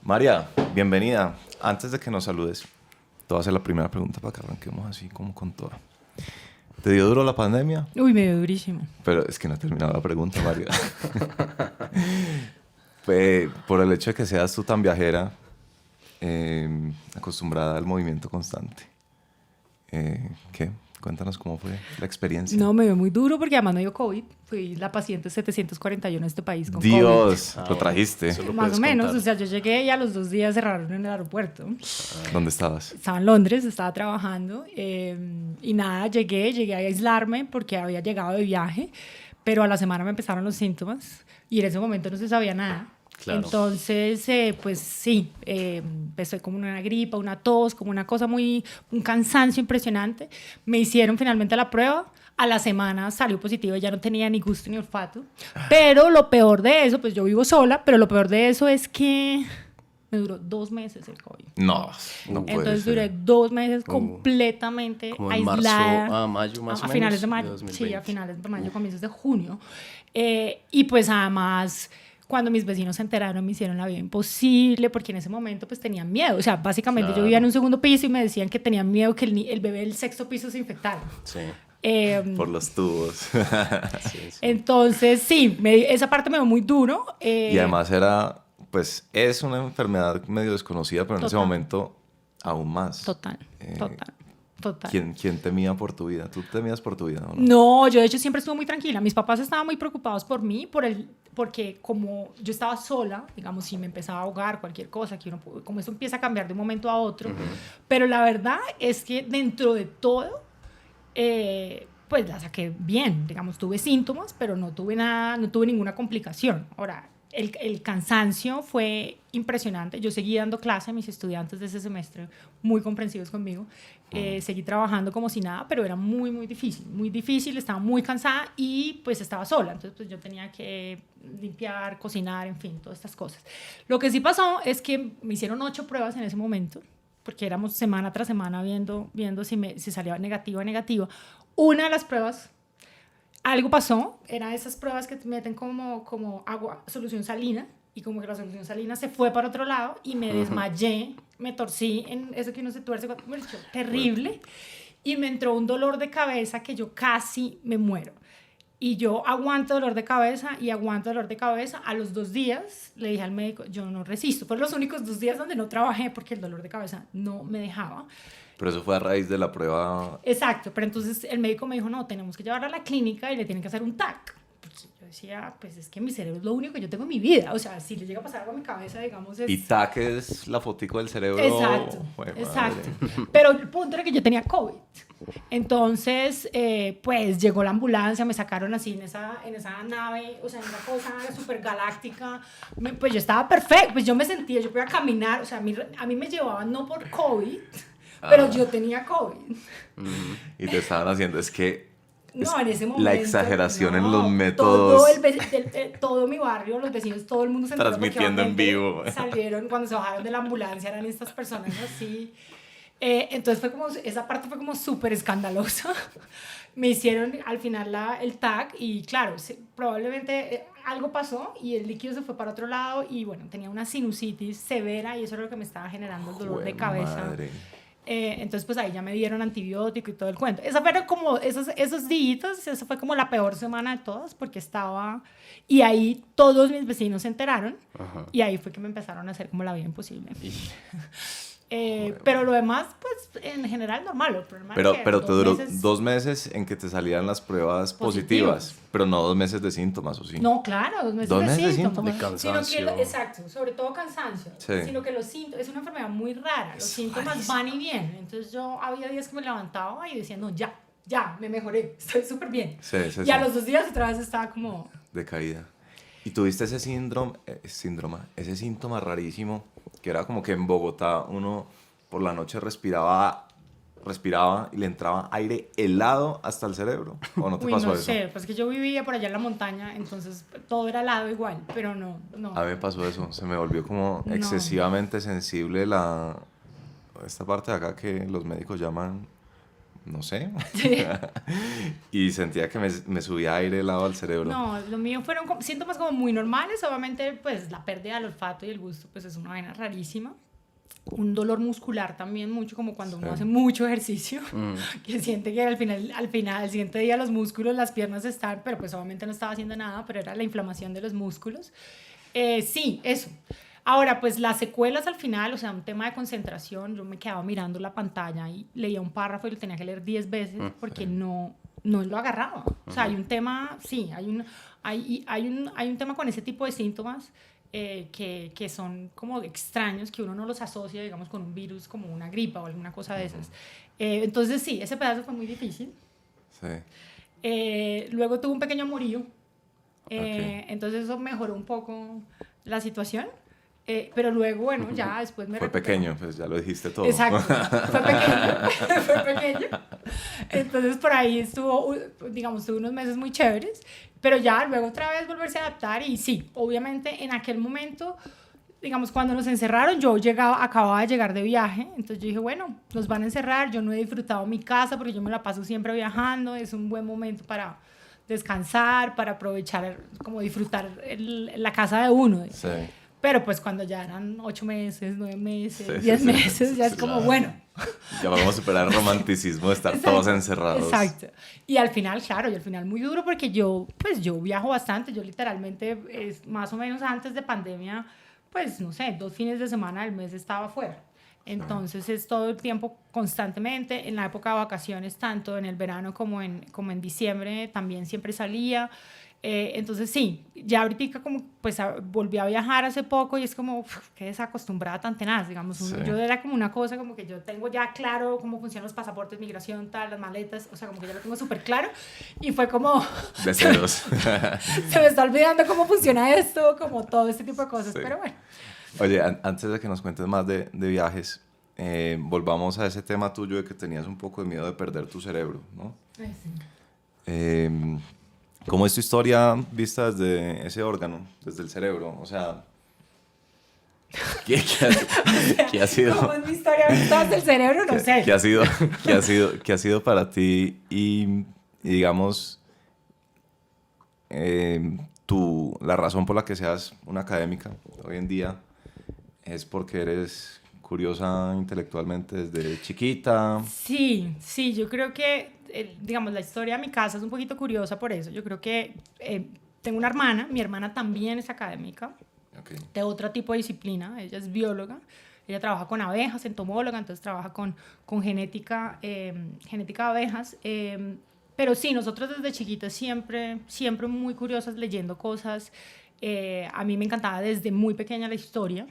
María, bienvenida. Antes de que nos saludes, te voy a hacer la primera pregunta para que arranquemos así como con toda. ¿Te dio duro la pandemia? Uy, me dio durísimo. Pero es que no he terminado la pregunta, María. Fue por el hecho de que seas tú tan viajera, acostumbrada al movimiento constante. ¿Qué? Cuéntanos cómo fue la experiencia. No, me dio muy duro porque además me dio COVID. Fui la paciente 741 en este país con Dios, COVID. lo trajiste. Eso lo Más puedes o menos, contar. o sea, yo llegué y a los 2 días cerraron en el aeropuerto. ¿Dónde estabas? Estaba en Londres, estaba trabajando y nada, llegué a aislarme porque había llegado de viaje, pero a la semana me empezaron los síntomas y en ese momento no se sabía nada. Claro. Entonces, pues sí, empezó como una gripa, una tos, como una cosa un cansancio impresionante. Me hicieron finalmente la prueba. A la semana salió positivo, ya no tenía ni gusto ni olfato. Pero lo peor de eso, pues yo vivo sola, pero lo peor de eso es que me duró 2 meses el COVID. No puede Entonces ser. duré 2 meses completamente Como en aislada. marzo a mayo más o A menos. finales de de mayo, 2020. sí, a finales de mayo, comienzos de junio. Y pues además, cuando mis vecinos se enteraron, me hicieron la vida imposible, porque en ese momento pues tenían miedo. O sea, básicamente yo vivía en un segundo piso y me decían que tenían miedo que el bebé del 6º piso se infectara. Sí. Por los tubos. Sí. Entonces, sí, esa parte me dio muy duro. Y además es una enfermedad medio desconocida, pero en ese Total. momento aún más. Total. ¿Quién temía por tu vida? ¿Tú temías por tu vida o no? No, yo de hecho siempre estuve muy tranquila. Mis papás estaban muy preocupados por mí, porque como yo estaba sola, digamos, si me empezaba a ahogar, cualquier cosa, como eso empieza a cambiar de un momento a otro. Pero la verdad es que dentro de todo, pues la saqué bien. Digamos, tuve síntomas, pero no tuve nada, no tuve ninguna complicación. Ahora, el cansancio fue impresionante. Yo seguí dando clase a mis estudiantes de ese semestre, muy comprensivos conmigo. Seguí trabajando como si nada, pero era muy difícil, estaba muy cansada y pues estaba sola. Entonces pues yo tenía que limpiar, cocinar, en fin, todas estas cosas. Lo que sí pasó es que me hicieron 8 pruebas en ese momento, porque éramos semana tras semana viendo si salía negativa. Una de las pruebas, algo pasó, era esas pruebas que te meten como agua, solución salina, y como que la solución salina se fue para otro lado y me desmayé, me torcí en eso que uno se tuerce, terrible, y me entró un dolor de cabeza que yo casi me muero. Y yo aguanto dolor de cabeza y aguanto dolor de cabeza. A los 2 días le dije al médico, yo no resisto. Fueron los únicos 2 días donde no trabajé porque el dolor de cabeza no me dejaba. Pero eso fue a raíz de la prueba. Exacto, pero entonces el médico me dijo, no, tenemos que llevarla a la clínica y le tienen que hacer un TAC. Porque yo decía, pues es que mi cerebro es lo único que yo tengo en mi vida. O sea, si le llega a pasar algo a mi cabeza, digamos, es... Y TAC es la fotico del cerebro. Exacto, Jue exacto. madre. Pero el punto era que yo tenía COVID. Entonces, pues llegó la ambulancia, me sacaron así en esa nave, o sea, en esa cosa súper galáctica. Pues yo estaba perfecto, pues yo me sentía, yo podía caminar, o sea, a mí me llevaban no por COVID, pero yo tenía COVID. Y te estaban haciendo, es que No, en ese momento. la exageración en los no, métodos. Todo mi barrio, los vecinos, todo el mundo se enteró porque Transmitiendo en obviamente vivo. salieron, cuando se bajaron de la ambulancia, eran estas personas así. Entonces esa parte fue como súper escandalosa. Me hicieron al final el TAC y claro, probablemente algo pasó y el líquido se fue para otro lado y bueno, tenía una sinusitis severa y eso era lo que me estaba generando el dolor de cabeza. Madre. Entonces pues ahí ya me dieron antibiótico y todo el cuento. Esa fueron como esos días, esa fue como la peor semana de todas porque estaba... Y ahí todos mis vecinos se enteraron. Y ahí fue que me empezaron a hacer como la vida imposible. Pero lo demás, pues en general normal. El problema es que Pero te duró 2 meses... 2 meses en que te salían las pruebas positivas, pero no 2 meses de síntomas, ¿o sí? No, claro, 2 meses, 2 meses de síntomas. síntomas. De Sino cansancio. exacto, sobre todo cansancio. Sí. Sino que los síntomas, es una enfermedad muy rara. Los síntomas rarísimo. van y vienen. Entonces yo había días que me levantaba y decía, no, ya, me mejoré, estoy súper bien. Sí. Y a los 2 días otra vez estaba como... De caída. Y tuviste ese ese síntoma rarísimo, que era como que en Bogotá uno por la noche respiraba y le entraba aire helado hasta el cerebro. ¿O no te pasó no eso? sé, pues que yo vivía por allá en la montaña, entonces todo era helado igual, pero no. A mí me pasó eso, se me volvió como No. excesivamente sensible esta parte de acá que los médicos llaman no sé. Sí. Y sentía que me subía aire helado al cerebro. No, lo mío fueron síntomas como muy normales. Obviamente, pues la pérdida del olfato y el gusto, pues es una vaina rarísima. Un dolor muscular también mucho, como cuando uno hace mucho ejercicio, que siente que al final, al siguiente día los músculos, las piernas están, pero pues obviamente no estaba haciendo nada, pero era la inflamación de los músculos. Sí, eso. Ahora, pues las secuelas al final, o sea, un tema de concentración, yo me quedaba mirando la pantalla y leía un párrafo y lo tenía que leer 10 veces porque no lo agarraba. O sea, hay un tema, sí, hay un tema con ese tipo de síntomas que son como extraños, que uno no los asocia, digamos, con un virus como una gripa o alguna cosa de esas. Entonces, sí, ese pedazo fue muy difícil. Sí. Luego tuve un pequeño amorío. Okay. Entonces eso mejoró un poco la situación. Pero luego, bueno, ya después me Fue recuperé. pequeño, pues ya lo dijiste todo. Exacto, fue pequeño, fue pequeño. Entonces por ahí estuvo, digamos, tuve unos meses muy chéveres, pero ya luego otra vez volverse a adaptar y sí, obviamente en aquel momento, digamos, cuando nos encerraron, yo acababa de llegar de viaje, entonces yo dije, bueno, nos van a encerrar, yo no he disfrutado mi casa porque yo me la paso siempre viajando, es un buen momento para descansar, para aprovechar, como disfrutar la casa de uno. Sí. Pero pues cuando ya eran 8 meses, 9 meses, Sí, 10 sí, meses, sí, ya es como, claro. bueno. Ya vamos a superar el romanticismo de estar Exacto, todos encerrados. Exacto. Y al final, claro, y al final muy duro porque yo viajo bastante. Yo literalmente, más o menos antes de pandemia, pues no sé, 2 fines de semana del mes estaba fuera. Entonces es todo el tiempo constantemente, en la época de vacaciones, tanto en el verano como en diciembre, también siempre salía. Entonces sí, ya ahorita como pues volví a viajar hace poco y es como que desacostumbrada tan tenaz, digamos, Sí. yo era como una cosa como que yo tengo ya claro cómo funcionan los pasaportes, migración, tal, las maletas, o sea, como que ya lo tengo súper claro y fue como De ceros. se me está olvidando cómo funciona esto, como todo este tipo de cosas, Sí. pero bueno. Oye, antes de que nos cuentes más de viajes, volvamos a ese tema tuyo de que tenías un poco de miedo de perder tu cerebro, ¿no? Ay, sí. ¿Cómo es tu historia vista desde ese órgano, desde el cerebro? O sea, ¿qué ha sido? ¿Cómo es mi historia vista desde el cerebro? No sé. ¿Qué ha sido para ti y digamos, la razón por la que seas una académica hoy en día es porque eres curiosa intelectualmente desde chiquita? Sí, yo creo que, digamos, la historia de mi casa es un poquito curiosa por eso. Yo creo que tengo una hermana, mi hermana también es académica, Okay. de otro tipo de disciplina, ella es bióloga, ella trabaja con abejas, entomóloga, entonces trabaja con genética, genética de abejas, pero sí, nosotros desde chiquitas siempre muy curiosas leyendo cosas. A mí me encantaba desde muy pequeña la historia.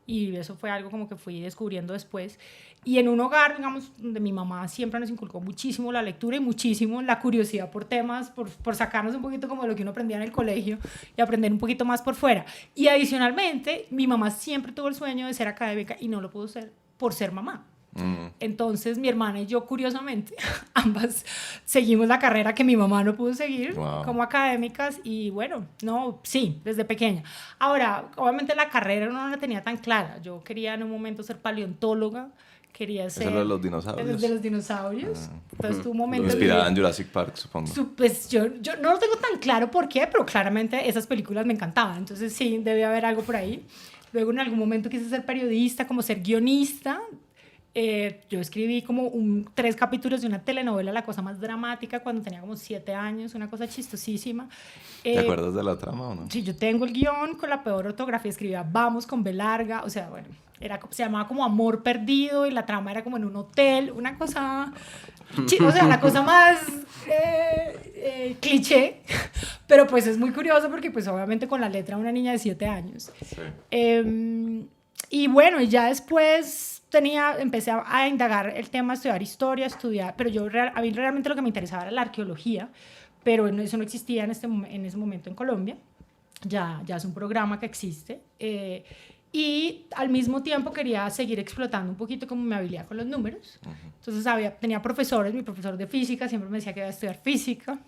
Y eso fue algo como que fui descubriendo después. Y en un hogar, digamos, donde mi mamá siempre nos inculcó muchísimo la lectura y muchísimo la curiosidad por temas, por sacarnos un poquito como de lo que uno aprendía en el colegio y aprender un poquito más por fuera. Y adicionalmente, mi mamá siempre tuvo el sueño de ser académica y no lo pudo ser por ser mamá. Entonces mi hermana y yo, curiosamente, ambas seguimos la carrera que mi mamá no pudo seguir. Wow. Como académicas. Y bueno, no, sí, desde pequeña. Ahora, obviamente la carrera no la tenía tan clara. Yo quería en un momento ser paleontóloga, quería ser... ¿Eso es lo de los dinosaurios? De los dinosaurios. Entonces tuvo un momento... Inspirada en Jurassic Park, supongo. Pues yo no lo tengo tan claro por qué, pero claramente esas películas me encantaban. Entonces sí, debía haber algo por ahí. Luego en algún momento quise ser periodista, como ser guionista. Yo escribí como 3 capítulos de una telenovela, la cosa más dramática, cuando tenía como 7 años, una cosa chistosísima. ¿Te acuerdas de la trama o no? Sí, yo tengo el guión con la peor ortografía, escribía Vamos con B larga, o sea, bueno, se llamaba como Amor Perdido y la trama era como en un hotel, una cosa, o sea, la cosa más cliché, pero pues es muy curioso porque pues obviamente con la letra de una niña de 7 años. Sí. Y bueno, ya después empecé a indagar el tema, a estudiar historia, pero a mí realmente lo que me interesaba era la arqueología, pero eso no existía en ese momento en Colombia, ya es un programa que existe, y al mismo tiempo quería seguir explotando un poquito como mi habilidad con los números. Entonces tenía profesores, mi profesor de física siempre me decía que iba a estudiar física,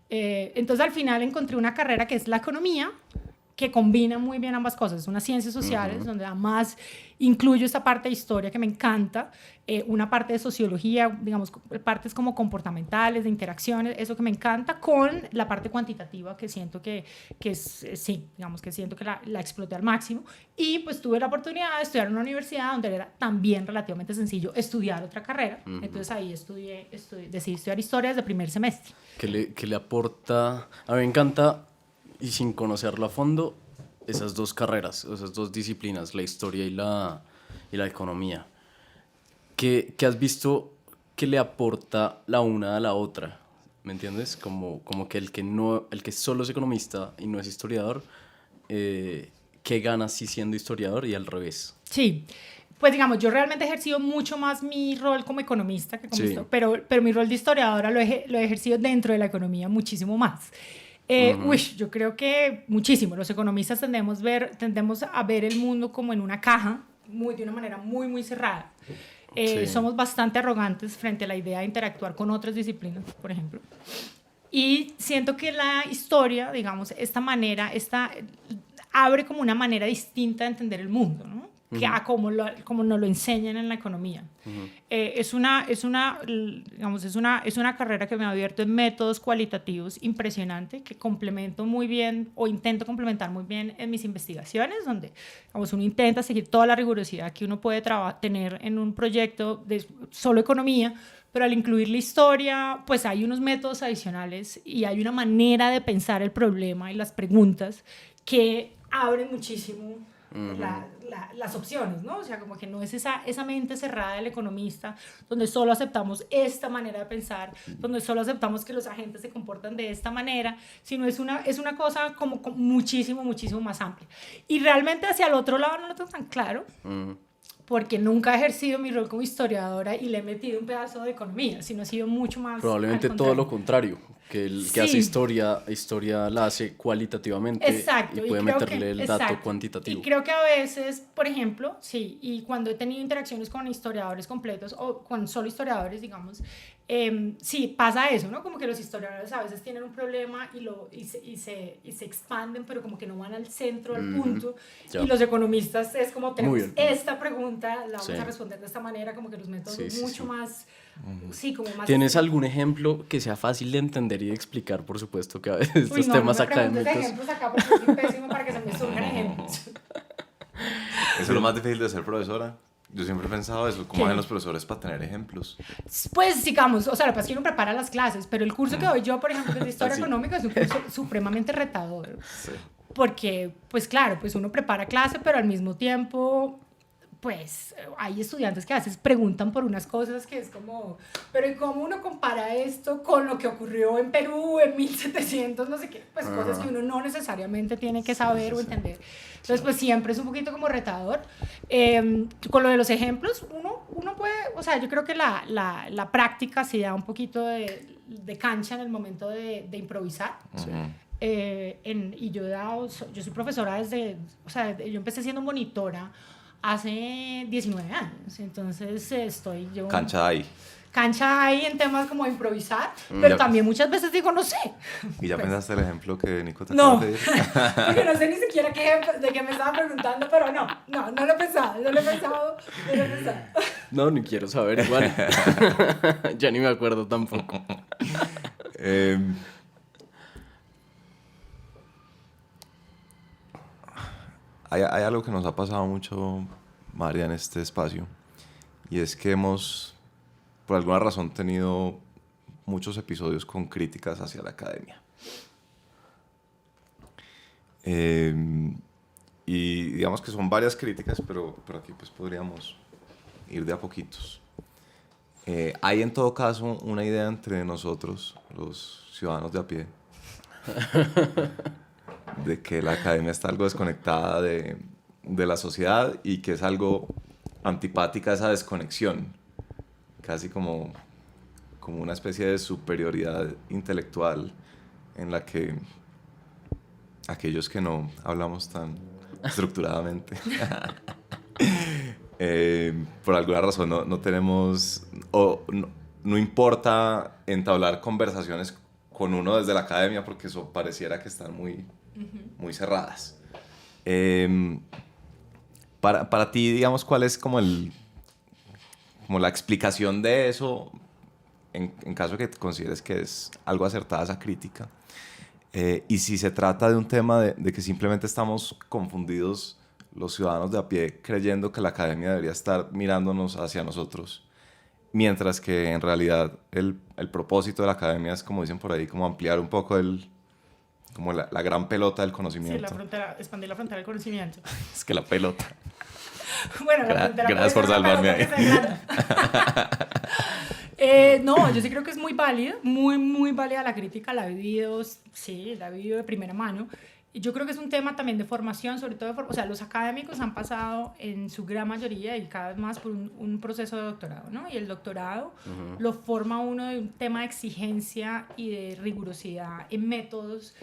entonces al final encontré una carrera que es la economía, que combina muy bien ambas cosas. Es unas ciencias sociales donde además incluyo esta parte de historia que me encanta, una parte de sociología, digamos, partes como comportamentales, de interacciones, eso que me encanta, con la parte cuantitativa que siento que es, sí, digamos que siento que la exploté al máximo. Y pues tuve la oportunidad de estudiar en una universidad donde era también relativamente sencillo estudiar otra carrera. Entonces ahí decidí estudiar historia desde el primer semestre. ¿Qué le aporta? A mí me encanta, y sin conocerlo a fondo, esas dos carreras, esas dos disciplinas, la historia y la economía. ¿Qué has visto que le aporta la una a la otra? ¿Me entiendes? Como que el que solo es economista y no es historiador, ¿qué gana si siendo historiador y al revés? Sí, pues digamos, yo realmente he ejercido mucho más mi rol como economista que como Sí. pero mi rol de historiadora lo he ejercido dentro de la economía muchísimo más. Yo creo que muchísimo. Los economistas tendemos a ver el mundo como en una caja, de una manera muy, muy cerrada. Sí. Somos bastante arrogantes frente a la idea de interactuar con otras disciplinas, por ejemplo. Y siento que la historia, digamos, abre como una manera distinta de entender el mundo, ¿no? Que como nos lo enseñan en la economía. Es una carrera que me ha abierto en métodos cualitativos impresionante, que complemento muy bien o intento complementar muy bien en mis investigaciones, donde uno intenta seguir toda la rigurosidad que uno puede tener en un proyecto de solo economía, pero al incluir la historia, pues hay unos métodos adicionales y hay una manera de pensar el problema y las preguntas que abren muchísimo las opciones, ¿no? O sea, como que no es esa mente cerrada del economista donde solo aceptamos esta manera de pensar, donde solo aceptamos que los agentes se comportan de esta manera, sino es una cosa como muchísimo, muchísimo más amplia. Y realmente hacia el otro lado no lo tengo tan claro, porque nunca he ejercido mi rol como historiadora y le he metido un pedazo de economía, sino ha sido mucho más... Probablemente todo lo contrario, que el que hace historia la hace cualitativamente. Exacto, y puede meterle el dato exacto. cuantitativo. Y creo que a veces, por ejemplo, sí, y cuando he tenido interacciones con historiadores completos o con solo historiadores, digamos, sí, pasa eso, ¿no? Como que los historiadores a veces tienen un problema y se expanden, pero como que no van al centro, al punto. Ya. Y los economistas es como, tenemos Bien. esta pregunta, la vamos a responder de esta manera, como que los métodos mucho más... Sí, como más... ¿Tienes algún ejemplo que sea fácil de entender y de explicar? Por supuesto que a veces estos temas académicos... ejemplos acá porque soy pésimo para que se me surjan ejemplos. Eso es lo más difícil de ser profesora. Yo siempre he pensado eso, ¿cómo hacen los profesores para tener ejemplos? Pues, digamos, o sea, lo que pasa es que uno prepara las clases, pero el curso que doy yo, por ejemplo, que es de Historia Económica, es un curso supremamente retador. Sí. Porque, pues claro, pues uno prepara clase, pero al mismo tiempo, pues hay estudiantes que a veces preguntan por unas cosas que es como, pero ¿y cómo uno compara esto con lo que ocurrió en Perú en 1700, no sé qué? Pues cosas que uno no necesariamente tiene que saber o entender. Entonces, pues siempre es un poquito como retador. Con lo de los ejemplos, uno puede, o sea, yo creo que la práctica sí da un poquito de cancha en el momento de improvisar. Sí. Y yo soy profesora yo empecé siendo monitora hace 19 años, entonces llevo cancha ahí en temas como improvisar, pero también muchas veces digo no sé. ¿Y ya pues, pensaste el ejemplo que Nico te acaba de pedir? Porque no sé ni siquiera de qué me estaba preguntando, pero no lo he pensado. No, ni quiero saber igual. Ya ni me acuerdo tampoco. Hay algo que nos ha pasado mucho, María, en este espacio, y es que hemos, por alguna razón, tenido muchos episodios con críticas hacia la academia. Y digamos que son varias críticas, pero aquí pues podríamos ir de a poquitos. Hay en todo caso una idea entre nosotros, los ciudadanos de a pie, de que la academia está algo desconectada de la sociedad y que es algo antipática esa desconexión, casi como una especie de superioridad intelectual en la que aquellos que no hablamos tan estructuradamente por alguna razón no tenemos o no importa entablar conversaciones con uno desde la academia porque eso pareciera que están muy cerradas. Para ti, digamos, ¿cuál es como la explicación de eso, en caso que consideres que es algo acertada esa crítica? Y si se trata de un tema de que simplemente estamos confundidos los ciudadanos de a pie creyendo que la academia debería estar mirándonos hacia nosotros, mientras que en realidad el propósito de la academia es, como dicen por ahí, como ampliar un poco como la gran pelota del conocimiento. Sí, expandir la frontera del conocimiento. Es que la pelota. Bueno, la frontera Gracias por salvarme ahí. No, yo sí creo que es muy válida, muy válida la crítica, la he vivido, sí, la he vivido de primera mano. Y yo creo que es un tema también de formación, sobre todo o sea, los académicos han pasado en su gran mayoría y cada vez más por un proceso de doctorado, ¿no? Y el doctorado lo forma uno de un tema de exigencia y de rigurosidad en métodos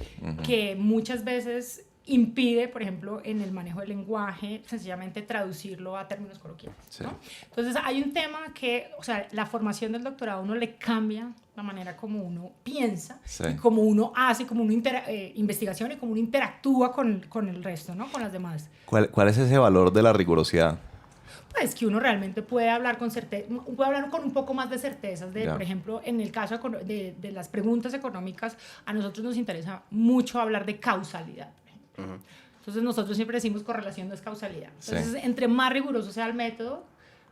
que muchas veces impide, por ejemplo, en el manejo del lenguaje, sencillamente traducirlo a términos coloquiales, Sí. ¿no? Entonces hay un tema que, o sea, la formación del doctorado a uno le cambia la manera como uno piensa, Sí. y como uno hace, como uno investigación y como uno interactúa con el resto, ¿no? Con las demás. ¿Cuál es ese valor de la rigurosidad? Pues que uno realmente puede hablar con certeza, puede hablar con un poco más de certezas. Ya. Por ejemplo, en el caso de las preguntas económicas, a nosotros nos interesa mucho hablar de causalidad. Por ejemplo. Entonces nosotros siempre decimos correlación no es causalidad. Entonces, Sí. entre más riguroso sea el método,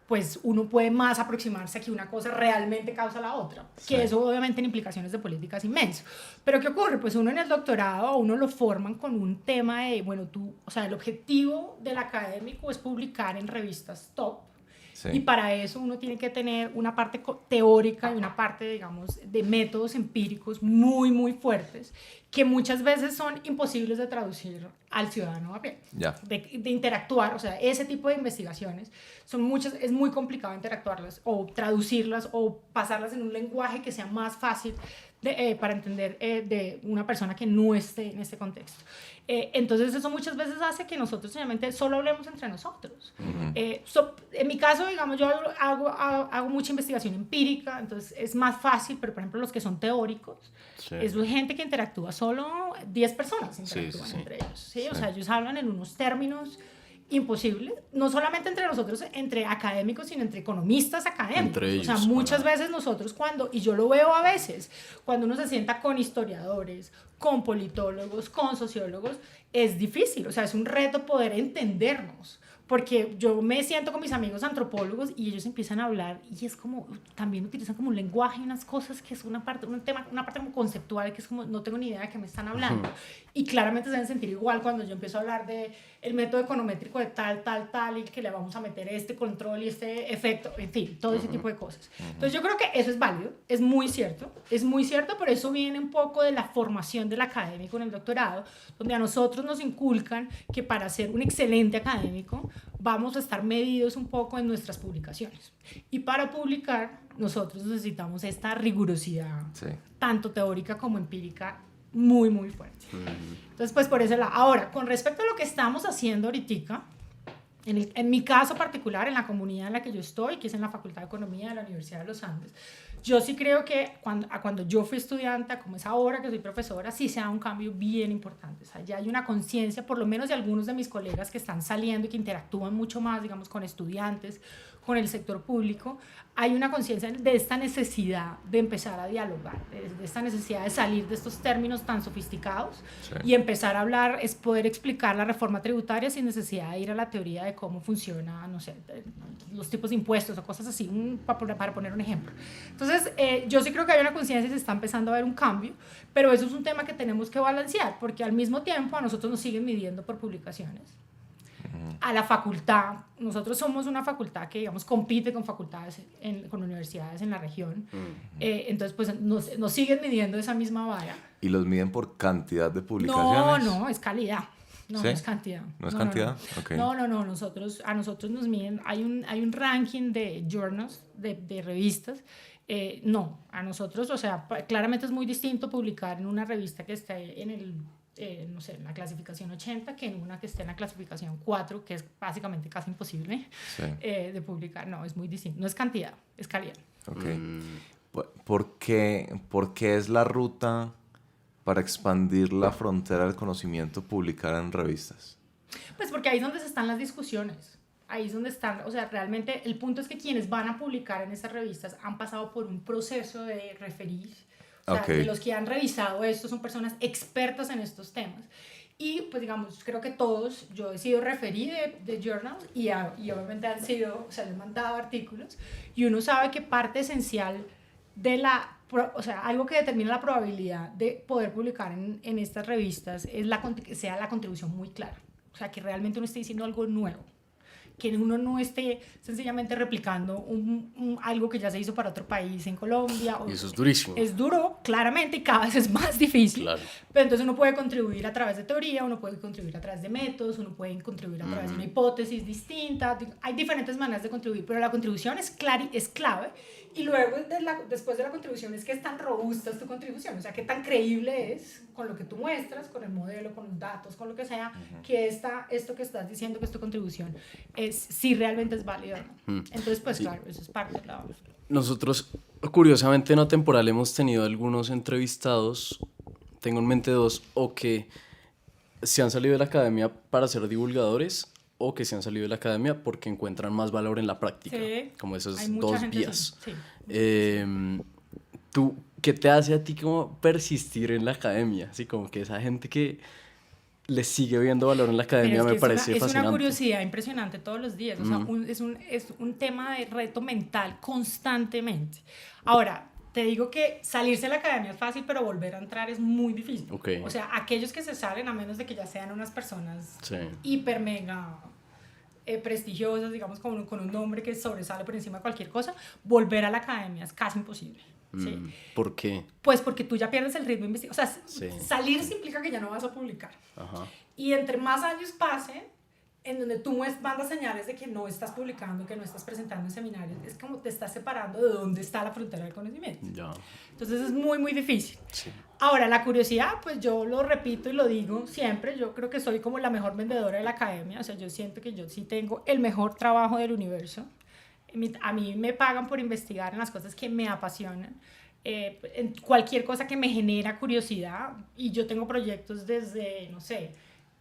pues uno puede más aproximarse a que una cosa realmente causa la otra. Sí. Que eso obviamente tiene implicaciones de políticas inmenso. Pero ¿qué ocurre? Pues uno en el doctorado, a uno lo forman con un tema de, bueno, o sea, el objetivo del académico es publicar en revistas top. Sí. Y para eso uno tiene que tener una parte teórica y una parte, digamos, de métodos empíricos muy fuertes, que muchas veces son imposibles de traducir al ciudadano a pie, Ya. de interactuar. O sea, ese tipo de investigaciones es muy complicado interactuarlas o traducirlas o pasarlas en un lenguaje que sea más fácil para entender de una persona que no esté en este contexto. Entonces eso muchas veces hace que nosotros simplemente solo hablemos entre nosotros. En mi caso, digamos, yo hago mucha investigación empírica, entonces es más fácil, pero por ejemplo los que son teóricos, Sí. es gente que interactúa, solo 10 personas interactúan Sí. entre ellos. ¿sí? Sí. O sea, ellos hablan en unos términos imposibles, no solamente entre nosotros, entre académicos, sino entre economistas académicos. Entre ellos, o sea, muchas bueno. veces nosotros y yo lo veo a veces, cuando uno se sienta con historiadores, con politólogos, con sociólogos, es difícil, o sea, es un reto poder entendernos. Porque yo me siento con mis amigos antropólogos y ellos empiezan a hablar y es como, también utilizan como un lenguaje y unas cosas que es una parte como conceptual que es como, no tengo ni idea de qué me están hablando. Y claramente se deben sentir igual cuando yo empiezo a hablar de el método econométrico de tal, y que le vamos a meter este control y este efecto, en fin, todo ese tipo de cosas. Entonces yo creo que eso es válido, es muy cierto, pero eso viene un poco de la formación del académico en el doctorado, donde a nosotros nos inculcan que para ser un excelente académico vamos a estar medidos un poco en nuestras publicaciones. Y para publicar, nosotros necesitamos esta rigurosidad, Sí. tanto teórica como empírica, muy fuerte. Entonces, pues por eso ahora, con respecto a lo que estamos haciendo ahorita, en mi caso particular, en la comunidad en la que yo estoy, que es en la Facultad de Economía de la Universidad de los Andes, yo sí creo que cuando yo fui estudiante, como es ahora que soy profesora, sí se da un cambio bien importante. O sea, ya hay una conciencia, por lo menos de algunos de mis colegas que están saliendo y que interactúan mucho más, digamos, con estudiantes, con el sector público, hay una conciencia de esta necesidad de empezar a dialogar, de esta necesidad de salir de estos términos tan sofisticados Sí. y empezar a hablar, es poder explicar la reforma tributaria sin necesidad de ir a la teoría de cómo funciona, no sé, los tipos de impuestos o cosas así, para poner un ejemplo. Entonces, yo sí creo que hay una conciencia y se está empezando a ver un cambio, pero eso es un tema que tenemos que balancear, porque al mismo tiempo a nosotros nos siguen midiendo por publicaciones. A la facultad, nosotros somos una facultad que, digamos, compite con facultades, con universidades en la región, entonces pues nos siguen midiendo esa misma vara. ¿Y los miden por cantidad de publicaciones? No, es calidad. No, ¿Sí? no es cantidad. ¿No es cantidad? No. Ok. No, a nosotros nos miden, hay un ranking de journals, de revistas. No, a nosotros, o sea, claramente es muy distinto publicar en una revista que esté no sé, en la clasificación 80 que en una que esté en la clasificación 4, que es básicamente casi imposible Sí. de publicar. No, es muy distinto. No es cantidad, es calidad. Ok. ¿Por qué es la ruta para expandir la frontera del conocimiento publicar en revistas? Pues porque ahí es donde están las discusiones. Ahí es donde están, o sea, realmente el punto es que quienes van a publicar en estas revistas han pasado por un proceso de referir. O sea, de los que han revisado esto son personas expertas en estos temas. Y pues digamos, creo que todos, yo he sido referí de journals y obviamente han sido, o sea, les he mandado artículos y uno sabe que parte esencial de o sea, algo que determina la probabilidad de poder publicar en estas revistas es que sea la contribución muy clara. O sea, que realmente uno esté diciendo algo nuevo. Que uno no esté sencillamente replicando algo que ya se hizo para otro país en Colombia. Y eso es durísimo. Es duro, claramente, y cada vez es más difícil. Claro. Pero entonces uno puede contribuir a través de teoría, uno puede contribuir a través de métodos, uno puede contribuir a través de una hipótesis distinta. Hay diferentes maneras de contribuir, pero la contribución es clave. Y luego, después de la contribución, es que es tan robusta tu contribución, o sea, qué tan creíble es con lo que tú muestras, con el modelo, con los datos, con lo que sea, que esto que estás diciendo que es tu contribución, si realmente es válido o no. Entonces, pues claro, eso es parte de la... Nosotros, curiosamente, en Atemporal hemos tenido algunos entrevistados, tengo en mente 2, o que se han salido de la academia para ser divulgadores, o que se han salido de la academia porque encuentran más valor en la práctica, sí, como esas hay mucha dos gente vías. así, sí. ¿Tú qué te hace a ti como persistir en la academia? Así como que esa gente que le sigue viendo valor en la academia me parece fascinante. Es una curiosidad impresionante todos los días, o sea, es un tema de reto mental constantemente. Ahora, te digo que salirse de la academia es fácil, pero volver a entrar es muy difícil. Okay. O sea, aquellos que se salen, a menos de que ya sean unas personas sí. hiper mega prestigiosas, digamos, con un nombre que sobresale por encima de cualquier cosa, volver a la academia es casi imposible. ¿Sí? ¿Por qué? Pues porque tú ya pierdes el ritmo de investigación. O sea, sí. Salirse implica que ya no vas a publicar. Ajá. Y entre más años pasen, en donde tú mandas señales de que no estás publicando, que no estás presentando en seminarios, es como te estás separando de dónde está la frontera del conocimiento. Ya. Entonces es muy, muy difícil. Sí. Ahora, la curiosidad, pues yo lo repito y lo digo siempre, yo creo que soy como la mejor vendedora de la academia, o sea, yo siento que yo sí tengo el mejor trabajo del universo. A mí me pagan por investigar en las cosas que me apasionan, en cualquier cosa que me genera curiosidad, y yo tengo proyectos desde, no sé,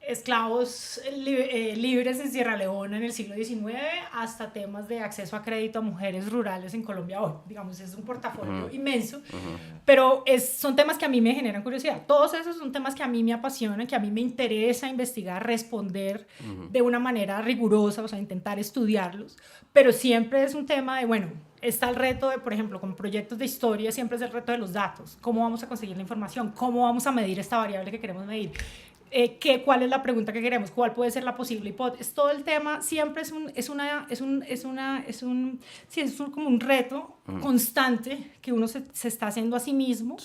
esclavos libres en Sierra Leona en el siglo XIX hasta temas de acceso a crédito a mujeres rurales en Colombia hoy. Digamos, es un portafolio inmenso, pero son temas que a mí me generan curiosidad. Todos esos son temas que a mí me apasionan, que a mí me interesa investigar, responder de una manera rigurosa, o sea, intentar estudiarlos, pero siempre es un tema de, bueno, está el reto de, por ejemplo, con proyectos de historia, siempre es el reto de los datos. ¿Cómo vamos a conseguir la información? ¿Cómo vamos a medir esta variable que queremos medir? ¿Cuál es la pregunta que queremos? ¿Cuál puede ser la posible hipótesis? Todo el tema siempre es como un reto constante que uno se está haciendo a sí mismo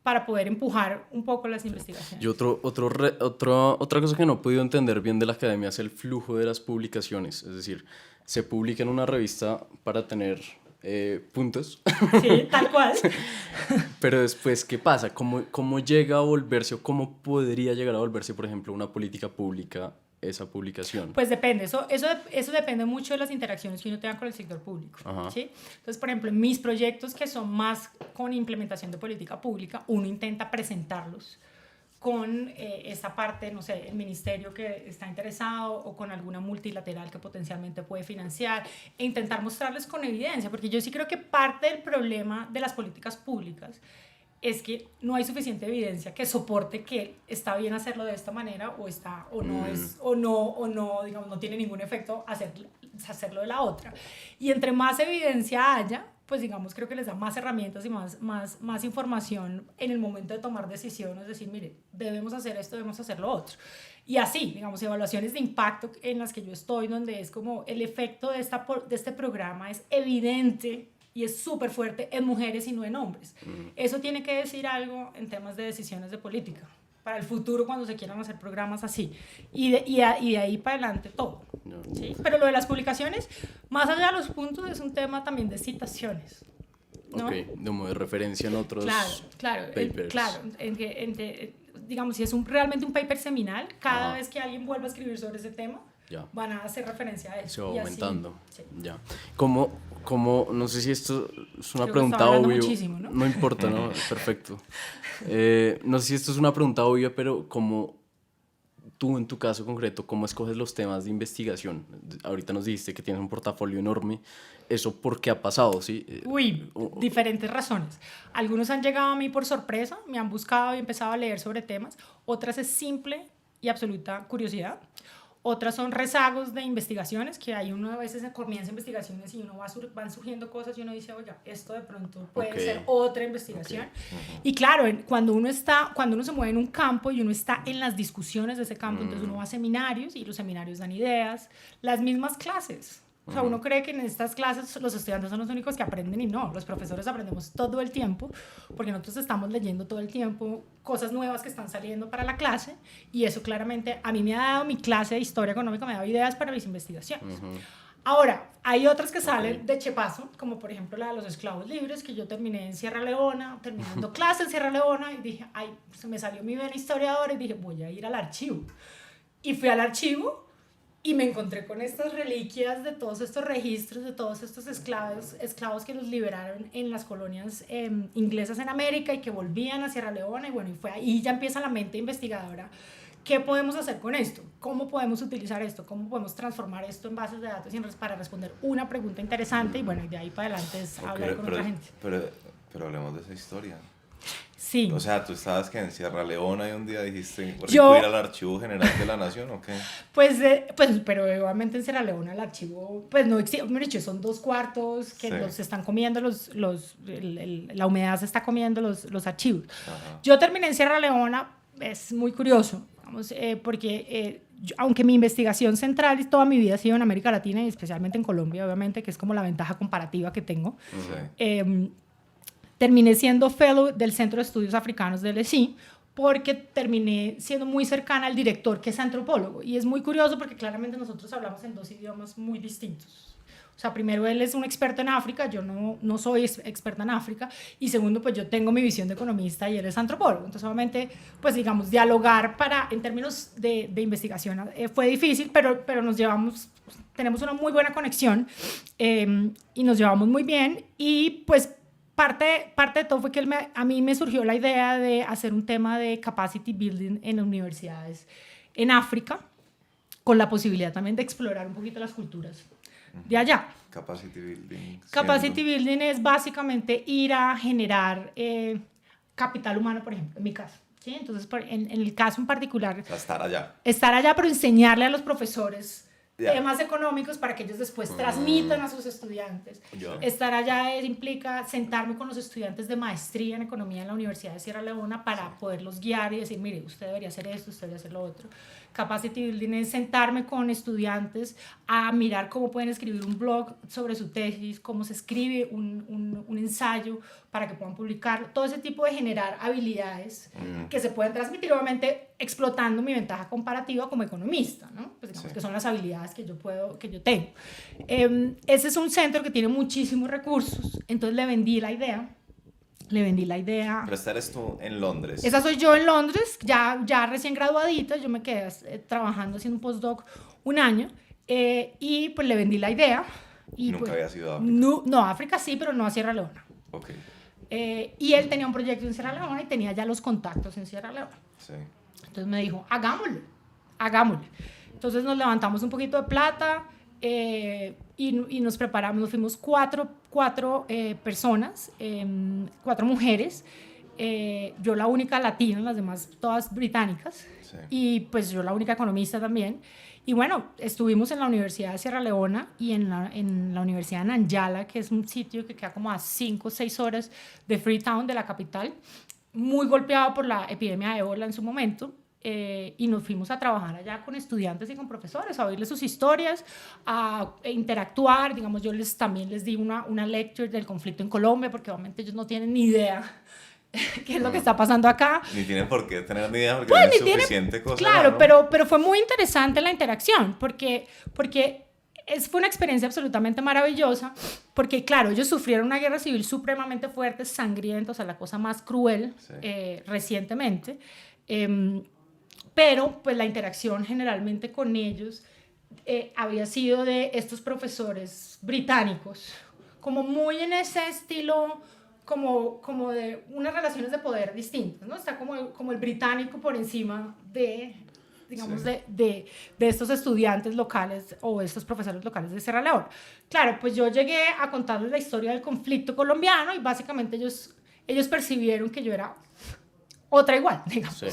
para poder empujar un poco las investigaciones. Y otra cosa que no he podido entender bien de la academia es el flujo de las publicaciones. Es decir, se publica en una revista para tener puntos. Sí, tal cual. Pero después, ¿qué pasa? ¿Cómo llega a volverse o cómo podría llegar a volverse, por ejemplo, una política pública esa publicación? Pues depende, eso depende mucho de las interacciones que uno tenga con el sector público. ¿Sí? Entonces, por ejemplo, en mis proyectos que son más con implementación de política pública, uno intenta presentarlos con esta parte, no sé, el ministerio que está interesado o con alguna multilateral que potencialmente puede financiar, e intentar mostrarles con evidencia, porque yo sí creo que parte del problema de las políticas públicas es que no hay suficiente evidencia que soporte que está bien hacerlo de esta manera o no, digamos, no tiene ningún efecto hacerlo de la otra. Y entre más evidencia haya, pues digamos, creo que les da más herramientas y más información en el momento de tomar decisiones, decir, mire, debemos hacer esto, debemos hacer lo otro. Y así, digamos, evaluaciones de impacto en las que yo estoy, donde es como el efecto de este programa es evidente y es súper fuerte en mujeres y no en hombres. Eso tiene que decir algo en temas de decisiones de política para el futuro cuando se quieran hacer programas así. Y de ahí para adelante todo. ¿Sí? Pero lo de las publicaciones, más allá de los puntos, es un tema también de citaciones, ¿no? Ok, como de referencia en otros papers. Digamos, si es realmente un paper seminal, cada vez que alguien vuelva a escribir sobre ese tema, van a hacer referencia a eso. Se va aumentando. Así, ya. ¿Cómo, no sé si esto es una pregunta obvia, ¿no? Importa, ¿no? Perfecto. No sé si esto es una pregunta obvia, pero tú en tu caso concreto, ¿cómo escoges los temas de investigación? Ahorita nos dijiste que tienes un portafolio enorme. ¿Eso por qué ha pasado? ¿Sí? Uy, diferentes razones. Algunos han llegado a mí por sorpresa, me han buscado y he empezado a leer sobre temas. Otras es simple y absoluta curiosidad. Otras son rezagos de investigaciones, que hay uno a veces comienza investigaciones y uno van surgiendo cosas y uno dice, oiga, esto de pronto puede ser otra investigación. Y claro, cuando uno se mueve en un campo y uno está en las discusiones de ese campo, entonces uno va a seminarios y los seminarios dan ideas, las mismas clases. O sea, uno cree que en estas clases los estudiantes son los únicos que aprenden y no, los profesores aprendemos todo el tiempo porque nosotros estamos leyendo todo el tiempo cosas nuevas que están saliendo para la clase y eso claramente a mí me ha dado mi clase de historia económica, me ha dado ideas para mis investigaciones. Ahora, hay otras que salen de chepazo, como por ejemplo la de los esclavos libres, que yo terminé en Sierra Leona, terminando clase en Sierra Leona y dije, ay, se me salió mi vena historiadora y dije, voy a ir al archivo. Y fui al archivo y me encontré con estas reliquias de todos estos registros, de todos estos esclavos que los liberaron en las colonias inglesas en América y que volvían a Sierra Leona. Y bueno, y fue ahí ya empieza la mente investigadora. ¿Qué podemos hacer con esto? ¿Cómo podemos utilizar esto? ¿Cómo podemos transformar esto en bases de datos para responder una pregunta interesante? Y bueno, y de ahí para adelante es hablar con otra gente. Pero hablemos de esa historia. Sí. O sea, tú estabas que en Sierra Leona y un día dijiste, ¿por qué puedo ir al Archivo General de la Nación o qué? Pues, pero obviamente en Sierra Leona el archivo, pues no existe, me he dicho, son 2 cuartos que los están comiendo, la humedad se está comiendo los archivos. Ajá. Yo terminé en Sierra Leona, es muy curioso, vamos, porque aunque mi investigación central y toda mi vida ha sido en América Latina y especialmente en Colombia, obviamente, que es como la ventaja comparativa que tengo, terminé siendo fellow del Centro de Estudios Africanos del ESI porque terminé siendo muy cercana al director, que es antropólogo. Y es muy curioso porque claramente nosotros hablamos en 2 idiomas muy distintos. O sea, primero él es un experto en África, yo no soy experta en África. Y segundo, pues yo tengo mi visión de economista y él es antropólogo. Entonces, obviamente, pues digamos, dialogar en términos de investigación fue difícil, pero nos llevamos, tenemos una muy buena conexión y nos llevamos muy bien. Y pues parte de todo fue que a mí me surgió la idea de hacer un tema de capacity building en universidades en África, con la posibilidad también de explorar un poquito las culturas de allá. Capacity building. Capacity building es básicamente ir a generar capital humano, por ejemplo, en mi caso. ¿Sí? Entonces, en el caso en particular... O sea, estar allá. Estar allá, pero enseñarle a los profesores temas económicos para que ellos después transmitan a sus estudiantes. Estar allá implica sentarme con los estudiantes de maestría en economía en la Universidad de Sierra Leona para poderlos guiar y decir, mire, usted debería hacer esto, usted debería hacer lo otro. Capacity building es sentarme con estudiantes a mirar cómo pueden escribir un blog sobre su tesis, cómo se escribe un ensayo para que puedan publicarlo, todo ese tipo de generar habilidades que se pueden transmitir, obviamente explotando mi ventaja comparativa como economista, ¿no? Pues digamos que son las habilidades que yo tengo. Ese es un centro que tiene muchísimos recursos, entonces le vendí la idea. Pero esta eres tú en Londres. Esa soy yo en Londres, ya recién graduadita, yo me quedé trabajando haciendo un postdoc 1 año y pues le vendí la idea. Y nunca pues, había sido a África. No, África sí, pero no a Sierra Leona. Okay. Y él tenía un proyecto en Sierra Leona y tenía ya los contactos en Sierra Leona. Sí. Entonces me dijo, hagámoslo. Entonces nos levantamos un poquito de plata y nos preparamos, nos fuimos cuatro personas, 4 mujeres, yo la única latina, las demás todas británicas, y pues yo la única economista también. Y bueno, estuvimos en la Universidad de Sierra Leona y en la Universidad de Nanjala, que es un sitio que queda como a 5 o 6 horas de Freetown, de la capital, muy golpeado por la epidemia de ébola en su momento. Y nos fuimos a trabajar allá con estudiantes y con profesores, a oírles sus historias, a interactuar. Digamos, yo también les di una lecture del conflicto en Colombia, porque obviamente ellos no tienen ni idea qué es lo que está pasando acá. Ni tienen por qué tener ni idea, porque pues, no es suficiente cosa. Claro, ¿no? pero fue muy interesante la interacción, porque fue una experiencia absolutamente maravillosa, porque claro, ellos sufrieron una guerra civil supremamente fuerte, sangrienta, o sea, la cosa más cruel recientemente. Pero pues la interacción generalmente con ellos había sido de estos profesores británicos, como muy en ese estilo, como de unas relaciones de poder distintas, ¿no? Está como el británico por encima digamos, Sí. de estos estudiantes locales o estos profesores locales de Sierra Leona. Claro, pues yo llegué a contarles la historia del conflicto colombiano y básicamente ellos percibieron que yo era otra igual, digamos. Sí.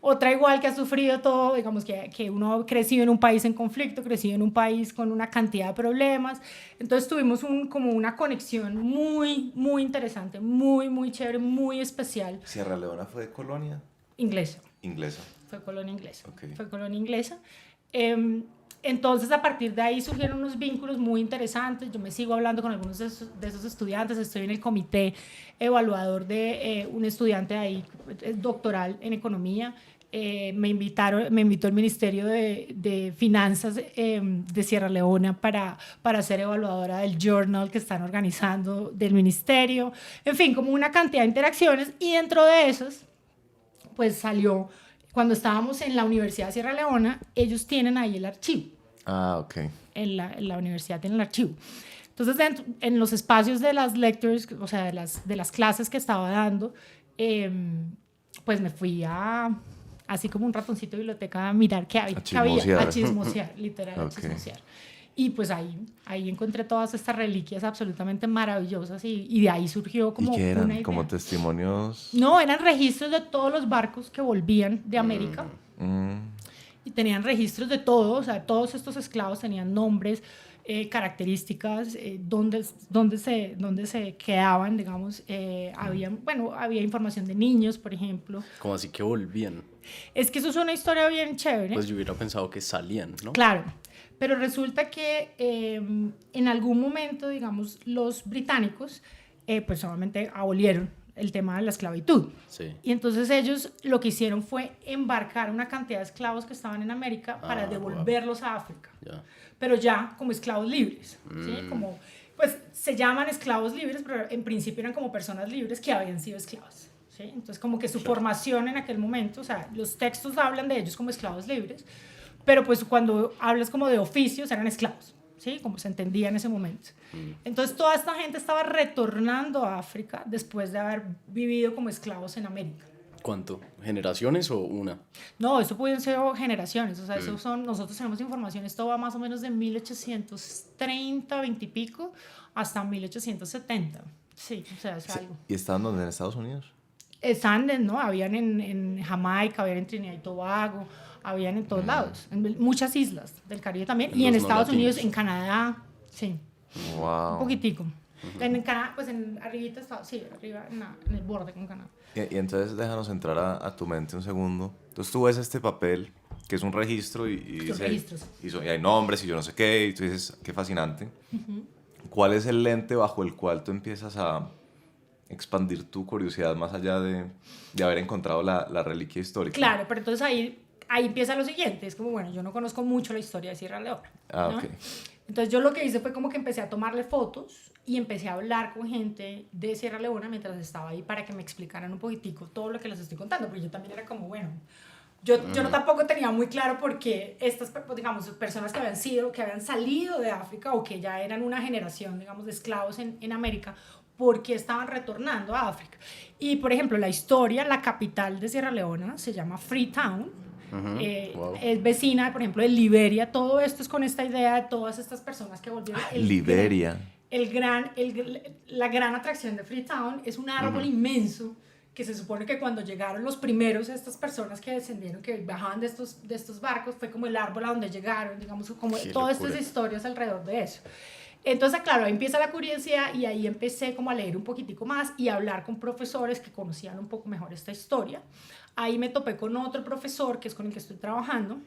Otra igual que ha sufrido todo, digamos, que uno ha crecido en un país en conflicto, crecido en un país con una cantidad de problemas. Entonces tuvimos como una conexión muy, muy interesante, muy, muy chévere, muy especial. ¿Sierra Leona fue colonia Inglesa. inglesa? Fue colonia inglesa. Ok. Fue colonia inglesa. Entonces, a partir de ahí surgieron unos vínculos muy interesantes. Yo me sigo hablando con algunos de esos estudiantes. Estoy en el comité evaluador de un estudiante ahí, doctoral en economía. Me invitó el Ministerio de Finanzas de Sierra Leona para ser evaluadora del journal que están organizando del ministerio. En fin, como una cantidad de interacciones. Y dentro de esas, pues salió, cuando estábamos en la Universidad de Sierra Leona, ellos tienen ahí el archivo. Ah, ok. En la universidad tienen el archivo. Entonces, en los espacios de las lectures, o sea, de las clases que estaba dando, pues me fui así como un ratoncito de biblioteca a mirar qué había, chismosear. a chismosear, literal, a Ok. chismosear. Y pues ahí encontré todas estas reliquias absolutamente maravillosas y de ahí surgió como ¿Y qué una eran? idea. ¿Como testimonios? No, eran registros de todos los barcos que volvían de América Mm, y tenían registros de todo, o sea, todos estos esclavos tenían nombres, características, dónde se quedaban, digamos, había información de niños, por ejemplo. Como así que volvían. Es que eso es una historia bien chévere. Pues yo hubiera pensado que salían, ¿no? Claro, pero resulta que en algún momento, digamos, los británicos, pues obviamente abolieron el tema de la esclavitud. Sí. Y entonces ellos lo que hicieron fue embarcar una cantidad de esclavos que estaban en América para devolverlos a África, Ya. pero ya como esclavos libres, ¿sí? Como, pues se llaman esclavos libres, pero en principio eran como personas libres que habían sido esclavas, ¿sí? Entonces como que su formación en aquel momento, o sea, los textos hablan de ellos como esclavos libres, pero pues cuando hablas como de oficios eran esclavos, ¿sí? Como se entendía en ese momento. Entonces toda esta gente estaba retornando a África después de haber vivido como esclavos en América. ¿Cuánto? ¿Generaciones o una? No, eso pueden ser generaciones, o sea, nosotros tenemos información, esto va más o menos de 1830, 20 y pico, hasta 1870, sí, o sea, es algo. ¿Y estaban donde? ¿En Estados Unidos? Andes, ¿no? Habían en Jamaica, habían en Trinidad y Tobago, habían en todos lados, en muchas islas del Caribe también, En y en los no Estados Unidos, latinos. en Canadá, sí, un Wow. poquitico. En Canadá, pues arribita estaba, sí, arriba, en el borde con Canadá. Y entonces déjanos entrar a tu mente un segundo. Entonces tú ves este papel, que es un registro y Los dice... registros. Y hay nombres y yo no sé qué, y tú dices, qué fascinante. ¿Cuál es el lente bajo el cual tú empiezas a expandir tu curiosidad más allá de haber encontrado la reliquia histórica? Claro, pero entonces ahí empieza lo siguiente, es como, bueno, yo no conozco mucho la historia de Sierra Leona. Ah, ¿no? ok. Entonces yo lo que hice fue como que empecé a tomarle fotos y empecé a hablar con gente de Sierra Leona mientras estaba ahí para que me explicaran un poquitico todo lo que les estoy contando, porque yo también era como, bueno, yo no tampoco tenía muy claro por qué estas, digamos, personas que habían salido de África o que ya eran una generación, digamos, de esclavos en América, por qué estaban retornando a África. Y, por ejemplo, la historia, la capital de Sierra Leona se llama Freetown. Wow. Es vecina, por ejemplo, de Liberia. Todo esto es con esta idea de todas estas personas que volvieron. Liberia. La gran atracción de Freetown es un árbol inmenso que se supone que cuando llegaron los primeros, estas personas que descendieron, que bajaban de estos barcos, fue como el árbol a donde llegaron, digamos, como Qué todas locura. estas historias alrededor de eso. Entonces, claro, ahí empieza la curiosidad y ahí empecé como a leer un poquitico más y a hablar con profesores que conocían un poco mejor esta historia. Ahí me topé con otro profesor, que es con el que estoy trabajando,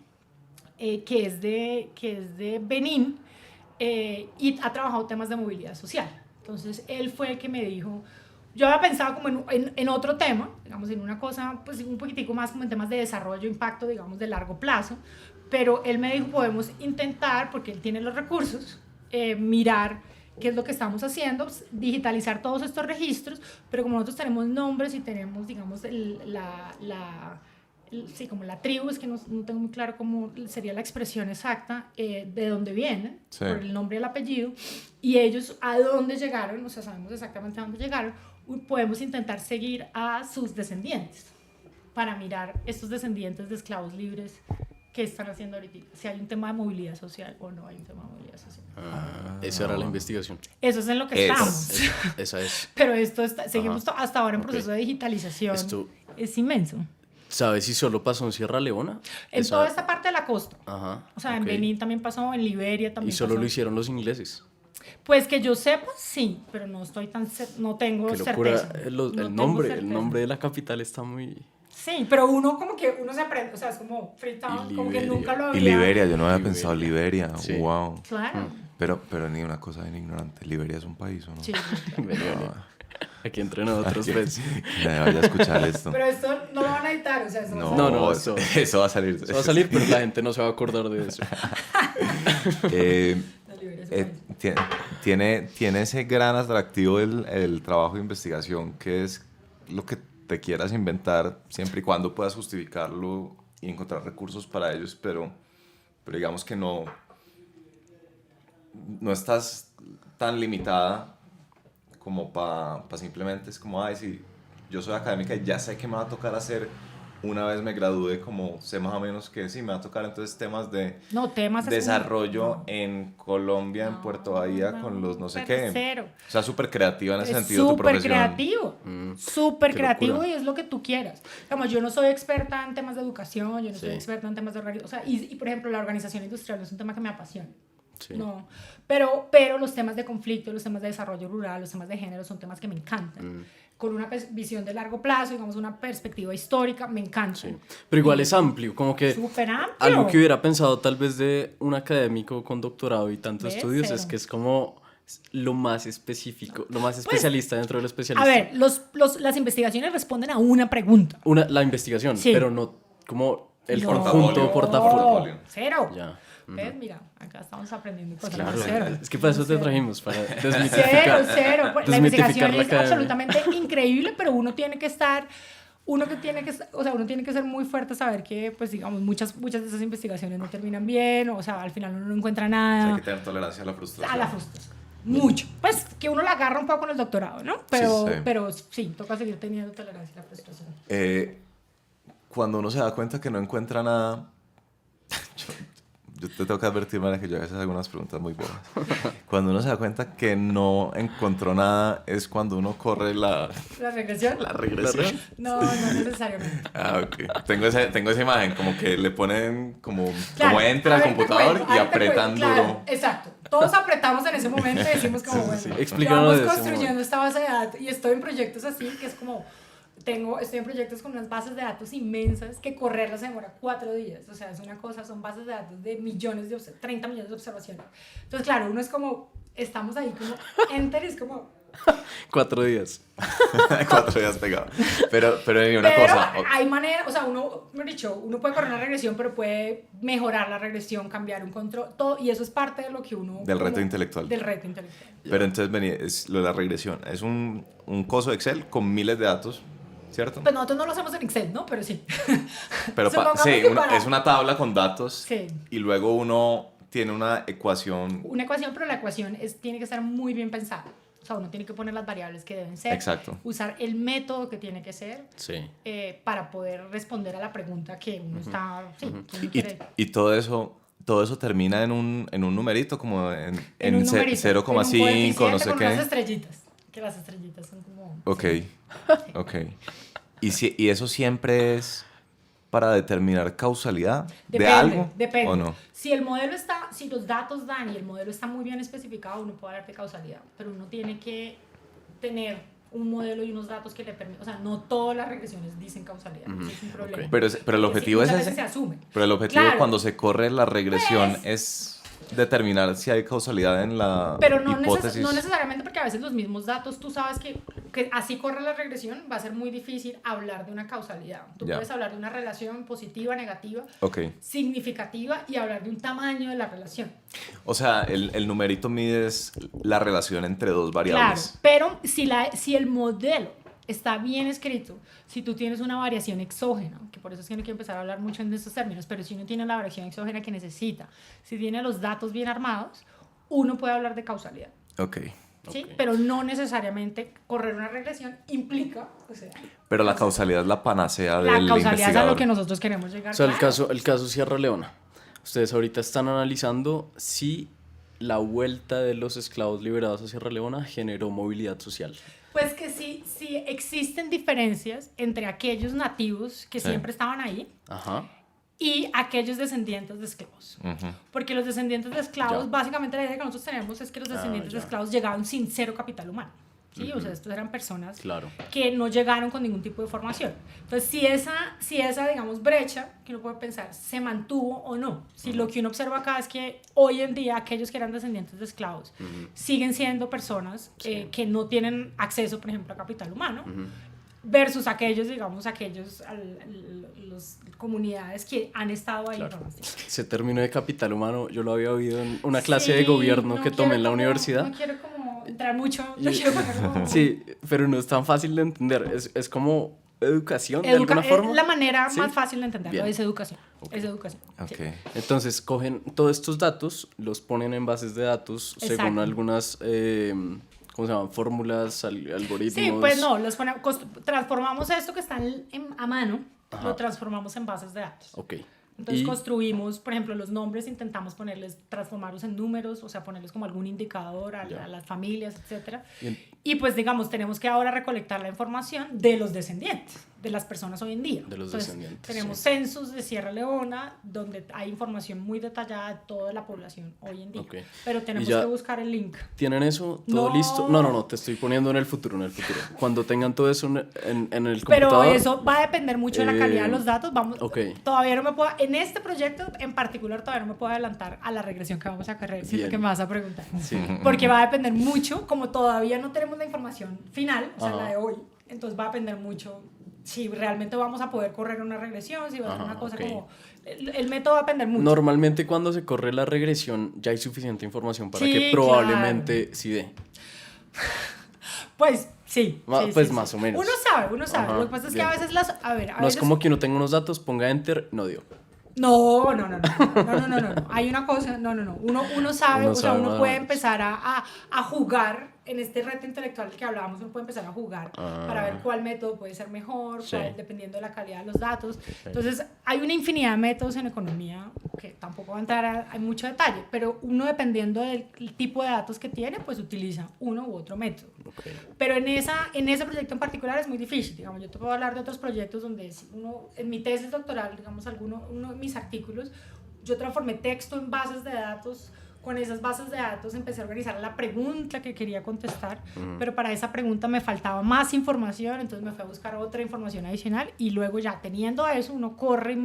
que es de Benín, y ha trabajado temas de movilidad social. Entonces, él fue el que me dijo, yo había pensado como en otro tema, digamos, en una cosa, pues un poquitico más como en temas de desarrollo, impacto, digamos, de largo plazo, pero él me dijo, podemos intentar, porque él tiene los recursos, mirar qué es lo que estamos haciendo, digitalizar todos estos registros, pero como nosotros tenemos nombres y tenemos, digamos, sí, como la tribu, es que no tengo muy claro cómo sería la expresión exacta, de dónde vienen, Sí. por el nombre y el apellido, y ellos a dónde llegaron, o sea, sabemos exactamente a dónde llegaron, podemos intentar seguir a sus descendientes, para mirar estos descendientes de esclavos libres qué están haciendo ahorita, si hay un tema de movilidad social o no hay un tema de movilidad social. Esa era la investigación. Eso es en lo que estamos. Esa es. Pero seguimos hasta ahora en proceso Ok. de digitalización. Esto- Es inmenso. ¿Sabes si solo pasó en Sierra Leona? En Esa- toda esta parte de la costa. Ajá. O sea, en ok. Benín también pasó, en Liberia también Y solo pasó. lo hicieron los ingleses. Pues que yo sepa, sí, pero no estoy no tengo Qué locura. certeza. El No tengo nombre, el certeza. nombre de la capital está muy... Sí, pero uno como que uno se aprende, o sea, es como Freetown, Y como que Liberia. nunca lo había... Y Liberia, yo no había Liberia. pensado Liberia. Sí. Wow. Claro. Pero ni una cosa bien ignorante. Liberia es un país, ¿o no? Sí. Aquí entre nosotros, pues. Nadie vaya a escuchar esto. Pero esto no lo van a editar, o sea, eso No, No, eso va a salir. Eso va a salir, pero la gente no se va a acordar de eso. La Liberia es un país. Tiene ese gran atractivo el trabajo de investigación, que es lo que te quieras inventar, siempre y cuando puedas justificarlo y encontrar recursos para ellos, pero digamos que no estás tan limitada como para simplemente es como, ay, si yo soy académica y ya sé que me va a tocar hacer una vez me gradúe, como sé más o menos que sí, me va a tocar entonces temas de No, temas es desarrollo un- en Colombia, en No, Puerto Bahía, no, con los no sé pero qué. cero. O sea, súper creativa en ese Es sentido tu súper profesión. creativo, súper qué creativo locura. y es lo que tú quieras. Digamos, yo no soy experta en temas de educación, yo no soy Sí. experta en temas de organización, o sea, y por ejemplo, la organización industrial es un tema que me apasiona. Sí. No, pero los temas de conflicto, los temas de desarrollo rural, los temas de género son temas que me encantan. Con una visión de largo plazo, digamos, una perspectiva histórica, me encanta. Sí. Pero igual es amplio, como que Súper amplio. algo que hubiera pensado tal vez de un académico con doctorado y tantos ¿Ves? estudios es Cero. que es como lo más específico, lo más especialista dentro del A especialista. ver, las investigaciones responden a una pregunta. La investigación, Sí. pero no como el No, conjunto portafolio. Cero. Ya. ¿Ves? Mira, acá estamos aprendiendo cosas. Claro, Cero. es que para eso te Cero. trajimos, para Cero, desmitificar. cero. La desmitificar investigación la es academia. absolutamente increíble, pero uno tiene que estar, uno tiene que ser muy fuerte a saber que, pues digamos, muchas de esas investigaciones no terminan bien, o sea, al final uno no encuentra O sea, nada. hay que tener tolerancia a la frustración. A la frustración. Mucho. Pues que uno la agarra un poco en el doctorado, ¿no? Pero Sí. pero sí, toca seguir teniendo tolerancia a la frustración. Cuando uno se da cuenta que no encuentra nada, yo te tengo que advertir, María, que yo a veces hago algunas preguntas muy bobas. Cuando uno se da cuenta que no encontró nada, es cuando uno corre la ¿La regresión? regresión. No, no necesariamente. Ah, ok. Tengo esa imagen, como que le ponen como Claro, entra al ahorita computador cuento, y ahorita apretan cuento, claro, duro. Exacto. Todos apretamos en ese momento y decimos como, bueno, Explícanos vamos de ese construyendo momento. esta base de datos y estoy en proyectos así, que es como, estoy en proyectos con unas bases de datos inmensas que correrlas se demora 4 días. O sea, es una cosa, son bases de datos de 30 millones de observaciones. Entonces, claro, uno es como, estamos ahí como, enter es como... 4 días. 4 días pegado. Pero hay una Pero cosa. hay manera, o sea, uno puede correr una regresión, pero puede mejorar la regresión, cambiar un control, todo, y eso es parte de lo que uno... Del reto como- intelectual. Del reto intelectual. Pero entonces, vení, es lo de la regresión. Es un coso Excel con miles de datos, ¿cierto? Pues nosotros no lo hacemos en Excel, ¿no? Pero sí. Pero supongamos sí, que para- es una tabla con datos Sí. y luego uno tiene una ecuación. Una ecuación, pero la ecuación tiene que estar muy bien pensada. O sea, uno tiene que poner las variables que deben ser. Exacto. Usar el método que tiene que ser Sí. para poder responder a la pregunta que uno está... Sí, que uno Y, quiere. y todo eso termina en un numerito, como en un numerito, 0,5, no sé con unas qué. estrellitas. Que las estrellitas son como... Ok, sí. ok. ¿Y eso siempre es para determinar causalidad de Depende, algo? depende. ¿O no? Si los datos dan y el modelo está muy bien especificado, uno puede hablar de causalidad, pero uno tiene que tener un modelo y unos datos que le permitan, o sea, no todas las regresiones dicen causalidad, eso es un problema. ok. Pero el Porque objetivo es muchas ese. veces se asume. Pero el objetivo Claro. cuando se corre la regresión Pues- es determinar si hay causalidad en la Pero no, hipótesis. no necesariamente, porque a veces los mismos datos, tú sabes que así corre la regresión, va a ser muy difícil hablar de una causalidad. Tú Ya. puedes hablar de una relación positiva, negativa, Ok. significativa y hablar de un tamaño de la relación. O sea, el numerito mide es la relación entre dos Claro, variables. pero si el modelo está bien escrito, si tú tienes una variación exógena, que por eso es que no quiero empezar a hablar mucho en estos términos, pero si uno tiene la variación exógena que necesita, si tiene los datos bien armados, uno puede hablar de causalidad. Ok. ¿sí? Ok. Pero no necesariamente correr una regresión implica, o sea, Pero la causalidad es la panacea la del causalidad es a investigador. lo que nosotros queremos llegar. O sea, claro. el caso Sierra Leona. Ustedes ahorita están analizando si la vuelta de los esclavos liberados a Sierra Leona generó movilidad social. Pues que sí existen diferencias entre aquellos nativos que Sí. siempre estaban ahí Ajá. y aquellos descendientes de esclavos. Ujú. Porque los descendientes de esclavos, Ya. básicamente la idea que nosotros tenemos es que los descendientes de ya. esclavos llegaron sin cero capital humano. ¿Sí? O sea, estos eran personas Claro. que no llegaron con ningún tipo de formación. Entonces, si esa digamos, brecha, que uno puede pensar, se mantuvo o no. Si lo que uno observa acá es que hoy en día aquellos que eran descendientes de esclavos siguen siendo personas que no tienen acceso, por ejemplo, a capital humano, versus aquellos, digamos, las comunidades que han estado ahí. Claro. ¿No? Sí. Ese término de capital humano yo lo había oído en una clase de Sí, gobierno no que quiero tomé en la como- universidad. No quiero como entrar mucho, no quiero poner como... Sí, pero no es tan fácil de entender. Es como educación de alguna forma. La manera ¿Sí? más fácil de entenderlo Bien. es educación. Es educación. Ok. Sí. Entonces cogen todos estos datos, los ponen en bases de datos según Exacto. algunas, ¿cómo se llaman? Fórmulas, algoritmos. Sí, pues no, transformamos esto que está a mano, Ajá. lo transformamos en bases de datos. Ok. Entonces Y- construimos, por ejemplo, los nombres, intentamos transformarlos en números, o sea, ponerles como algún indicador a Ya. las familias, etcétera. y- Y pues, digamos, tenemos que ahora recolectar la información de los descendientes, de las personas hoy en día. De los Entonces, descendientes, tenemos sí. censos de Sierra Leona, donde hay información muy detallada de toda la población hoy en día. Ok. Pero tenemos Y ya- que buscar el link. ¿Tienen eso todo No. listo? No, te estoy poniendo en el futuro, Cuando tengan todo eso en el Pero computador. eso va a depender mucho de la calidad de los datos. ok. Todavía no me puedo, en este proyecto en particular, todavía no me puedo adelantar a la regresión que vamos a correr, si es lo Bien. que me vas a preguntar. Sí. Porque va a depender mucho, como todavía no tenemos la información final, o sea, Ajá. la de hoy, entonces va a depender mucho si realmente vamos a poder correr una regresión, si va a ser Ajá, una cosa ok. como... El método va a depender mucho. Normalmente cuando se corre la regresión ya hay suficiente información para Sí, que probablemente sí dé. Pues sí. sí, Pues sí, más sí. o menos. Uno sabe. Ajá, Lo que pasa es que bien. a veces a ver, a No es veces... como que uno tenga unos datos, ponga enter, no dio. No. Hay una cosa, no. Uno sabe, Uno o sea, sabe uno más o puede menos. empezar a jugar en este reto intelectual del que hablábamos, uno puede empezar a jugar para ver cuál método puede ser mejor, Sí. dependiendo de la calidad de los datos. Entonces, hay una infinidad de métodos en economía que tampoco va a entrar en mucho detalle, pero uno dependiendo del tipo de datos que tiene, pues utiliza uno u otro método. Ok. Pero en ese proyecto en particular es muy difícil. Digamos, yo te puedo hablar de otros proyectos donde en mi tesis doctoral, digamos, uno de mis artículos, yo transformé texto en bases de datos. Con esas bases de datos empecé a organizar la pregunta que quería contestar, pero para esa pregunta me faltaba más información, entonces me fui a buscar otra información adicional y luego ya teniendo eso, uno corre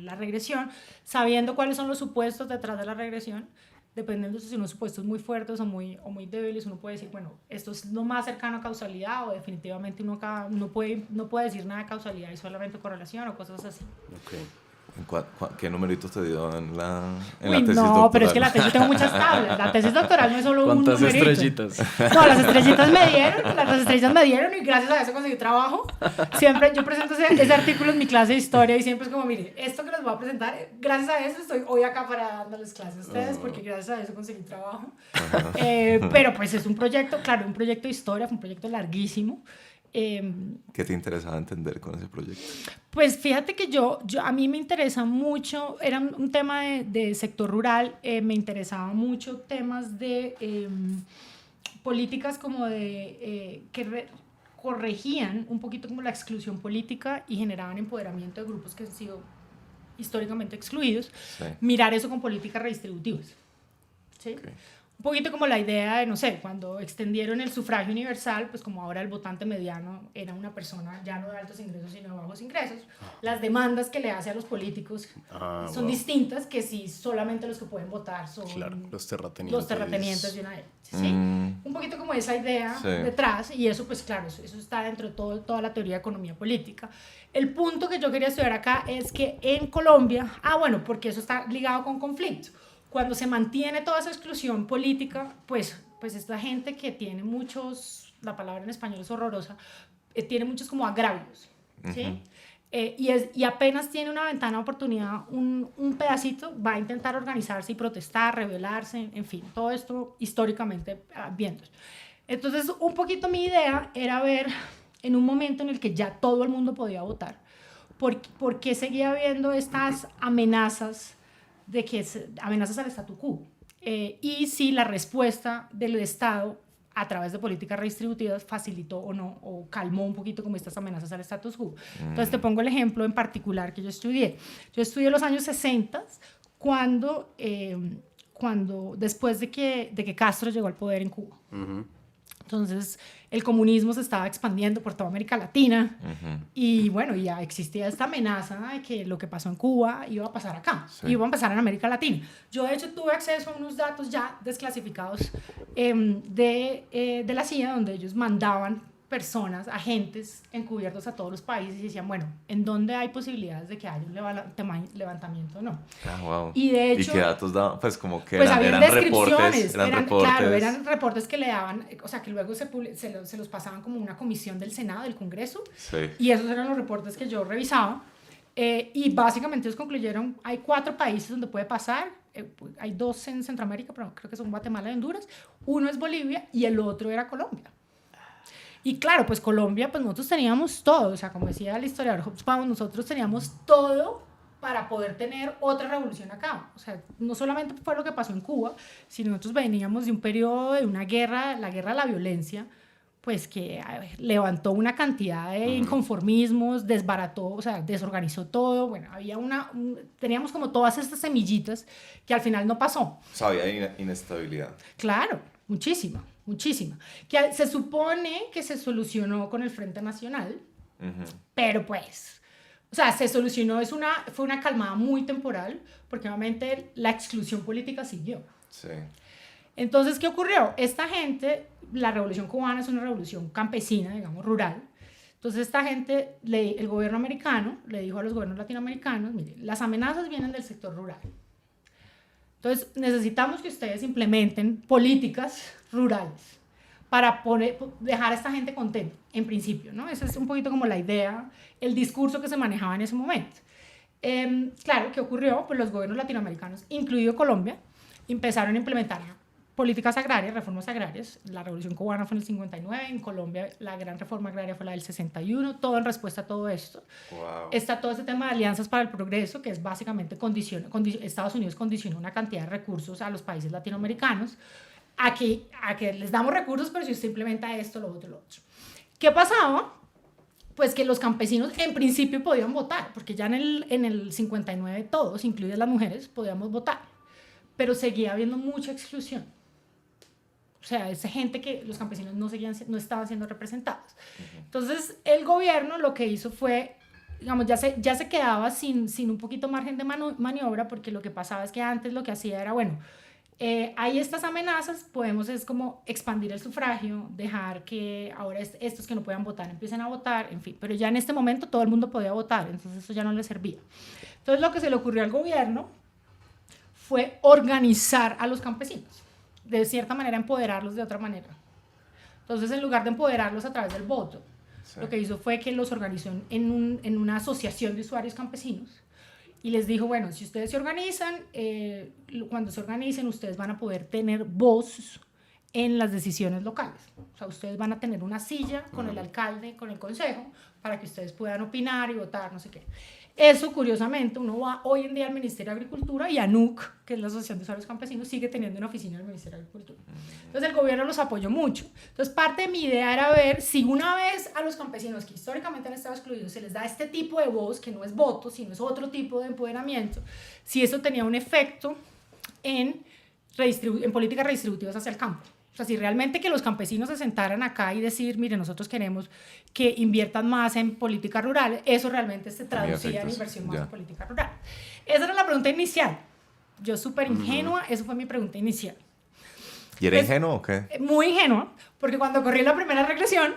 la regresión, sabiendo cuáles son los supuestos detrás de la regresión. Dependiendo de si unos supuestos muy fuertes o muy débiles, uno puede decir, bueno, esto es lo más cercano a causalidad o definitivamente uno no puede decir nada de causalidad y solamente correlación o cosas así. Ok. ¿Qué numeritos te dio en la Uy, tesis no, doctoral? pero es que la tesis, yo tengo muchas tablas. La tesis doctoral no es solo un ¿Cuántas numerito. estrellitas? No, las estrellitas me dieron y gracias a eso conseguí trabajo. Siempre yo presento ese artículo en mi clase de historia y siempre es como, mire, esto que les voy a presentar, gracias a eso estoy hoy acá para dándoles clases a ustedes porque gracias a eso conseguí trabajo. Pero pues es un proyecto, claro, un proyecto de historia, fue un proyecto larguísimo. ¿Qué te interesaba entender con ese proyecto? Pues fíjate que a mí me interesa mucho, era un tema de sector rural, me interesaba mucho temas de políticas como que corregían un poquito como la exclusión política y generaban empoderamiento de grupos que han sido históricamente excluidos, Sí. mirar eso con políticas redistributivas. ¿Sí? Ok. Un poquito como la idea de, no sé, cuando extendieron el sufragio universal, pues como ahora el votante mediano era una persona ya no de altos ingresos sino de bajos ingresos, las demandas que le hace a los políticos son wow. distintas que si solamente los que pueden votar son Claro, los terratenientes. los terratenientes de una élite, ¿sí? Un poquito como esa idea Sí. detrás, y eso pues claro, eso está dentro de toda la teoría de economía política. El punto que yo quería estudiar acá es que en Colombia, bueno, porque eso está ligado con conflicto, cuando se mantiene toda esa exclusión política, pues esta gente que tiene muchos, la palabra en español es horrorosa, tiene muchos como agravios, ¿sí? y apenas tiene una ventana de oportunidad, un pedacito, va a intentar organizarse y protestar, rebelarse, en fin, todo esto históricamente viendo. Entonces, un poquito mi idea era ver en un momento en el que ya todo el mundo podía votar, ¿por qué seguía habiendo estas amenazas amenazas al statu quo? Y si la respuesta del Estado a través de políticas redistributivas facilitó o no, o calmó un poquito como estas amenazas al status quo. Entonces te pongo el ejemplo en particular que yo estudié. Yo estudié los años 60 cuando después de que Castro llegó al poder en Cuba. Entonces, el comunismo se estaba expandiendo por toda América Latina y bueno, ya existía esta amenaza de que lo que pasó en Cuba iba a pasar acá, iba a pasar en América Latina. Yo, de hecho, tuve acceso a unos datos ya desclasificados de la CIA, donde ellos mandaban personas, agentes encubiertos a todos los países y decían, bueno, ¿en dónde hay posibilidades de que haya un levantamiento o no? Ah, wow. Y de hecho... ¿Y qué datos daban? Pues como que pues eran reportes. Claro, eran reportes que le daban, o sea, que luego se los pasaban como una comisión del Senado, del Congreso, y esos eran los reportes que yo revisaba, y básicamente ellos concluyeron, hay 4 países donde puede pasar, hay 2 en Centroamérica, pero creo que son Guatemala y Honduras, uno es Bolivia y el otro era Colombia. Y claro, pues Colombia, pues nosotros teníamos todo, o sea, como decía el historiador Hobsbawm, nosotros teníamos todo para poder tener otra revolución acá. O sea, no solamente fue lo que pasó en Cuba, sino nosotros veníamos de un periodo de una guerra, la guerra de la violencia, pues que levantó una cantidad de inconformismos, desbarató, o sea, desorganizó todo. Bueno, había teníamos como todas estas semillitas que al final no pasó. O sea, había inestabilidad. Claro, muchísima. Que se supone que se solucionó con el Frente Nacional, pero pues, o sea, se solucionó, fue una calmada muy temporal, porque obviamente la exclusión política siguió. Sí. Entonces, ¿qué ocurrió? Esta gente, la revolución cubana es una revolución campesina, digamos, rural. Entonces, esta gente, el gobierno americano le dijo a los gobiernos latinoamericanos, mire, las amenazas vienen del sector rural. Entonces, necesitamos que ustedes implementen políticas rurales para dejar a esta gente contenta, en principio, ¿no? Esa es un poquito como la idea, el discurso que se manejaba en ese momento. Claro, ¿qué ocurrió? Pues los gobiernos latinoamericanos, incluido Colombia, empezaron a implementar políticas agrarias, reformas agrarias. La revolución cubana fue en el 59, en Colombia la gran reforma agraria fue la del 61, todo en respuesta a todo esto. Wow. Está todo ese tema de alianzas para el progreso, que es básicamente Estados Unidos condicionó una cantidad de recursos a los países latinoamericanos, a que les damos recursos, pero si usted implementa esto, lo otro. ¿Qué pasaba? Pues que los campesinos en principio podían votar, porque ya en el 59 todos, incluidas las mujeres, podíamos votar, pero seguía habiendo mucha exclusión. O sea, esa gente que los campesinos no estaban siendo representados. Entonces, el gobierno lo que hizo fue, digamos, ya se quedaba sin un poquito margen de maniobra, porque lo que pasaba es que antes lo que hacía era, bueno, hay estas amenazas, es como expandir el sufragio, dejar que ahora estos que no puedan votar empiecen a votar, en fin, pero ya en este momento todo el mundo podía votar, entonces eso ya no le servía. Entonces, lo que se le ocurrió al gobierno fue organizar a los campesinos, de cierta manera empoderarlos de otra manera. Entonces, en lugar de empoderarlos a través del voto, lo que hizo fue que los organizó en una asociación de usuarios campesinos y les dijo, bueno, si ustedes se organizan, cuando se organicen, ustedes van a poder tener voz en las decisiones locales. O sea, ustedes van a tener una silla con el alcalde, con el consejo, para que ustedes puedan opinar y votar, no sé qué. Eso, curiosamente, uno va hoy en día al Ministerio de Agricultura y ANUC, que es la Asociación de Usuarios Campesinos, sigue teniendo una oficina en el Ministerio de Agricultura. Entonces, el gobierno los apoyó mucho. Entonces, parte de mi idea era ver si una vez a los campesinos que históricamente han estado excluidos se les da este tipo de voz, que no es voto, sino es otro tipo de empoderamiento, si eso tenía un efecto en políticas redistributivas hacia el campo. O sea, si realmente que los campesinos se sentaran acá y decir, mire, nosotros queremos que inviertan más en política rural, eso realmente se traducía en inversión más en política rural. Esa era la pregunta inicial. Yo súper ingenua, eso fue mi pregunta inicial. ¿Y era ingenuo o qué? Muy ingenua, porque cuando corrí la primera regresión,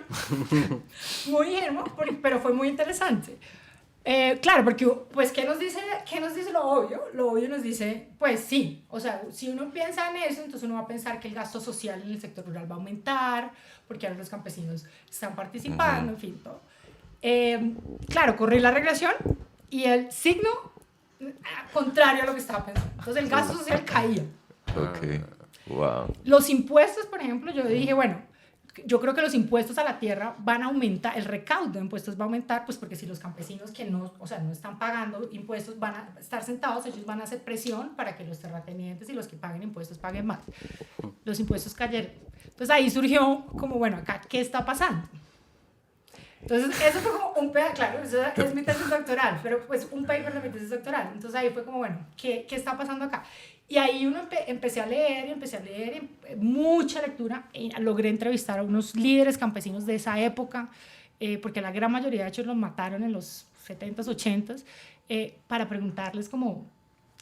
muy ingenua, pero fue muy interesante. Claro, porque, pues, ¿qué nos dice lo obvio? Lo obvio nos dice, pues sí, o sea, si uno piensa en eso, entonces uno va a pensar que el gasto social en el sector rural va a aumentar, porque ahora los campesinos están participando, en fin, todo. Claro, corrí la regresión y el signo contrario a lo que estaba pensando. Entonces el gasto social caía. Ok, wow. Los impuestos, por ejemplo, yo dije, bueno, yo creo que los impuestos a la tierra van a aumentar, el recaudo de impuestos va a aumentar, pues porque si los campesinos que no, o sea, no están pagando impuestos van a estar sentados, ellos van a hacer presión para que los terratenientes y los que paguen impuestos paguen más. Los impuestos cayeron. Entonces ahí surgió como, bueno, acá, ¿qué está pasando? Entonces, eso fue como un paper, claro, eso es mi tesis doctoral, pero pues un paper de mi tesis doctoral. Entonces ahí fue como, bueno, ¿qué está pasando acá? Y ahí empecé a leer, mucha lectura, y logré entrevistar a unos líderes campesinos de esa época, porque la gran mayoría de hecho los mataron en los 70s, 80s, para preguntarles como,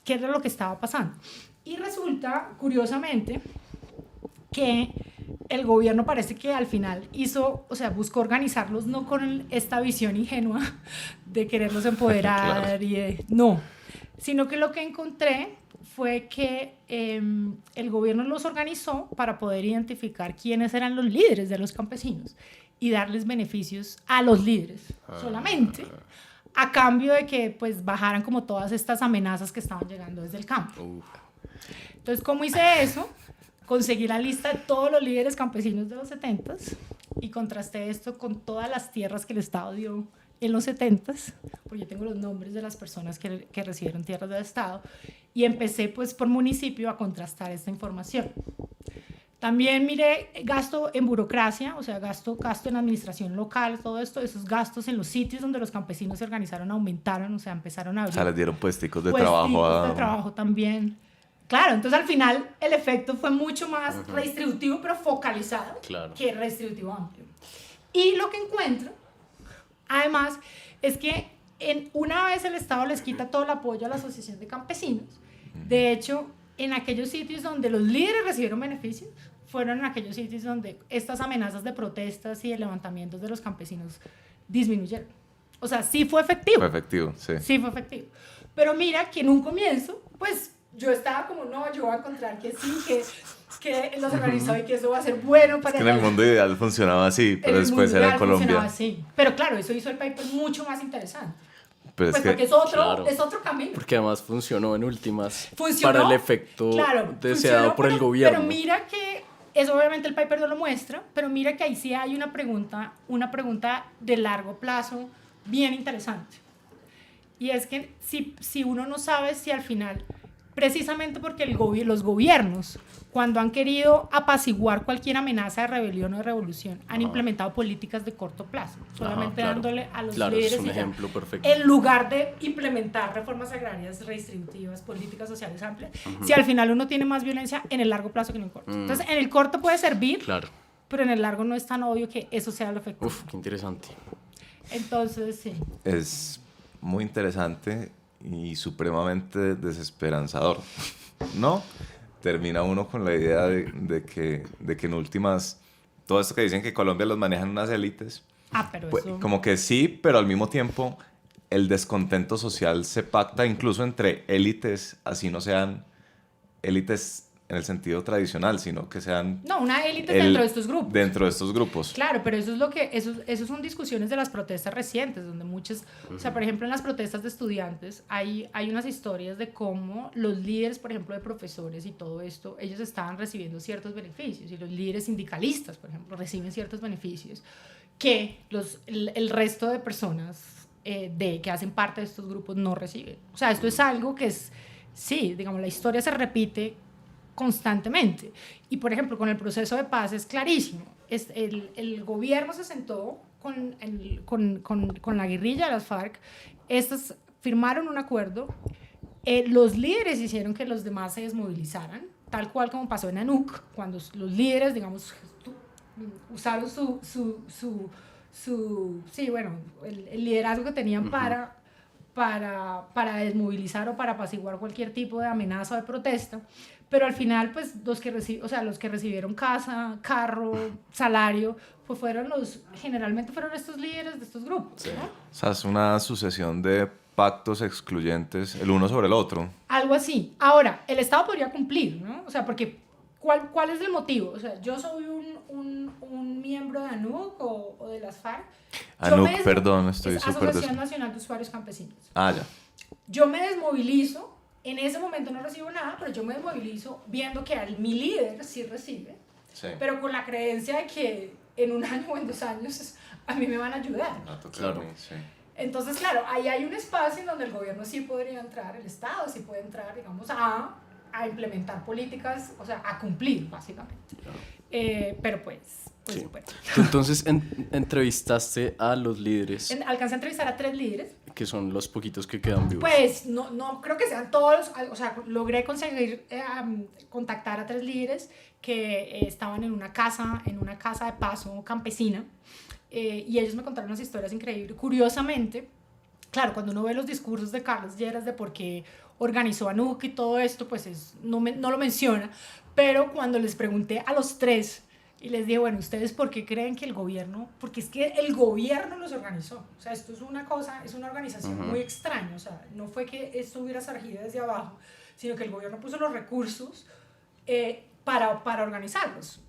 ¿qué era lo que estaba pasando? Y resulta, curiosamente, que el gobierno parece que al final buscó organizarlos no con esta visión ingenua de quererlos empoderar, claro. No, sino que lo que encontré fue que el gobierno los organizó para poder identificar quiénes eran los líderes de los campesinos y darles beneficios a los líderes solamente, a cambio de que pues bajaran como todas estas amenazas que estaban llegando desde el campo. Entonces, ¿cómo hice eso? Conseguí la lista de todos los líderes campesinos de los 70s y contrasté esto con todas las tierras que el Estado dio en los 70s, porque yo tengo los nombres de las personas que recibieron tierras del Estado, y empecé pues por municipio a contrastar esta información. También miré gasto en burocracia, o sea, gasto en administración local, todo esto, esos gastos en los sitios donde los campesinos se organizaron aumentaron, o sea, empezaron a abrir. O sea, les dieron puesticos de trabajo. De trabajo también. Claro, entonces al final el efecto fue mucho más redistributivo, pero focalizado, claro, que redistributivo amplio. Y lo que encuentro, además, es que una vez el Estado les quita todo el apoyo a la Asociación de Campesinos, de hecho, en aquellos sitios donde los líderes recibieron beneficios, fueron en aquellos sitios donde estas amenazas de protestas y de levantamientos de los campesinos disminuyeron. O sea, sí fue efectivo. Fue efectivo, sí. Sí fue efectivo. Pero mira que en un comienzo, pues yo estaba como, no, yo voy a encontrar que sí, que los organizó y que eso va a ser bueno para... Es que en el mundo ideal funcionaba así, pero después era en Colombia. Así. Pero claro, eso hizo el paper mucho más interesante. Pues porque es otro camino. Porque además funcionó en últimas para el efecto deseado por el gobierno. Pero mira que, eso obviamente el paper no lo muestra, pero mira que ahí sí hay una pregunta de largo plazo bien interesante. Y es que si uno no sabe si al final, precisamente porque los gobiernos, cuando han querido apaciguar cualquier amenaza de rebelión o de revolución, han implementado políticas de corto plazo, solamente dándole a los líderes es un ejemplo perfecto. En lugar de implementar reformas agrarias redistributivas, políticas sociales amplias, si al final uno tiene más violencia en el largo plazo que en el corto. Entonces, en el corto puede servir, pero en el largo no es tan obvio que eso sea lo efectivo. Uf, qué interesante. Entonces, sí. Es muy interesante y supremamente desesperanzador, ¿no? Termina uno con la idea de que en últimas, todo esto que dicen que Colombia los manejan unas élites, pero pues, eso... como que sí, pero al mismo tiempo el descontento social se pacta incluso entre élites, así no sean élites en el sentido tradicional, sino que sean... No, una élite dentro de estos grupos. Dentro de estos grupos. Claro, pero eso son discusiones de las protestas recientes, donde muchas... O sea, por ejemplo, en las protestas de estudiantes hay unas historias de cómo los líderes, por ejemplo, de profesores y todo esto, ellos estaban recibiendo ciertos beneficios, y los líderes sindicalistas, por ejemplo, reciben ciertos beneficios que el resto de personas que hacen parte de estos grupos no reciben. O sea, esto es algo que es... Sí, digamos, la historia se repite constantemente. Y, por ejemplo, con el proceso de paz es clarísimo. El gobierno se sentó con la guerrilla de las FARC. Estos firmaron un acuerdo. Los líderes hicieron que los demás se desmovilizaran, tal cual como pasó en Anuc, cuando los líderes, digamos, usaron el liderazgo que tenían para desmovilizar o para apaciguar cualquier tipo de amenaza o de protesta. Pero al final, pues, los que recibieron casa, carro, salario, pues generalmente fueron estos líderes de estos grupos, ¿no? O sea, es una sucesión de pactos excluyentes el uno sobre el otro. Algo así. Ahora, el Estado podría cumplir, ¿no? O sea, porque ¿cuál es el motivo? O sea, yo soy un un miembro de ANUC o de las FARC. ANUC, perdón, estoy es súper Asociación Nacional de Usuarios Campesinos. Ah, ya. Yo me desmovilizo, en ese momento no recibo nada, pero yo me desmovilizo viendo que mi líder sí recibe, Sí. pero con la creencia de que en un año o en 2 años a mí me van a ayudar. Claro. Sí. Entonces, claro, ahí hay un espacio en donde el gobierno sí podría entrar, el Estado sí puede entrar, digamos, a implementar políticas, o sea, a cumplir, básicamente. Claro. Pero pues Sí. bueno. Tú entonces entrevistaste a los líderes, Alcancé a entrevistar a 3 líderes. que son los poquitos que quedan vivos. Pues no creo que sean todos, o sea, logré conseguir contactar a 3 líderes que estaban en una casa de paso campesina, y ellos me contaron unas historias increíbles. Curiosamente, claro, cuando uno ve los discursos de Carlos Lleras de por qué organizó ANUC y todo esto, pues no lo menciona, pero cuando les pregunté a los 3 y les dije, bueno, ¿ustedes por qué creen que el gobierno? Porque es que el gobierno los organizó. O sea, esto es una cosa, es una organización muy extraña. O sea, no fue que esto hubiera surgido desde abajo, sino que el gobierno puso los recursos para organizarlos.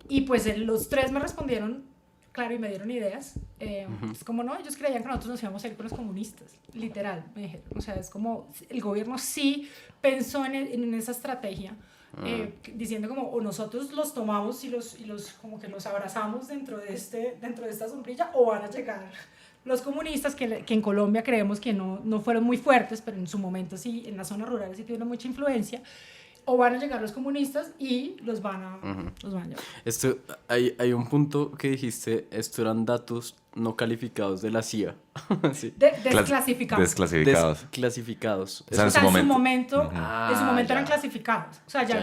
Y pues los 3 me respondieron, claro, y me dieron ideas. Es como, no, ellos creían que nosotros nos íbamos a ir con los comunistas, literal, me dijeron. O sea, es como, el gobierno sí pensó en esa estrategia, diciendo como, o nosotros los tomamos y los como que los abrazamos dentro de esta sombrilla, o van a llegar los comunistas, que en Colombia creemos que no fueron muy fuertes, pero en su momento sí, en las zonas rurales sí tuvieron mucha influencia. O van a llegar los comunistas y los van a llevar. Esto, hay un punto que dijiste, esto eran datos no calificados de la CIA. Sí. Desclasificados. Desclasificados. Desclasificados. O sea, en su momento, Ah, en su momento ya. eran clasificados. O sea, ya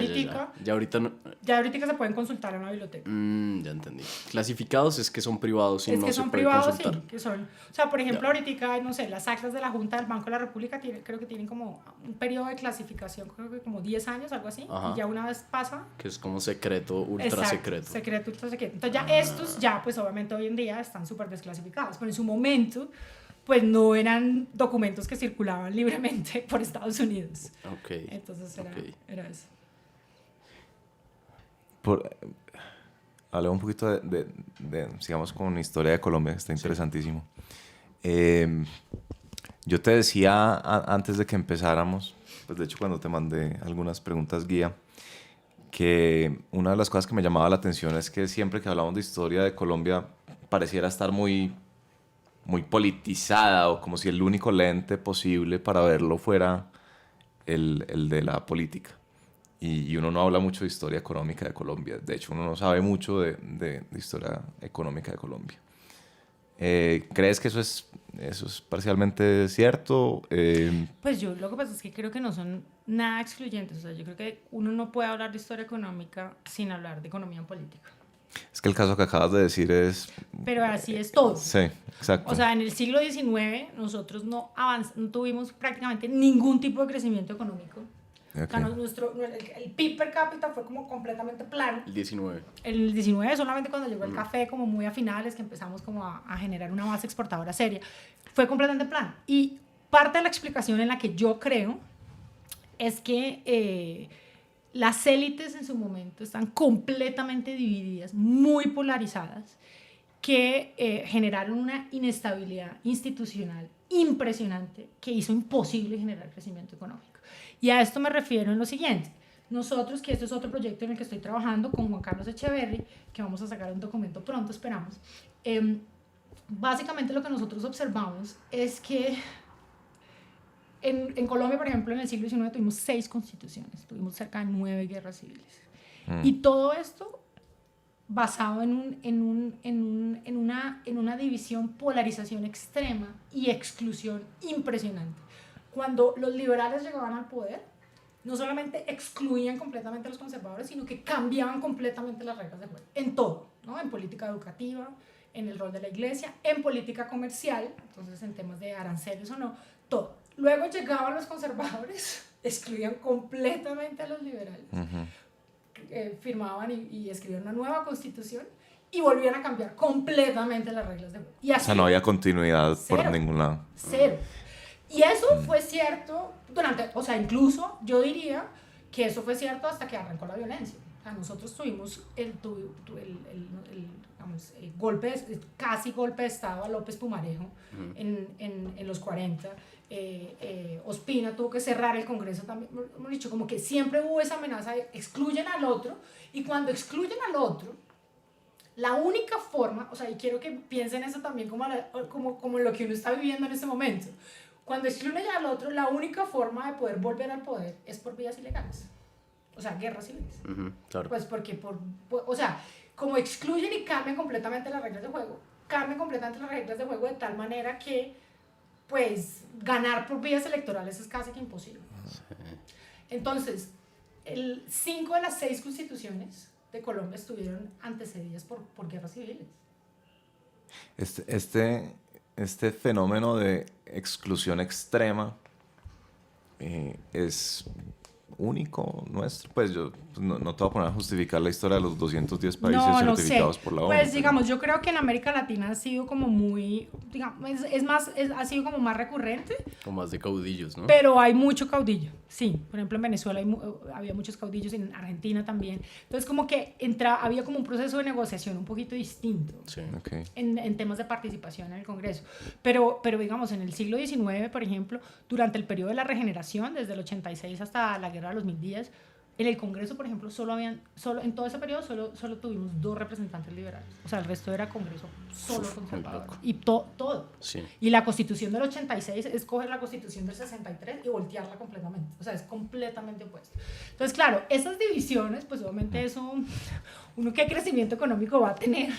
ahorita no. se pueden consultar en una biblioteca. Ya entendí. Clasificados es que son privados y Es no que se son puede privados, consultar. sí, que son. O sea, por ejemplo, ahorita, no sé, las actas de la Junta del Banco de la República creo que tienen como un periodo de clasificación, creo que como 10 años, algo así. Ajá. Y ya una vez pasa. Que es como secreto, ultra secreto. Secreto, ultra secreto. Entonces ya estos, pues obviamente hoy en día están súper desclasificados, pero en su momento, pues no eran documentos que circulaban libremente por Estados Unidos. Ok. Entonces era eso. Hablé un poquito sigamos, con la historia de Colombia, que está interesantísimo. Yo te decía antes de que empezáramos, pues de hecho cuando te mandé algunas preguntas guía, que una de las cosas que me llamaba la atención es que siempre que hablamos de historia de Colombia pareciera estar muy politizada, o como si el único lente posible para verlo fuera el de la política. Y uno no habla mucho de historia económica de Colombia. De hecho, uno no sabe mucho de historia económica de Colombia. ¿Crees que eso es parcialmente cierto? Pues yo lo que pasa es que creo que no son nada excluyentes. O sea, yo creo que uno no puede hablar de historia económica sin hablar de economía política. Es que el caso que acabas de decir es... Pero así es todo. Sí, exacto. O sea, en el siglo XIX nosotros no tuvimos prácticamente ningún tipo de crecimiento económico. Okay. O sea, el PIB per cápita fue como completamente plano. El 19. El 19 solamente cuando llegó el café, como muy a finales, que empezamos como a generar una base exportadora seria, fue completamente plano. Y parte de la explicación en la que yo creo es que las élites en su momento están completamente divididas, muy polarizadas, que generaron una inestabilidad institucional impresionante que hizo imposible generar crecimiento económico. Y a esto me refiero en lo siguiente. Nosotros, que este es otro proyecto en el que estoy trabajando con Juan Carlos Echeverry, que vamos a sacar un documento pronto, esperamos. Básicamente lo que nosotros observamos es que en Colombia, por ejemplo, en el siglo XIX tuvimos 6 constituciones, tuvimos cerca de 9 guerras civiles. Y todo esto basado en una división, polarización extrema y exclusión impresionante. Cuando los liberales llegaban al poder, no solamente excluían completamente a los conservadores, sino que cambiaban completamente las reglas de juego, en todo, ¿no? En política educativa, en el rol de la iglesia, en política comercial, entonces en temas de aranceles o no, todo. Luego llegaban los conservadores, excluían completamente a los liberales, firmaban y escribían una nueva constitución y volvían a cambiar completamente las reglas de juego. Y así, o sea, no había continuidad cero, por ningún lado. Cero. Y eso fue cierto incluso yo diría que eso fue cierto hasta que arrancó la violencia. O sea, nosotros tuvimos digamos, casi golpe de Estado a López Pumarejo en los 40. Ospina tuvo que cerrar el Congreso también. Hemos dicho, como que siempre hubo esa amenaza de excluyen al otro, y cuando excluyen al otro, la única forma, o sea, y quiero que piensen eso también como lo que uno está viviendo en este momento, cuando excluyen al otro, la única forma de poder volver al poder es por vías ilegales. O sea, guerras civiles. Claro. Pues porque, o sea, como excluyen y cambian completamente las reglas de juego, de tal manera que, pues, ganar por vías electorales es casi que imposible. Sí. Entonces, 5 de las 6 constituciones de Colombia estuvieron antecedidas por guerras civiles. Este fenómeno de exclusión extrema es único nuestro. Pues yo no te voy a poner a justificar la historia de los 210 países certificados por la ONU. Pues digamos, yo creo que en América Latina ha sido como muy, digamos, ha sido como más recurrente. O más de caudillos, ¿no? Pero hay mucho caudillo, sí. Por ejemplo, en Venezuela había muchos caudillos, en Argentina también. Entonces como que había como un proceso de negociación un poquito distinto. Sí. Okay. En temas de participación en el Congreso. Pero digamos, en el siglo XIX, por ejemplo, durante el periodo de la regeneración, desde el 86 hasta la Guerra de los 1000 días, en el Congreso, por ejemplo, en todo ese periodo solo tuvimos 2 representantes liberales. O sea, el resto era Congreso solo conservador. Y todo. Sí. Y la Constitución del 86 es coger la Constitución del 63 y voltearla completamente. O sea, es completamente opuesto. Entonces, claro, esas divisiones, pues obviamente eso, uno qué crecimiento económico va a tener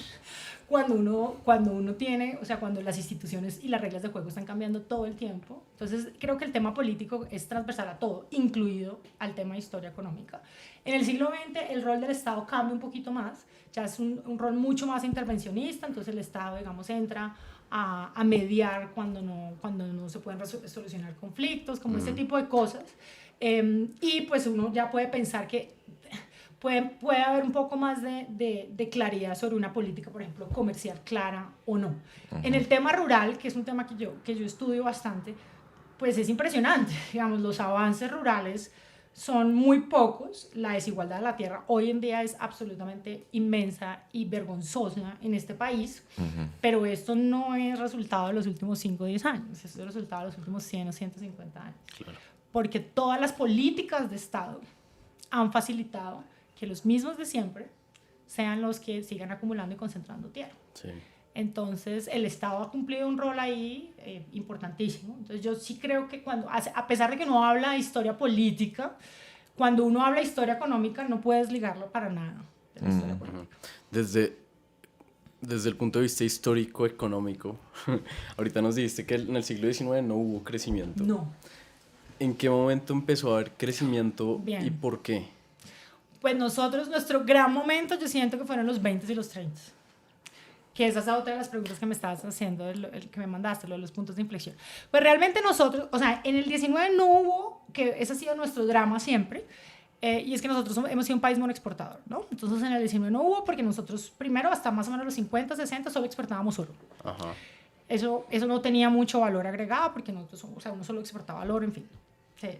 cuando uno tiene, o sea, cuando las instituciones y las reglas de juego están cambiando todo el tiempo. Entonces, creo que el tema político es transversal a todo, incluido al tema de historia económica. En el siglo XX, el rol del Estado cambia un poquito más, ya es un rol mucho más intervencionista, entonces el Estado, digamos, entra a mediar cuando no se pueden solucionar conflictos, como este tipo de cosas. Y pues uno ya puede pensar que puede haber un poco más de claridad sobre una política, por ejemplo, comercial clara o no. En el tema rural, que es un tema que yo estudio bastante, pues es impresionante. Digamos, los avances rurales son muy pocos. La desigualdad de la tierra hoy en día es absolutamente inmensa y vergonzosa en este país, pero esto no es resultado de los últimos 5 o 10 años, esto es resultado de los últimos 100 o 150 años. Claro. Porque todas las políticas de Estado han facilitado que los mismos de siempre sean los que sigan acumulando y concentrando tierra. Sí. Entonces, el Estado ha cumplido un rol ahí importantísimo. Entonces, yo sí creo que a pesar de que no habla de historia política, cuando uno habla de historia económica, no puedes ligarlo para nada de la historia política. Desde el punto de vista histórico-económico, ahorita nos dijiste que en el siglo XIX no hubo crecimiento. No. ¿En qué momento empezó a haber crecimiento? Bien. ¿Y por qué? Pues nuestro gran momento, yo siento que fueron los 20 y los 30. Que esa es otra de las preguntas que me estabas haciendo, el que me mandaste, lo de los puntos de inflexión. Pues realmente nosotros, o sea, en el 19 no hubo, que ese ha sido nuestro drama siempre, y es que nosotros hemos sido un país monoexportador, ¿no? Entonces en el 19 no hubo, porque nosotros primero, hasta más o menos los 50, 60, solo exportábamos oro. Ajá. Eso no tenía mucho valor agregado, porque nosotros, o sea, uno solo exportaba el oro, en fin.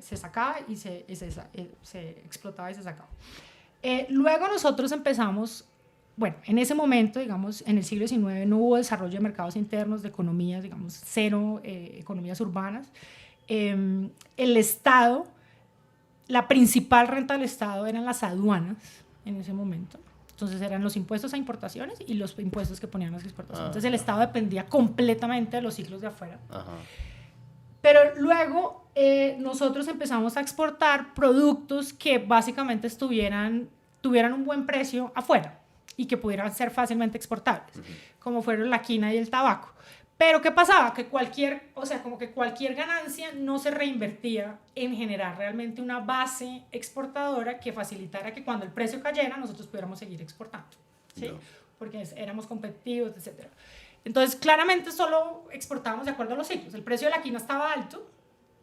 Se sacaba y se explotaba y se sacaba. Luego nosotros empezamos, bueno, en ese momento, digamos, en el siglo XIX no hubo desarrollo de mercados internos, de economías, digamos, cero economías urbanas. El Estado, la principal renta del Estado eran las aduanas en ese momento. Entonces eran los impuestos a importaciones y los impuestos que ponían las exportaciones. Entonces el Estado dependía completamente de los ciclos de afuera. Ajá. Pero luego nosotros empezamos a exportar productos que básicamente tuvieran un buen precio afuera y que pudieran ser fácilmente exportables, como fueron la quina y el tabaco. Pero ¿qué pasaba? Que cualquier ganancia no se reinvertía en generar realmente una base exportadora que facilitara que cuando el precio cayera nosotros pudiéramos seguir exportando, ¿sí? No. Porque éramos competitivos, etc. Entonces, claramente solo exportábamos de acuerdo a los ciclos. El precio de la quina estaba alto,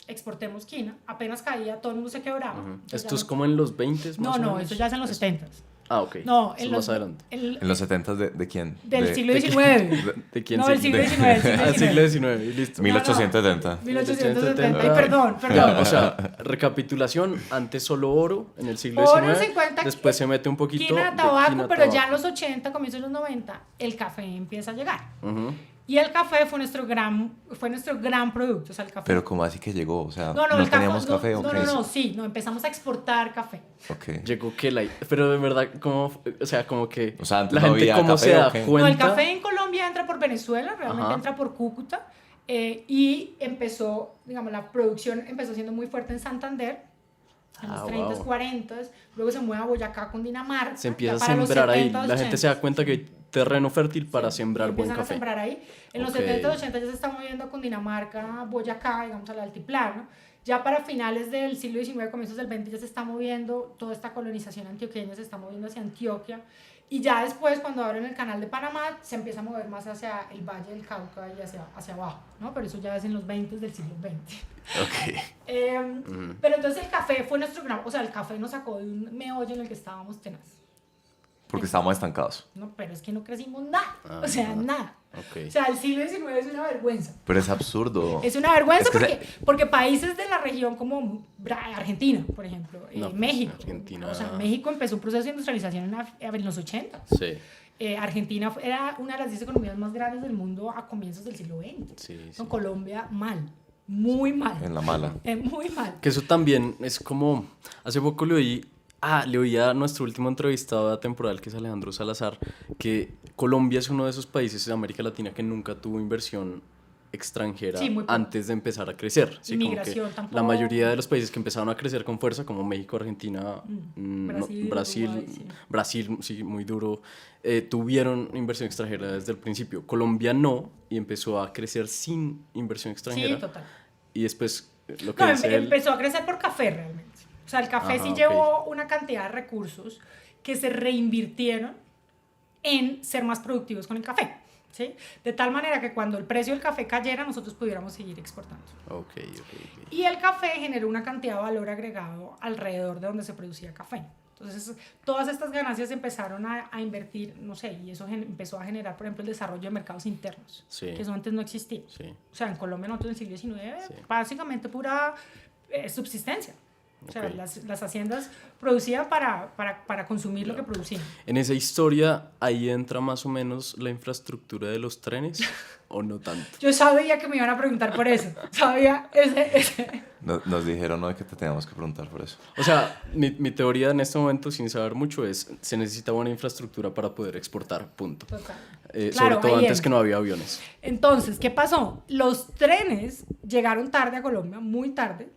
exportemos quina, apenas caía, todo el mundo se quebraba. ¿Esto es como en los 20s más o menos? No, eso ya es en los 70s. Ah, ok. No, Eso más adelante. ¿En los 70 de quién? Del siglo de- XIX. ¿De quién? No, del siglo XIX. Al siglo XIX, y listo. 1870. 1870. Ay, perdón. Ya, o sea, recapitulación, antes solo oro en el siglo Oro XIX, se cuenta después se mete un poquito quina de tabaco, quina pero ya en tabaco. los 80, comienzos de los 90, el café empieza a llegar. Ujú. Y el café fue nuestro gran producto, o sea, el café. Pero ¿cómo así que llegó? O sea, no, ¿no el teníamos no, café o no, qué? no, sí, no, empezamos a exportar café. Ok. Llegó que la... Pero de verdad, como, o sea, como que O sea, antes la no gente había cómo café, se ¿o da qué? cuenta. No, el café en Colombia entra por Venezuela, realmente Ajá. entra por Cúcuta, y empezó, digamos, la producción empezó siendo muy fuerte en Santander, en los 30s, wow. 40s, luego se mueve a Boyacá con Dinamarca. Se empieza ya a para los sembrar ahí. 70s, La gente se da 80s. cuenta que hay terreno fértil para Sí, sembrar buen empiezan café. a sembrar ahí. En los Ok. 70, 80 ya se está moviendo con Dinamarca, Boyacá, digamos al altiplano. Ya para finales del siglo XIX, comienzos del XX, ya se está moviendo, toda esta colonización antioqueña se está moviendo hacia Antioquia. Y ya después, cuando abren el canal de Panamá, se empieza a mover más hacia el Valle del Cauca y hacia abajo, ¿no? Pero eso ya es en los 20 del siglo XX. Ok. Pero entonces el café fue nuestro gran... O sea, el café nos sacó de un meollo en el que estábamos tenaz. Porque estábamos estancados. No, pero es que no crecimos nada. O sea, nada. Ok. O sea, el siglo XIX es una vergüenza. Pero es absurdo. Es una vergüenza Es que porque países de la región como Argentina, por ejemplo, No, pues, México. Argentina- O sea, México empezó un proceso de industrialización en los 80. Sí, Argentina era una de las 10 economías más grandes del mundo a comienzos del siglo XX. sí, sí. No, Colombia, mal. Muy mal. En la mala. Muy mal. Que eso también es como... Hace poco le oí a nuestro último entrevistado temporal, que es Alejandro Salazar, que Colombia es uno de esos países de América Latina que nunca tuvo inversión extranjera Sí, muy poco. antes de empezar a crecer. ¿sí? Como que Inmigración tampoco. la mayoría de los países que empezaron a crecer con fuerza, como México, Argentina, Brasil, Uruguay, sí. Brasil, sí, muy duro, tuvieron inversión extranjera desde el principio. Colombia no, y empezó a crecer sin inversión extranjera. Sí, total. Y después, lo que No, dice él... empezó a crecer por café realmente. O sea, el café Ajá, sí ok. llevó una cantidad de recursos que se reinvirtieron en ser más productivos con el café. ¿Sí? De tal manera que cuando el precio del café cayera, nosotros pudiéramos seguir exportando. Ok, ok. Y el café generó una cantidad de valor agregado alrededor de donde se producía café. Entonces, todas estas ganancias empezaron a invertir, no sé, y eso empezó a generar, por ejemplo, el desarrollo de mercados internos, Sí. que eso antes no existía. Sí. O sea, en Colombia nosotros en el siglo XIX, Sí. básicamente pura subsistencia. O sea, Ok. las haciendas producían para consumir lo que producían. En esa historia, ahí entra más o menos la infraestructura de los trenes, ¿o no tanto? Yo sabía que me iban a preguntar por eso. Sabía ese. Nos dijeron, ¿no? Que te teníamos que preguntar por eso. O sea, mi teoría en este momento, sin saber mucho, es se necesita buena infraestructura para poder exportar, punto. Total. Sobre Claro, todo ahí antes entra. que no había aviones. Entonces, ¿qué pasó? Los trenes llegaron tarde a Colombia, muy tarde,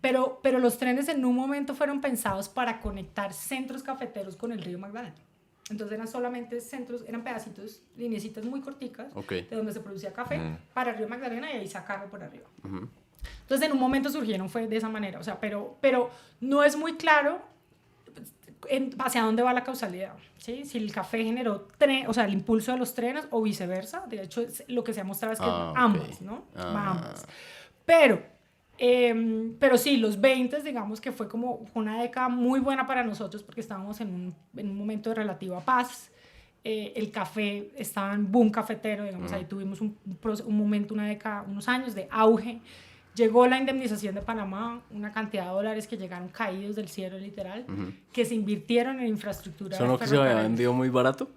pero los trenes en un momento fueron pensados para conectar centros cafeteros con el río Magdalena. Entonces eran solamente centros, eran pedacitos, lineecitas muy corticas, Ok. de donde se producía café, para el río Magdalena y ahí sacarlo por arriba. Ujú. Entonces en un momento surgieron, fue de esa manera, o sea, pero no es muy claro hacia dónde va la causalidad, ¿sí? Si el café generó, o sea, el impulso de los trenes o viceversa. De hecho, lo que se ha mostrado es que Ok. ambas, ¿no? Ah. Ambas. Pero sí, los 20, digamos que fue como una década muy buena para nosotros porque estábamos en un momento de relativa paz. El café estaba en boom cafetero, digamos, ahí tuvimos un momento, una década, unos años de auge. Llegó la indemnización de Panamá, una cantidad de dólares que llegaron caídos del cielo, literal, que se invirtieron en infraestructura. ¿Eso no que se había vendido muy barato?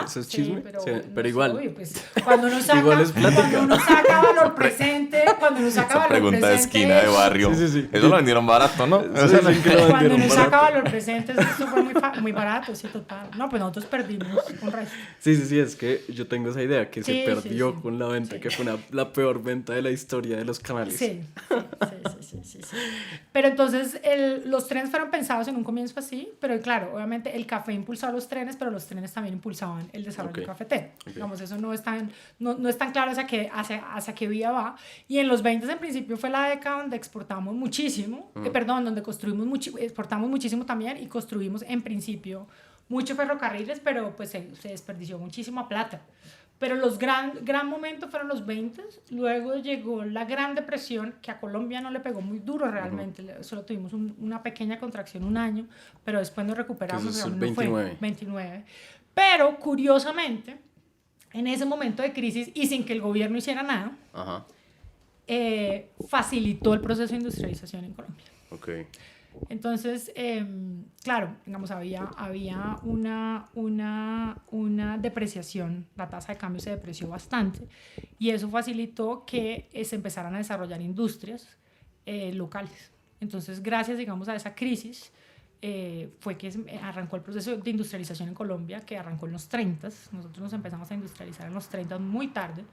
¿Eso es chisme? Pero, Sí, no pero sé, igual. obvio, pues, cuando uno Igual es plática. saca valor presente, Esa pregunta de esquina de barrio. Sí, sí, sí. Eso lo vendieron barato, ¿no? O sea, Dicen que lo Cuando vendieron uno saca barato. valor presente, eso fue muy barato, sí, total. No, pues nosotros perdimos un resto. Sí, es que yo tengo esa idea que Sí, se perdió sí. con la venta, Sí. que fue la peor venta de la historia de los canales. Sí. Pero entonces los trenes fueron pensados en un comienzo así, pero claro, obviamente el café impulsaba los trenes, pero los trenes también impulsaban el desarrollo Ok. cafetero. Ok. Digamos, eso no es tan claro hacia qué vía va. Y en los 20 en principio fue la década donde exportamos muchísimo, donde construimos exportamos muchísimo también y construimos en principio muchos ferrocarriles, pero pues se desperdició muchísima plata. Pero los gran momento fueron los 20, luego llegó la Gran Depresión, que a Colombia no le pegó muy duro realmente, solo tuvimos una pequeña contracción un año, pero después nos recuperamos. Eso es el no 29. Fue 29. Pero curiosamente, en ese momento de crisis y sin que el gobierno hiciera nada, Ajá. Facilitó el proceso de industrialización en Colombia. Ok. Entonces, claro, digamos, había una depreciación, la tasa de cambio se depreció bastante y eso facilitó que se empezaran a desarrollar industrias locales. Entonces, gracias, digamos, a esa crisis, fue que arrancó el proceso de industrialización en Colombia, que arrancó en los 30. Nosotros nos empezamos a industrializar en los 30 muy tarde.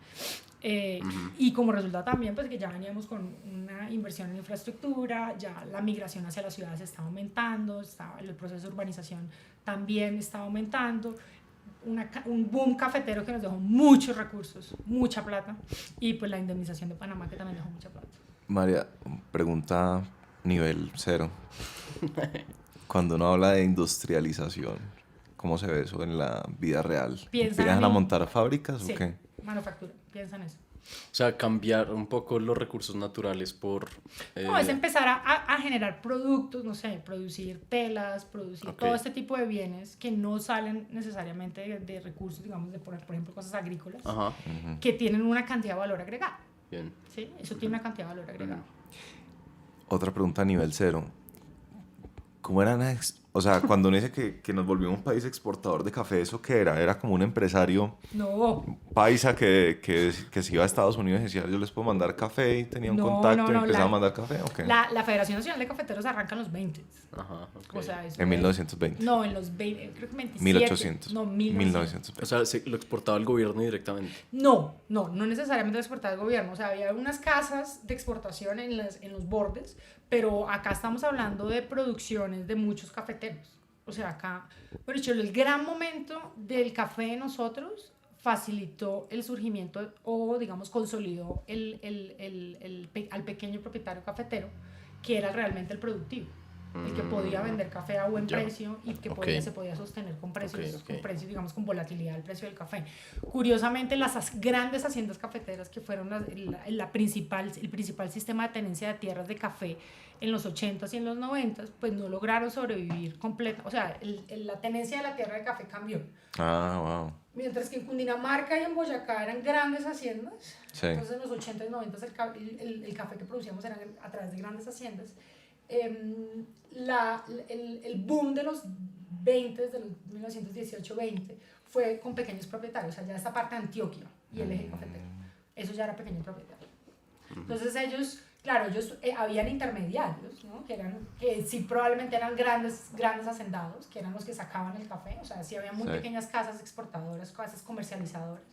Y como resultado también, pues que ya veníamos con una inversión en infraestructura, ya la migración hacia las ciudades estaba aumentando, el proceso de urbanización también estaba aumentando, un boom cafetero que nos dejó muchos recursos, mucha plata, y pues la indemnización de Panamá que también dejó mucha plata. María, pregunta nivel 0. Cuando uno habla de industrialización, ¿cómo se ve eso en la vida real? ¿Empiezan a montar fábricas sí, o qué? Manufactura, piensa en eso. O sea, cambiar un poco los recursos naturales por... No, es empezar a generar productos, no sé, producir telas, producir todo este tipo de bienes que no salen necesariamente de recursos, digamos, de por ejemplo, cosas agrícolas, Ajá. que tienen una cantidad de valor agregado. Bien. ¿Sí? Eso tiene una cantidad de valor agregado. Otra pregunta a nivel 0. ¿Cómo eran? O sea, cuando uno dice que nos volvimos un país exportador de café, ¿eso qué era? ¿Era como un empresario paisa que se iba a Estados Unidos y decía, yo les puedo mandar café y tenía un contacto y empezaba a mandar café? ¿O qué? La Federación Nacional de Cafeteros arranca en los 20. Ajá, okay. O sea, en 1920. No, en los 20, creo que 27. 1800. No, 1920. O sea, lo exportaba el gobierno directamente. No necesariamente lo exportaba el gobierno. O sea, había unas casas de exportación en los bordes, pero acá estamos hablando de producciones de muchos cafeteros. O sea, acá, por hecho, el gran momento del café de nosotros facilitó el surgimiento o, digamos, consolidó al pequeño propietario cafetero, que era realmente el productivo, el que podía vender café a buen precio y que se podía sostener con precios, con precios, digamos, con volatilidad del precio del café. Curiosamente, las grandes haciendas cafeteras que fueron el principal sistema de tenencia de tierras de café en los 80s y en los 90s, pues no lograron sobrevivir completa. O sea, la tenencia de la tierra de café cambió. Ah, wow. Mientras que en Cundinamarca y en Boyacá eran grandes haciendas, sí. Entonces en los 80s y 90s el café que producíamos era a través de grandes haciendas. El boom de los 20, de los 1918-20, fue con pequeños propietarios, o sea, ya esta parte de Antioquia y el eje cafetero, eso ya era pequeño propietario. Entonces ellos habían intermediarios, ¿no? que sí probablemente eran grandes hacendados, que eran los que sacaban el café, o sea, sí había muy pequeñas casas exportadoras, casas comercializadoras,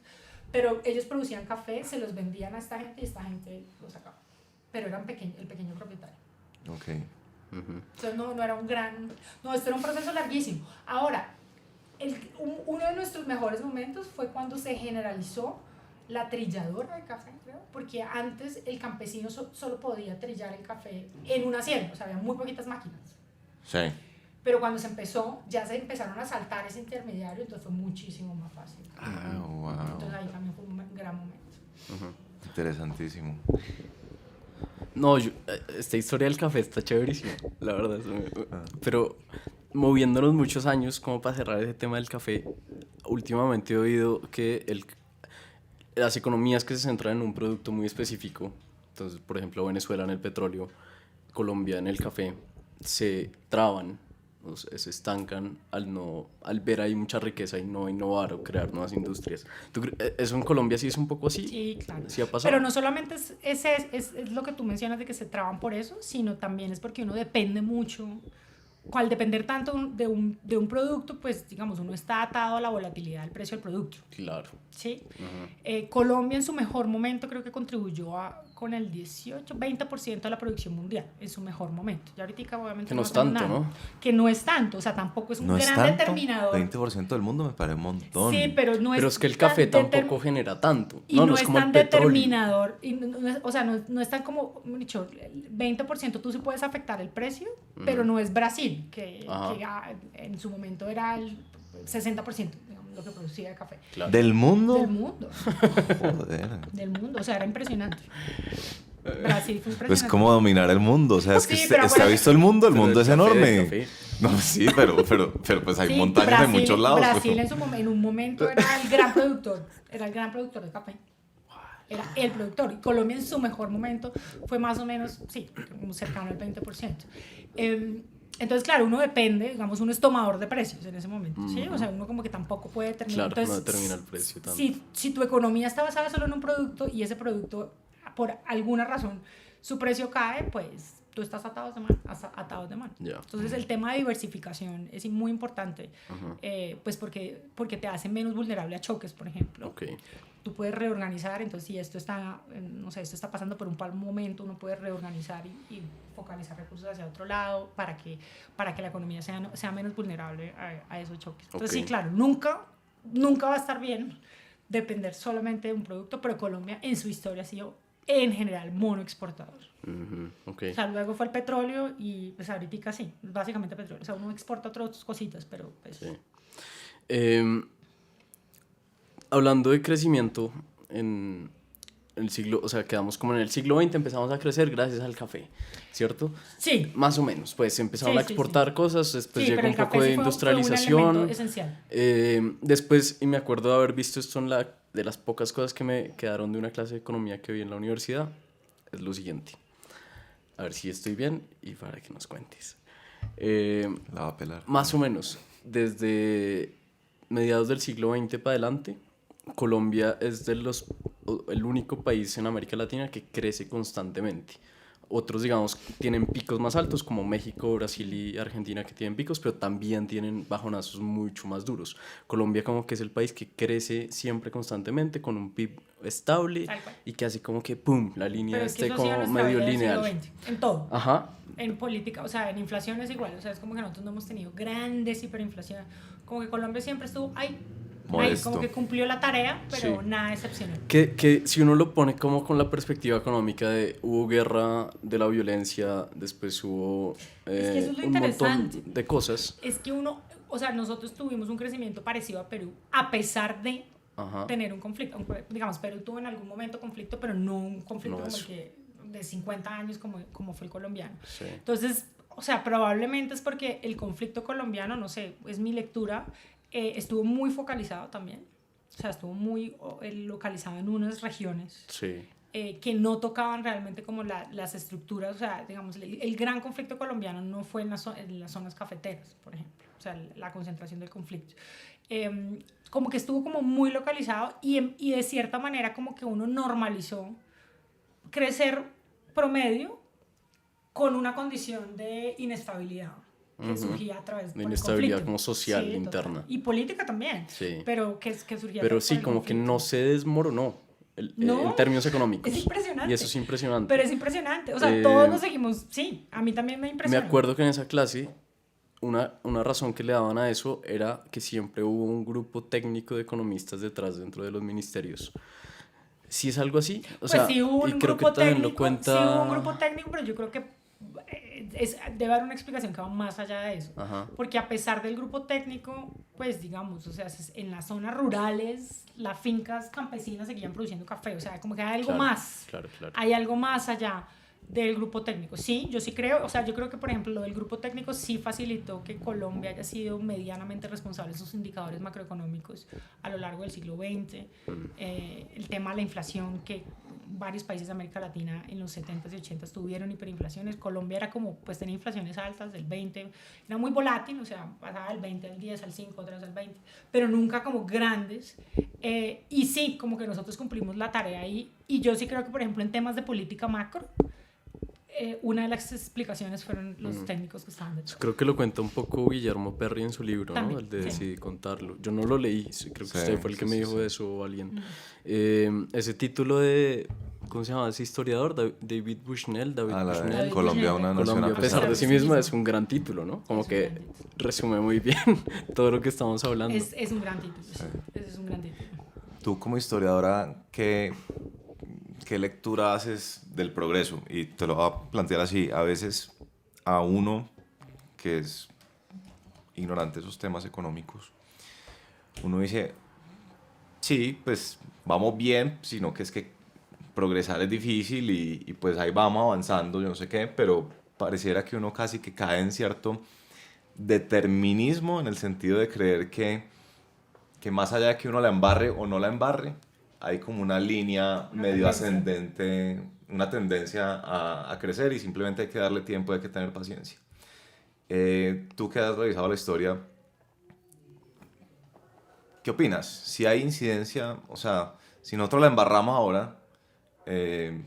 pero ellos producían café, se los vendían a esta gente y esta gente lo sacaba, pero eran el pequeño propietario. Ok. Entonces no era esto era un proceso larguísimo. Ahora, uno de nuestros mejores momentos fue cuando se generalizó la trilladora de café, creo, porque antes el campesino solo podía trillar el café en una hacienda, o sea, había muy poquitas máquinas. Sí. Pero cuando se empezó, ya se empezaron a saltar ese intermediario, entonces fue muchísimo más fácil. Ah, wow. Entonces ahí también fue un gran momento. Interesantísimo. No, esta historia del café está chéverísima, la verdad. Pero moviéndonos muchos años, como para cerrar ese tema del café, últimamente he oído que las economías que se centran en un producto muy específico, entonces, por ejemplo, Venezuela en el petróleo, Colombia en el café, se traban, o sea, se estancan al ver ahí mucha riqueza y no innovar o crear nuevas industrias. ¿Eso en Colombia sí es un poco así? Sí, claro. ¿Sí ha pasado? Pero no solamente es lo que tú mencionas de que se traban por eso, sino también es porque uno depende mucho. Al depender tanto de un producto, pues digamos, uno está atado a la volatilidad del precio del producto. Claro. ¿Sí? Colombia en su mejor momento creo que contribuyó con el 20% de la producción mundial, en su mejor momento. Ya ahorita obviamente que no es tanto, ¿no? Que no es tanto, o sea, tampoco es un gran tanto. Determinador. 20% del mundo me parece un montón. Sí, pero no es. Pero es que el café tampoco genera tanto. Y no es es como tan el petróleo. determinador. Y o sea, no es tan como, dicho, el 20% tú sí puedes afectar el precio, pero no es Brasil, que en su momento era el 60%. Digamos, lo que producía de café. Claro. ¿Del mundo? Del mundo. Joder. Del mundo, o sea, era impresionante. Brasil fue impresionante. Pues como dominar el mundo, o sea, es que Sí, usted pero ha visto el mundo Pero el es café, el enorme. café. No, sí, pero pues hay Sí, montañas de muchos lados. Brasil en un momento era el gran productor, de café. Era el productor. Y Colombia en su mejor momento fue más o menos, sí, como cercano al 20%. Entonces, claro, uno depende, digamos, uno es tomador de precios en ese momento, ¿sí? O sea, uno como que tampoco puede determinar. Claro, Entonces, no determina el precio tanto. si tu economía está basada solo en un producto y ese producto, por alguna razón, su precio cae, pues tú estás atado de mano. Ya. Entonces, el tema de diversificación es muy importante, pues porque te hace menos vulnerable a choques, por ejemplo. Okay. Tú puedes reorganizar, entonces si esto está, no sé, esto está pasando por un mal momento, uno puede reorganizar y focalizar recursos hacia otro lado para que la economía sea menos vulnerable a esos choques. Entonces Okay. sí, claro, nunca va a estar bien depender solamente de un producto, pero Colombia en su historia ha sido en general monoexportador. Okay. O sea, luego fue el petróleo y pues ahorita sí, básicamente petróleo. O sea, uno exporta otras cositas, pero pues... Sí. Hablando de crecimiento en el siglo, o sea, quedamos como en el siglo XX, empezamos a crecer gracias al café, ¿cierto? Sí. Más o menos, pues empezaron a exportar cosas, después Sí, llegó pero un el café poco de sí fue un industrialización. elemento esencial. Después, y me acuerdo de haber visto esto de las pocas cosas que me quedaron de una clase de economía que vi en la universidad, es lo siguiente. A ver si estoy bien y para que nos cuentes. La va a pelar. Más o menos, desde mediados del siglo XX para adelante, Colombia es el único país en América Latina que crece constantemente. Otros, digamos, tienen picos más altos, como México, Brasil y Argentina, que tienen picos, pero también tienen bajonazos mucho más duros. Colombia como que es el país que crece siempre constantemente, con un PIB estable y que así como que, ¡pum!, la línea esté como medio lineal. En todo. Ajá. En política, o sea, en inflación es igual. O sea, es como que nosotros no hemos tenido grandes hiperinflación. Como que Colombia siempre estuvo ahí, como que cumplió la tarea, pero sí. nada excepcional. Que si uno lo pone como con la perspectiva económica de hubo guerra de la violencia, después hubo Es que eso es lo un montón interesante. de cosas. Es que o sea, nosotros tuvimos un crecimiento parecido a Perú, a pesar de tener un conflicto. Digamos, Perú tuvo en algún momento conflicto, pero no un conflicto como el que de 50 años como fue el colombiano. Sí. Entonces, o sea, probablemente es porque el conflicto colombiano, no sé, es mi lectura, estuvo muy focalizado también. O sea, estuvo muy localizado en unas regiones. Sí. Que no tocaban realmente como las estructuras, o sea, digamos, el gran conflicto colombiano no fue en las zonas cafeteras, por ejemplo, o sea, la concentración del conflicto. Como que estuvo como muy localizado y de cierta manera como que uno normalizó crecer promedio con una condición de inestabilidad que surgía a través de del inestabilidad conflicto. como social, Sí, interna. total. Y política también, Sí. pero que surgía Pero por sí, el como que conflicto. no se desmoronó No, en términos económicos. es impresionante. Y eso es impresionante. Pero es impresionante. O sea, todos nos seguimos. Sí, a mí también me impresiona. Me acuerdo que en esa clase una razón que le daban a eso era que siempre hubo un grupo técnico de economistas detrás dentro de los ministerios. ¿Sí es algo así? O Pues sea, sí hubo un y creo grupo que también técnico. lo cuenta... Sí hubo un grupo técnico, pero yo creo que debe haber una explicación que va más allá de eso. Ajá. Porque a pesar del grupo técnico, pues digamos, o sea, en las zonas rurales, las fincas campesinas seguían produciendo café. O sea, como que hay algo más. Claro. Hay algo más allá del grupo técnico. Sí, yo sí creo, o sea, yo creo que, por ejemplo, lo del grupo técnico sí facilitó que Colombia haya sido medianamente responsable de sus indicadores macroeconómicos a lo largo del siglo XX. El tema de la inflación, que varios países de América Latina en los 70s y 80s tuvieron hiperinflaciones. Colombia era como, pues tenía inflaciones altas del 20, era muy volátil, o sea, pasaba del 20 al 10, al 5, otra vez al 20, pero nunca como grandes. Y sí, como que nosotros cumplimos la tarea ahí. Y yo sí creo que, por ejemplo, en temas de política macro, una de las explicaciones fueron los técnicos que estaban detrás. Creo que lo cuenta un poco Guillermo Perry en su libro, También, ¿no? El de sí. Decidí contarlo. Yo no lo leí, creo que usted fue el que me dijo eso o alguien. Ese título de, ¿cómo se llama ese historiador? David Bushnell. Bushnell. Colombia, una nación Colombia, a pesar de sí misma, es un gran título, ¿no? Como que resume muy bien todo lo que estamos hablando. Es un gran título, sí. Es un gran título. Tú como historiadora, ¿qué lectura haces del progreso? Y te lo voy a plantear así, a veces a uno que es ignorante de esos temas económicos, uno dice, sí, pues vamos bien, sino que es que progresar es difícil y pues ahí vamos avanzando, yo no sé qué, pero pareciera que uno casi que cae en cierto determinismo en el sentido de creer que más allá de que uno la embarre o no la embarre, hay como una línea Una medio tendencia. ascendente, una tendencia a crecer y simplemente hay que darle tiempo, hay que tener paciencia. Tú que has revisado la historia, ¿qué opinas? Si hay incidencia, o sea, si nosotros la embarramos ahora, eh,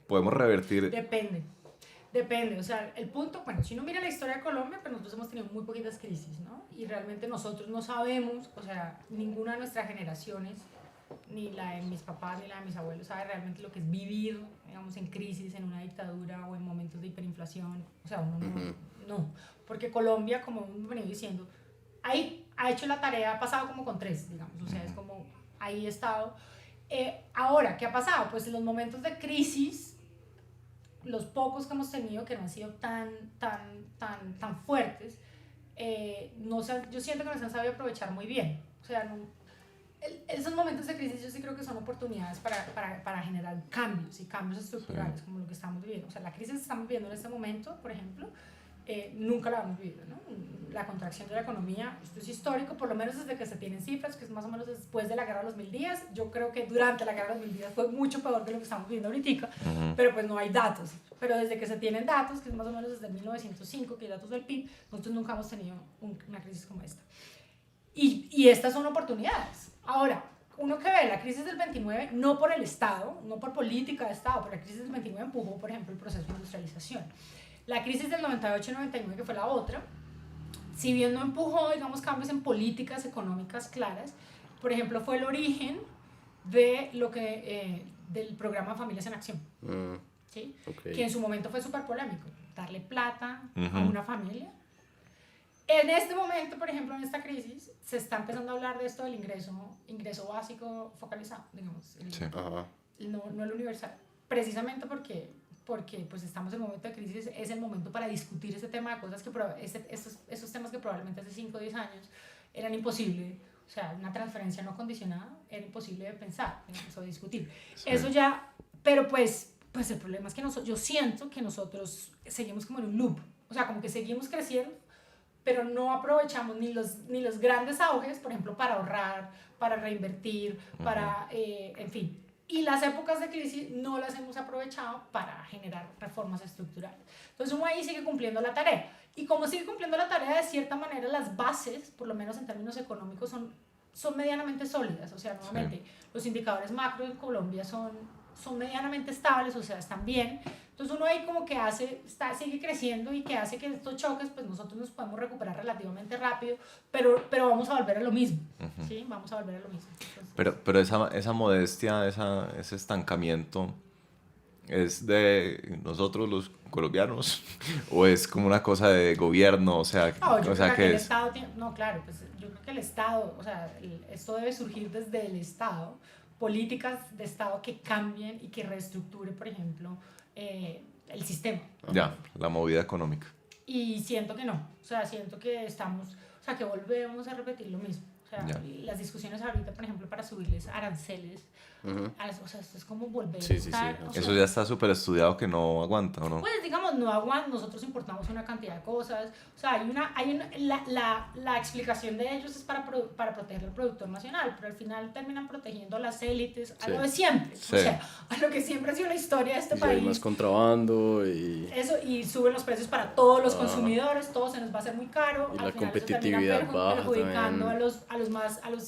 podemos revertir. Depende, o sea, el punto, bueno, si uno mira la historia de Colombia, pues nosotros hemos tenido muy poquitas crisis, ¿no? Y realmente nosotros no sabemos, o sea, ninguna de nuestras generaciones, ni la de mis papás ni la de mis abuelos, sabe realmente lo que es vivir, digamos, en crisis, en una dictadura o en momentos de hiperinflación. O sea, uno no, porque Colombia, como hemos venido diciendo, ahí ha hecho la tarea, ha pasado como con tres, digamos, o sea, es como, ahí ha estado. Ahora, ¿qué ha pasado? Pues en los momentos de crisis, los pocos que hemos tenido, que no han sido tan fuertes, no yo siento que nos han sabido aprovechar muy bien. O sea, esos momentos de crisis yo sí creo que son oportunidades para generar cambios y cambios estructurales, como lo que estamos viviendo. O sea, la crisis que estamos viviendo en este momento, por ejemplo, nunca la hemos vivido, ¿no? La contracción de la economía, esto es histórico, por lo menos desde que se tienen cifras, que es más o menos después de la Guerra de los Mil Días. Yo creo que durante la Guerra de los Mil Días fue mucho peor de lo que estamos viviendo ahorita, pero pues no hay datos. Pero desde que se tienen datos, que es más o menos desde 1905, que hay datos del PIB, nosotros nunca hemos tenido una crisis como esta. Y estas son oportunidades. Ahora, uno que ve la crisis del 29, no por el Estado, no por política de Estado, pero la crisis del 29 empujó, por ejemplo, el proceso de industrialización. La crisis del 98 y 99, que fue la otra, si bien no empujó, digamos, cambios en políticas económicas claras, por ejemplo, fue el origen de del programa Familias en Acción, ¿sí? Que en su momento fue súper polémico, darle plata a una familia. En este momento, por ejemplo, en esta crisis, se está empezando a hablar de esto del ingreso básico focalizado, digamos, no el universal, precisamente porque pues estamos en un momento de crisis, es el momento para discutir ese tema de cosas que esos temas que probablemente hace 5 o 10 años eran imposibles. O sea, una transferencia no condicionada era imposible de pensar, digamos, o de discutir. Sí. Eso ya, pero pues el problema es que yo siento que nosotros seguimos como en un loop, o sea, como que seguimos creciendo, pero no aprovechamos ni los grandes auges, por ejemplo, para ahorrar, para reinvertir, para, en fin. Y las épocas de crisis no las hemos aprovechado para generar reformas estructurales. Entonces uno ahí sigue cumpliendo la tarea. Y como sigue cumpliendo la tarea, de cierta manera las bases, por lo menos en términos económicos, son medianamente sólidas. O sea, nuevamente, los indicadores macro en Colombia son medianamente estables, o sea, están bien. Entonces uno ahí como que sigue creciendo y que hace que estos choques, pues nosotros nos podemos recuperar relativamente rápido, pero vamos a volver a lo mismo, ¿sí? Vamos a volver a lo mismo. Entonces, pero esa modestia, ese estancamiento, ¿es de nosotros los colombianos o es como una cosa de gobierno? O sea, no, yo creo que ¿qué el es? Estado no, claro, pues yo creo que el Estado, o sea, esto debe surgir desde el Estado, políticas de Estado que cambien y que reestructure, por ejemplo, el sistema. Ya, la movida económica. Y siento que no, o sea, siento que que volvemos a repetir lo mismo. O sea, las discusiones ahorita, por ejemplo, para subirles aranceles, o sea, esto es como volver a estar... Sí. Eso ya está súper estudiado que no aguanta, ¿o no? Pues, digamos, no aguanta, nosotros importamos una cantidad de cosas, o sea, la explicación de ellos es para proteger al productor nacional, pero al final terminan protegiendo a las élites, a lo de siempre, o sea, a lo que siempre ha sido la historia de este país. Hay más contrabando y... Eso, y suben los precios para todos los consumidores, todo se nos va a hacer muy caro, y al la final competitividad baja perjudicando a los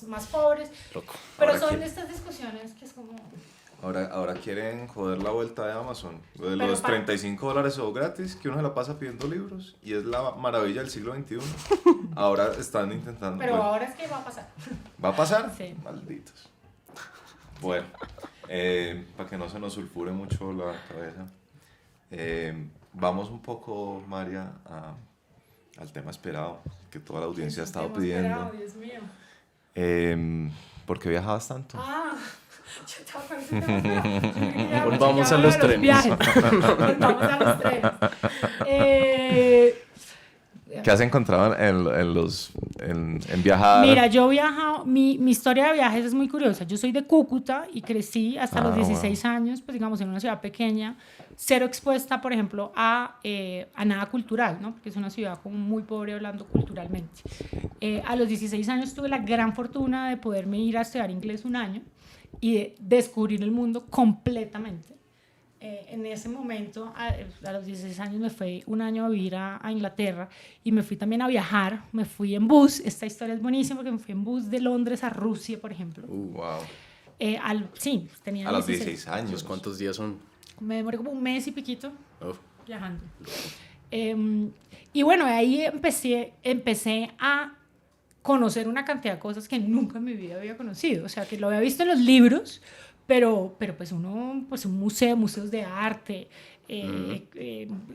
más pobres. Loco. Pero ahora son estas discusiones que es como... Ahora quieren joder la vuelta de Amazon. Lo de los $35 o gratis, que uno se la pasa pidiendo libros y es la maravilla del siglo XXI. Ahora están intentando... Pero ahora es que va a pasar. ¿Va a pasar? Sí. Malditos. Bueno, para que no se nos sulfure mucho la cabeza, vamos un poco, María, al tema esperado, que toda la audiencia ha estado pidiendo. Dios mío. ¿Por qué viajabas tanto? Yo estaba pensando. Volvamos a los trenes. Volvamos a los trenes. ¿Qué has encontrado en viajar? Mira, yo he viajado, mi historia de viajes es muy curiosa. Yo soy de Cúcuta y crecí hasta los 16 años, pues digamos, en una ciudad pequeña, cero expuesta, por ejemplo, a nada cultural, ¿no? Porque es una ciudad como muy pobre hablando culturalmente. A los 16 años tuve la gran fortuna de poderme ir a estudiar inglés un año y de descubrir el mundo completamente. En ese momento, a los 16 años, me fui un año a vivir a Inglaterra y me fui también a viajar. Me fui en bus. Esta historia es buenísima porque me fui en bus de Londres a Rusia, por ejemplo. Wow. Sí, tenía A los 16 años. Pues, ¿cuántos días son? Me demoré como un mes y piquito viajando. Y bueno, de ahí empecé a conocer una cantidad de cosas que nunca en mi vida había conocido. O sea, que lo había visto en los libros, pero pues uno, pues un museo, museos de arte,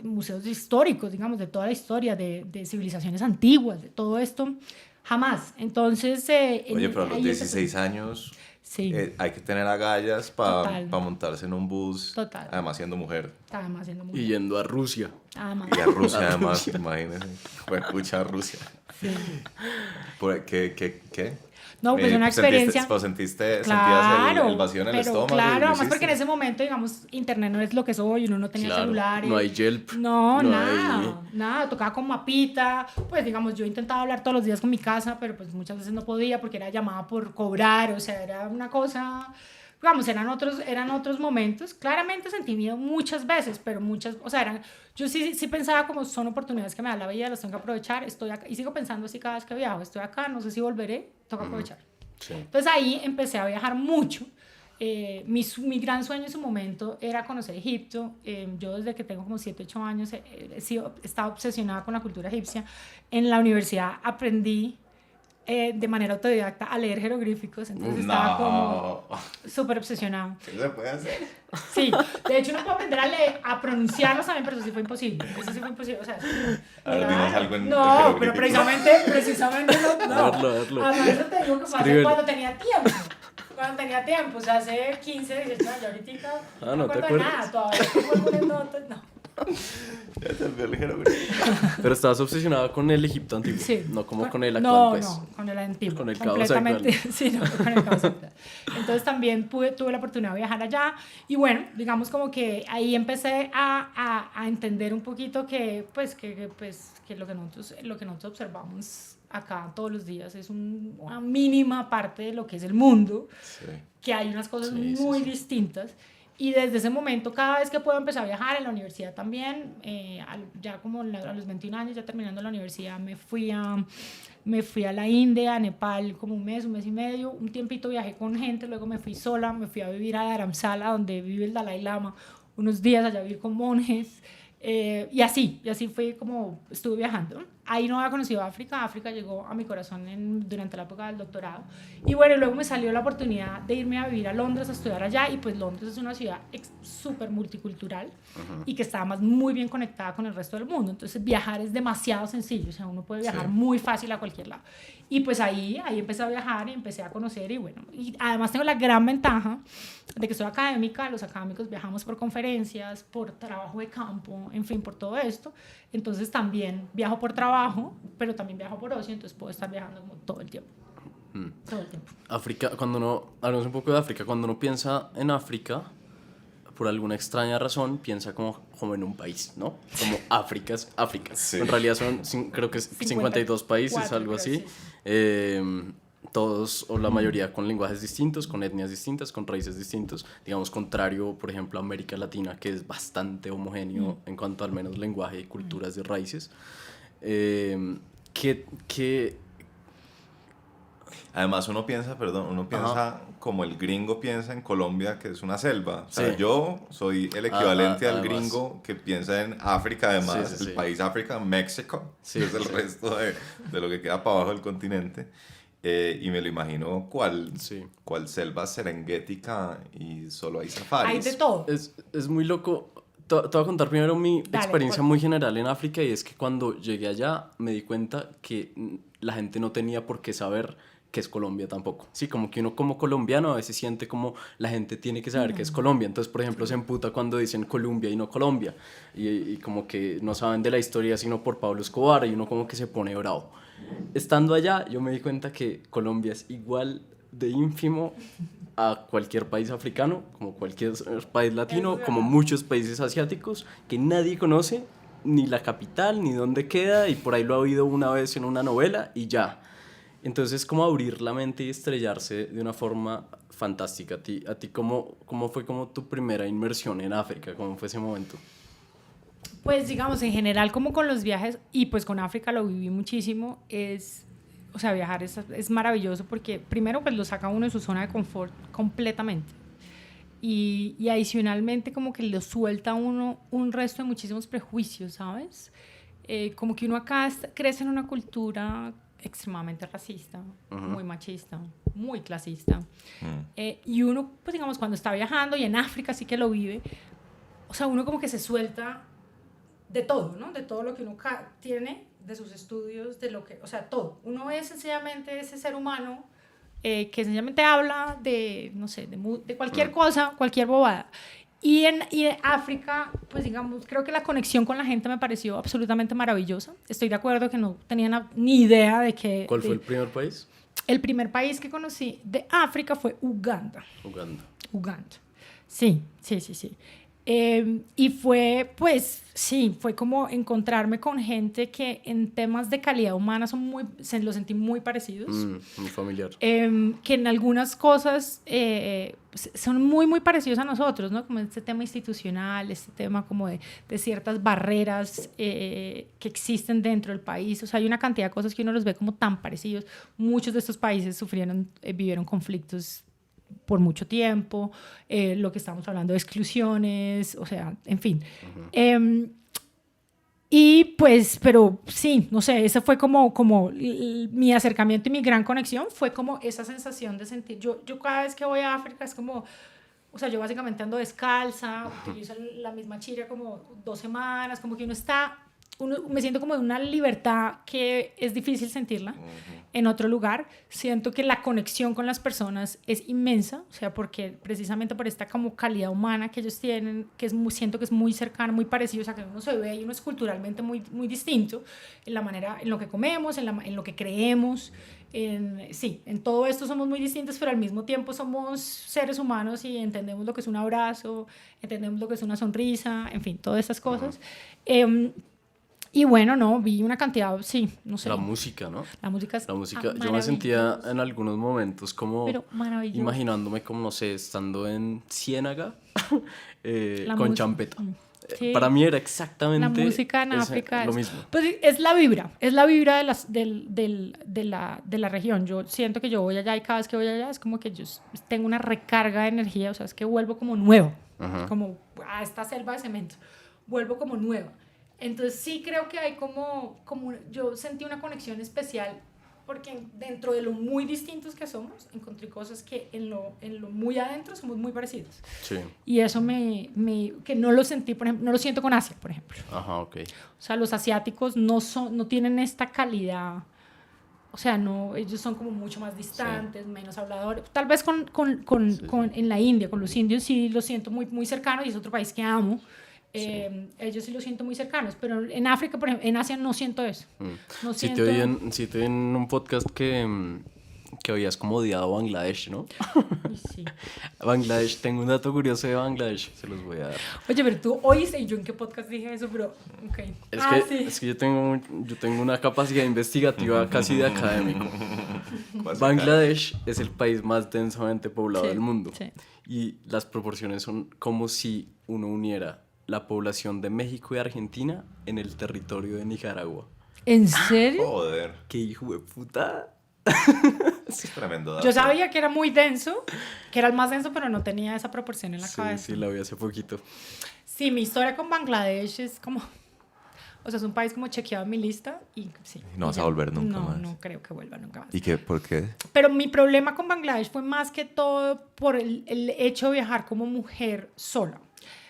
museos históricos, digamos, de toda la historia, de civilizaciones antiguas, de todo esto, jamás. Entonces... Oye, pero a los 16 años sí. Hay que tener agallas para montarse en un bus, Total. Además siendo mujer. Además siendo mujer. Y yendo a Rusia. Además. Y a Rusia, además, imagínense. Fue pucha Rusia. Sí. ¿Qué? No, pues una experiencia. ¿Sentías claro, el vacío en el pero estómago? Claro, además porque en ese momento, digamos, internet no es lo que es hoy, uno no tenía celulares. No hay Yelp. No, nada, tocaba con mapita. Pues, digamos, yo intentaba hablar todos los días con mi casa, pero pues muchas veces no podía porque era llamada por cobrar, o sea, era una cosa... Digamos, eran otros momentos. Claramente sentí miedo muchas veces, pero o sea, yo sí pensaba como son oportunidades que me da la vida, las tengo que aprovechar, estoy acá, y sigo pensando así cada vez que viajo, estoy acá, no sé si volveré, tengo que aprovechar. Sí. Entonces ahí empecé a viajar mucho. Mi gran sueño en su momento era conocer Egipto. Yo desde que tengo como 7, 8 años estaba obsesionada con la cultura egipcia. En la universidad aprendí de manera autodidacta a leer jeroglíficos, entonces estaba como súper obsesionado. ¿Qué se puede hacer? Sí, de hecho uno puede aprender a pronunciarlos también, pero eso sí fue imposible. Eso sí fue imposible, o sea... A ver, dinos algo en no, pero precisamente no. Darlo. Además eso te digo que fue hace cuando tenía tiempo, o sea, hace 15, 18 años, ahorita no te acuerdo de nada, todavía estoy poniendo, no. Ya te olvidó el jeroglífico. Pero estabas obsesionada con el Egipto antiguo, sí. no como con el actual, pues. No, con el antiguo. Con el caos actual. Sí, no, con el caos actual. Entonces también tuve la oportunidad de viajar allá y bueno, digamos como que ahí empecé a entender un poquito que lo que nosotros observamos acá todos los días es una mínima parte de lo que es el mundo, sí. Que hay unas cosas muy distintas. Y desde ese momento, cada vez que puedo empezar a viajar, en la universidad también, ya como a los 21 años, ya terminando la universidad, me fui a la India, a Nepal, como un mes y medio. Un tiempito viajé con gente, luego me fui sola, me fui a vivir a Dharamsala, donde vive el Dalai Lama, unos días allá a vivir con monjes. Y así fue como estuve viajando. Ahí no había conocido África llegó a mi corazón durante la época del doctorado. Y bueno, luego me salió la oportunidad de irme a vivir a Londres, a estudiar allá, y pues Londres es una ciudad súper multicultural y que está además muy bien conectada con el resto del mundo. Entonces viajar es demasiado sencillo, o sea, uno puede viajar muy fácil a cualquier lado. Y pues ahí empecé a viajar y empecé a conocer y bueno, y además tengo la gran ventaja de que soy académica, los académicos viajamos por conferencias, por trabajo de campo, en fin, por todo esto. Entonces también viajo por trabajo, pero también viajo por ocio, entonces puedo estar viajando como todo el tiempo. Todo el tiempo. África, hablamos un poco de África, cuando uno piensa en África, por alguna extraña razón, piensa como en un país, ¿no? Como África. Sí. En realidad son, creo que 52 países, algo así. Sí. Todos o la mayoría con lenguajes distintos, con etnias distintas, con raíces distintos. Digamos, contrario, por ejemplo, a América Latina, que es bastante homogéneo en cuanto al menos lenguaje y culturas de raíces. Además uno piensa como el gringo piensa en Colombia, que es una selva. O sea, yo soy el equivalente al gringo que piensa en África, además, el país África, México, que es el resto de lo que queda para abajo del continente. Y me lo imagino cuál selva serengética y solo hay safaris. Hay de todo. Es muy loco. Te voy a contar primero mi experiencia muy general en África, y es que cuando llegué allá me di cuenta que la gente no tenía por qué saber qué es Colombia tampoco. Sí, como que uno como colombiano a veces siente como la gente tiene que saber qué es Colombia. Entonces, por ejemplo, se emputa cuando dicen Colombia y no Colombia. Y como que no saben de la historia sino por Pablo Escobar y uno como que se pone bravo. Estando allá, yo me di cuenta que Colombia es igual de ínfimo a cualquier país africano, como cualquier país latino, como muchos países asiáticos, que nadie conoce ni la capital, ni dónde queda, y por ahí lo ha oído una vez en una novela y ya. Entonces, como abrir la mente y estrellarse de una forma fantástica. ¿A ti cómo fue como tu primera inmersión en África? ¿Cómo fue ese momento? Pues digamos, en general como con los viajes, y pues con África lo viví muchísimo, o sea, viajar es maravilloso porque primero pues lo saca uno de su zona de confort completamente. Y adicionalmente como que lo suelta uno un resto de muchísimos prejuicios, ¿sabes? Como que uno acá crece en una cultura extremadamente racista, muy machista, muy clasista. Y uno, pues digamos, cuando está viajando y en África sí que lo vive, o sea, uno como que se suelta de todo, ¿no? De todo lo que uno tiene, de sus estudios, de lo que, o sea, todo. Uno es sencillamente ese ser humano que sencillamente habla de, no sé, de cualquier cosa, cualquier bobada. Y en África, pues digamos, creo que la conexión con la gente me pareció absolutamente maravillosa. Estoy de acuerdo que no tenía ni idea de que... ¿Cuál fue el primer país? El primer país que conocí de África fue Uganda. Uganda. Sí. Y fue, pues, sí, fue como encontrarme con gente que en temas de calidad humana lo sentí muy parecidos. Muy familiar. Que en algunas cosas son muy, muy parecidos a nosotros, ¿no? Como este tema institucional, este tema como de ciertas barreras que existen dentro del país. O sea, hay una cantidad de cosas que uno los ve como tan parecidos. Muchos de estos países vivieron conflictos por mucho tiempo, lo que estamos hablando de exclusiones, o sea, en fin. Y pues, pero sí, no sé, ese fue como mi acercamiento y mi gran conexión fue como esa sensación de sentir, yo cada vez que voy a África es como, o sea, yo básicamente ando descalza, utilizo la misma chira como 2 semanas, como que me siento como de una libertad que es difícil sentirla en otro lugar. Siento que la conexión con las personas es inmensa, o sea, porque precisamente por esta como calidad humana que ellos tienen, siento que es muy cercano, muy parecido, o sea, que uno se ve y uno es culturalmente muy, muy distinto en la manera, en lo que comemos, en lo que creemos, en todo esto somos muy distintos, pero al mismo tiempo somos seres humanos y entendemos lo que es un abrazo, entendemos lo que es una sonrisa, en fin, todas esas cosas. Y bueno, no, vi una cantidad, sí, no sé. La música, ¿no? La música es yo me sentía en algunos momentos como imaginándome como, no sé, estando en Ciénaga con champeta. Sí. Para mí era exactamente la música en África lo mismo. Pues es la vibra de la región. Yo siento que yo voy allá y cada vez que voy allá es como que yo tengo una recarga de energía, o sea, es que vuelvo como nuevo, como a esta selva de cemento, vuelvo como nueva. Entonces sí creo que hay como yo sentí una conexión especial porque dentro de lo muy distintos que somos, encontré cosas que en lo muy adentro somos muy parecidos. Sí. Y eso que no lo sentí, por ejemplo, no lo siento con Asia, por ejemplo. Ajá, ok. O sea, los asiáticos no tienen esta calidad, o sea, no, ellos son como mucho más distantes, menos habladores. Tal vez en la India, con los indios sí lo siento muy, muy cercano y es otro país que amo. Ellos sí lo siento muy cercanos, pero en África, por ejemplo, en Asia no siento eso. No sí, siento... te oí en un podcast que habías como odiado a Bangladesh, ¿no? Sí. Bangladesh, tengo un dato curioso de Bangladesh, se los voy a dar. Oye, pero tú oíste, y yo en qué podcast dije eso, pero okay. Es que yo tengo una capacidad investigativa casi de académico. Bangladesh es el país más densamente poblado del mundo. Sí. Y las proporciones son como si uno uniera la población de México y Argentina en el territorio de Nicaragua. ¿En serio? Joder. ¡Qué hijo de puta! Es tremendo dato. Yo sabía que era muy denso, que era el más denso, pero no tenía esa proporción en la cabeza. Sí, la vi hace poquito. Sí, mi historia con Bangladesh es como... O sea, es un país como chequeado en mi lista y sí. No vas a volver nunca más. No creo que vuelva nunca más. ¿Y por qué? Pero mi problema con Bangladesh fue más que todo por el hecho de viajar como mujer sola.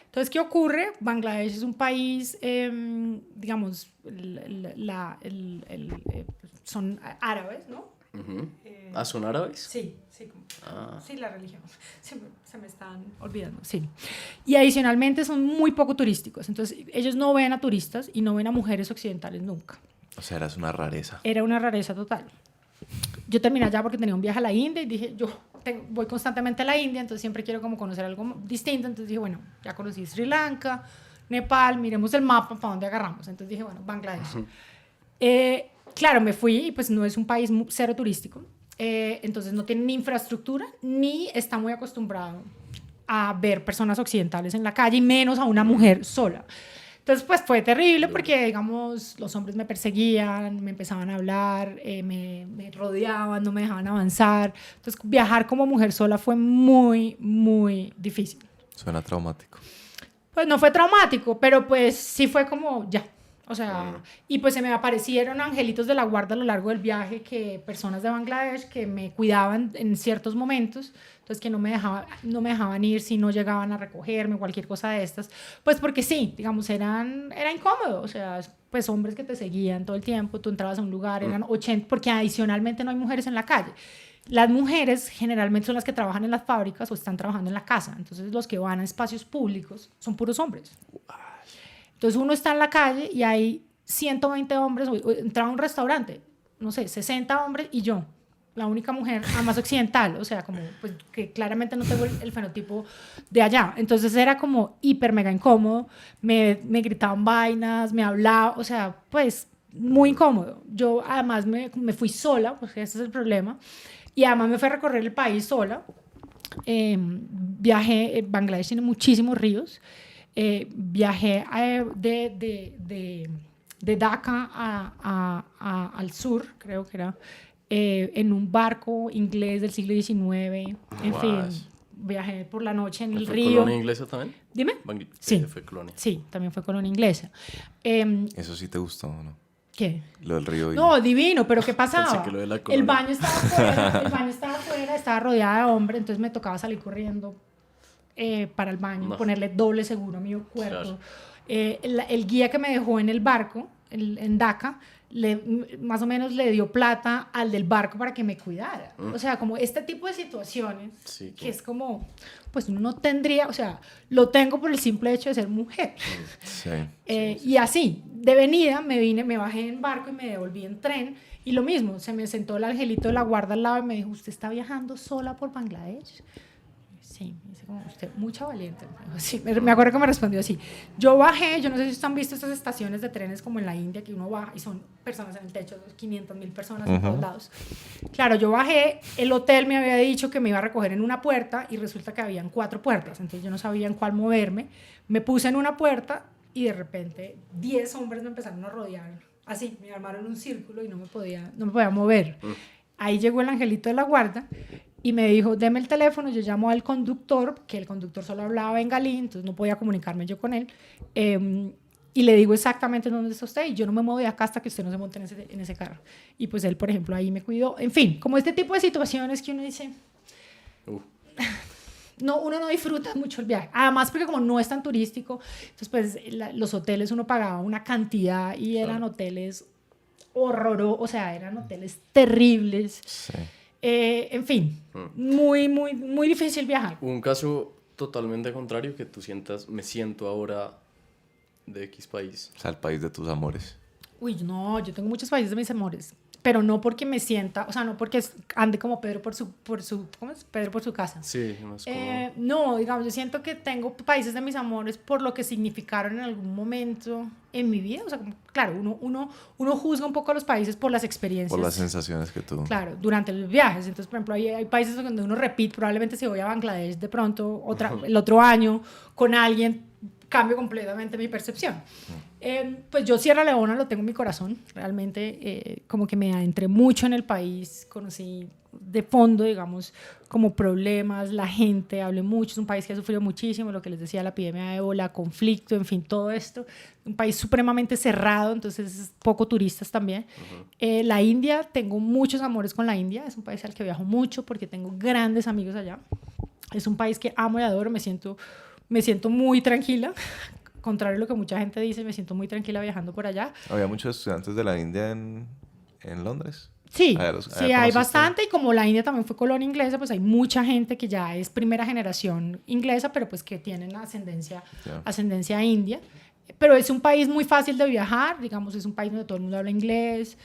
Entonces, ¿qué ocurre? Bangladesh es un país, digamos, son árabes, ¿no? ¿Son árabes? Sí, sí, sí, la religión. Se me están olvidando, sí. Y adicionalmente son muy poco turísticos. Entonces, ellos no ven a turistas y no ven a mujeres occidentales nunca. O sea, eras una rareza. Era una rareza total. Yo terminé allá porque tenía un viaje a la India y dije, voy constantemente a la India, entonces siempre quiero como conocer algo distinto. Entonces dije, bueno, ya conocí Sri Lanka, Nepal, miremos el mapa para dónde agarramos. Entonces dije, bueno, Bangladesh. Claro, me fui y pues no es un país cero turístico. Entonces no tiene ni infraestructura ni está muy acostumbrado a ver personas occidentales en la calle y menos a una mujer sola. Entonces pues fue terrible porque digamos los hombres me perseguían, me empezaban a hablar, me rodeaban, no me dejaban avanzar. Entonces viajar como mujer sola fue muy, muy difícil. Suena traumático. Pues no fue traumático, pero pues sí fue como ya. O sea, y pues se me aparecieron angelitos de la guarda a lo largo del viaje, que personas de Bangladesh que me cuidaban en ciertos momentos, entonces que no me dejaban ir si no llegaban a recogerme, cualquier cosa de estas, pues porque sí, digamos, era incómodo, o sea, pues hombres que te seguían todo el tiempo, tú entrabas a un lugar, eran 80, porque adicionalmente no hay mujeres en la calle. Las mujeres generalmente son las que trabajan en las fábricas o están trabajando en la casa, entonces los que van a espacios públicos son puros hombres. Entonces uno está en la calle y hay 120 hombres, entraba a un restaurante, no sé, 60 hombres y yo, la única mujer, además occidental, o sea, como pues, que claramente no tengo el fenotipo de allá. Entonces era como hiper mega incómodo, me gritaban vainas, me hablaba, o sea, pues muy incómodo. Yo además me fui sola, porque ese es el problema, y además me fui a recorrer el país sola. Viajé, Bangladesh tiene muchísimos ríos. Viajé de Dhaka al sur, creo que era, en un barco inglés del siglo XIX. En fin, viajé por la noche en el ¿Fue río. colonia inglesa también? Dime. Sí, fue colonia. Sí, también fue colonia inglesa. ¿Eso sí te gustó o no? ¿Qué? Lo del río. No, divino, pero ¿qué pasaba? Pensé que lo de la El colonia. baño estaba afuera, estaba rodeada de hombres, entonces me tocaba salir corriendo para el baño, ponerle doble seguro a mi cuerpo. Claro. El guía que me dejó en el barco, en Dhaka, más o menos le dio plata al del barco para que me cuidara. O sea, como este tipo de situaciones, Sí, que es como, pues uno no tendría, o sea, lo tengo por el simple hecho de ser mujer. Sí. Y así, de venida, me bajé en barco y me devolví en tren. Y lo mismo, se me sentó el angelito de la guarda al lado y me dijo, ¿usted está viajando sola por Bangladesh? Sí, me dice como usted, mucha valiente. Sí, me acuerdo que me respondió así. Yo bajé, yo no sé si ustedes han visto estas estaciones de trenes como en la India, que uno baja y son personas en el techo, 500,000 personas en todos lados. Claro, yo bajé, el hotel me había dicho que me iba a recoger en una puerta y resulta que habían 4 puertas, entonces yo no sabía en cuál moverme. Me puse en una puerta y de repente 10 hombres me empezaron a rodear, así, me armaron un círculo y no me podía mover. Ahí llegó el angelito de la guarda y me dijo, deme el teléfono, yo llamo al conductor, que el conductor solo hablaba bengalí, entonces no podía comunicarme yo con él, y le digo exactamente dónde está usted, y yo no me muevo de acá hasta que usted no se monte en ese carro. Y pues él, por ejemplo, ahí me cuidó. En fin, como este tipo de situaciones que uno dice, no, uno no disfruta mucho el viaje. Además, porque como no es tan turístico, entonces pues los hoteles uno pagaba una cantidad y eran hoteles horrorosos, o sea, eran hoteles terribles. Sí. En fin, muy, muy, muy difícil viajar. Un caso totalmente contrario que tú sientas, me siento ahora de X país. O sea, el país de tus amores. Uy, no, yo tengo muchos países de mis amores, pero no porque me sienta, o sea, no porque ande como Pedro por su ¿cómo es? Pedro por su casa. Sí, no es como... No, digamos, yo siento que tengo países de mis amores por lo que significaron en algún momento en mi vida. O sea, como, claro, uno juzga un poco a los países por las experiencias. Por las sensaciones que tú... Claro, durante los viajes. Entonces, por ejemplo, hay países donde uno repite, probablemente si voy a Bangladesh de pronto el otro año con alguien, cambio completamente mi percepción. Pues yo Sierra Leona lo tengo en mi corazón, realmente como que me adentré mucho en el país, conocí de fondo, digamos, como problemas, la gente, hablé mucho, es un país que ha sufrido muchísimo, lo que les decía, la epidemia de ébola, conflicto, en fin, todo esto, un país supremamente cerrado, entonces poco turistas también. La India, tengo muchos amores con la India, es un país al que viajo mucho porque tengo grandes amigos allá, es un país que amo y adoro, me siento muy tranquila, contrario a lo que mucha gente dice, me siento muy tranquila viajando por allá. Había muchos estudiantes de la India en Londres. Sí, Allá hay conociste. bastante y como la India también fue colonia inglesa, pues hay mucha gente que ya es primera generación inglesa, pero pues que tienen Ya. ascendencia india. Pero es un país muy fácil de viajar, digamos, es un país donde todo el mundo habla inglés.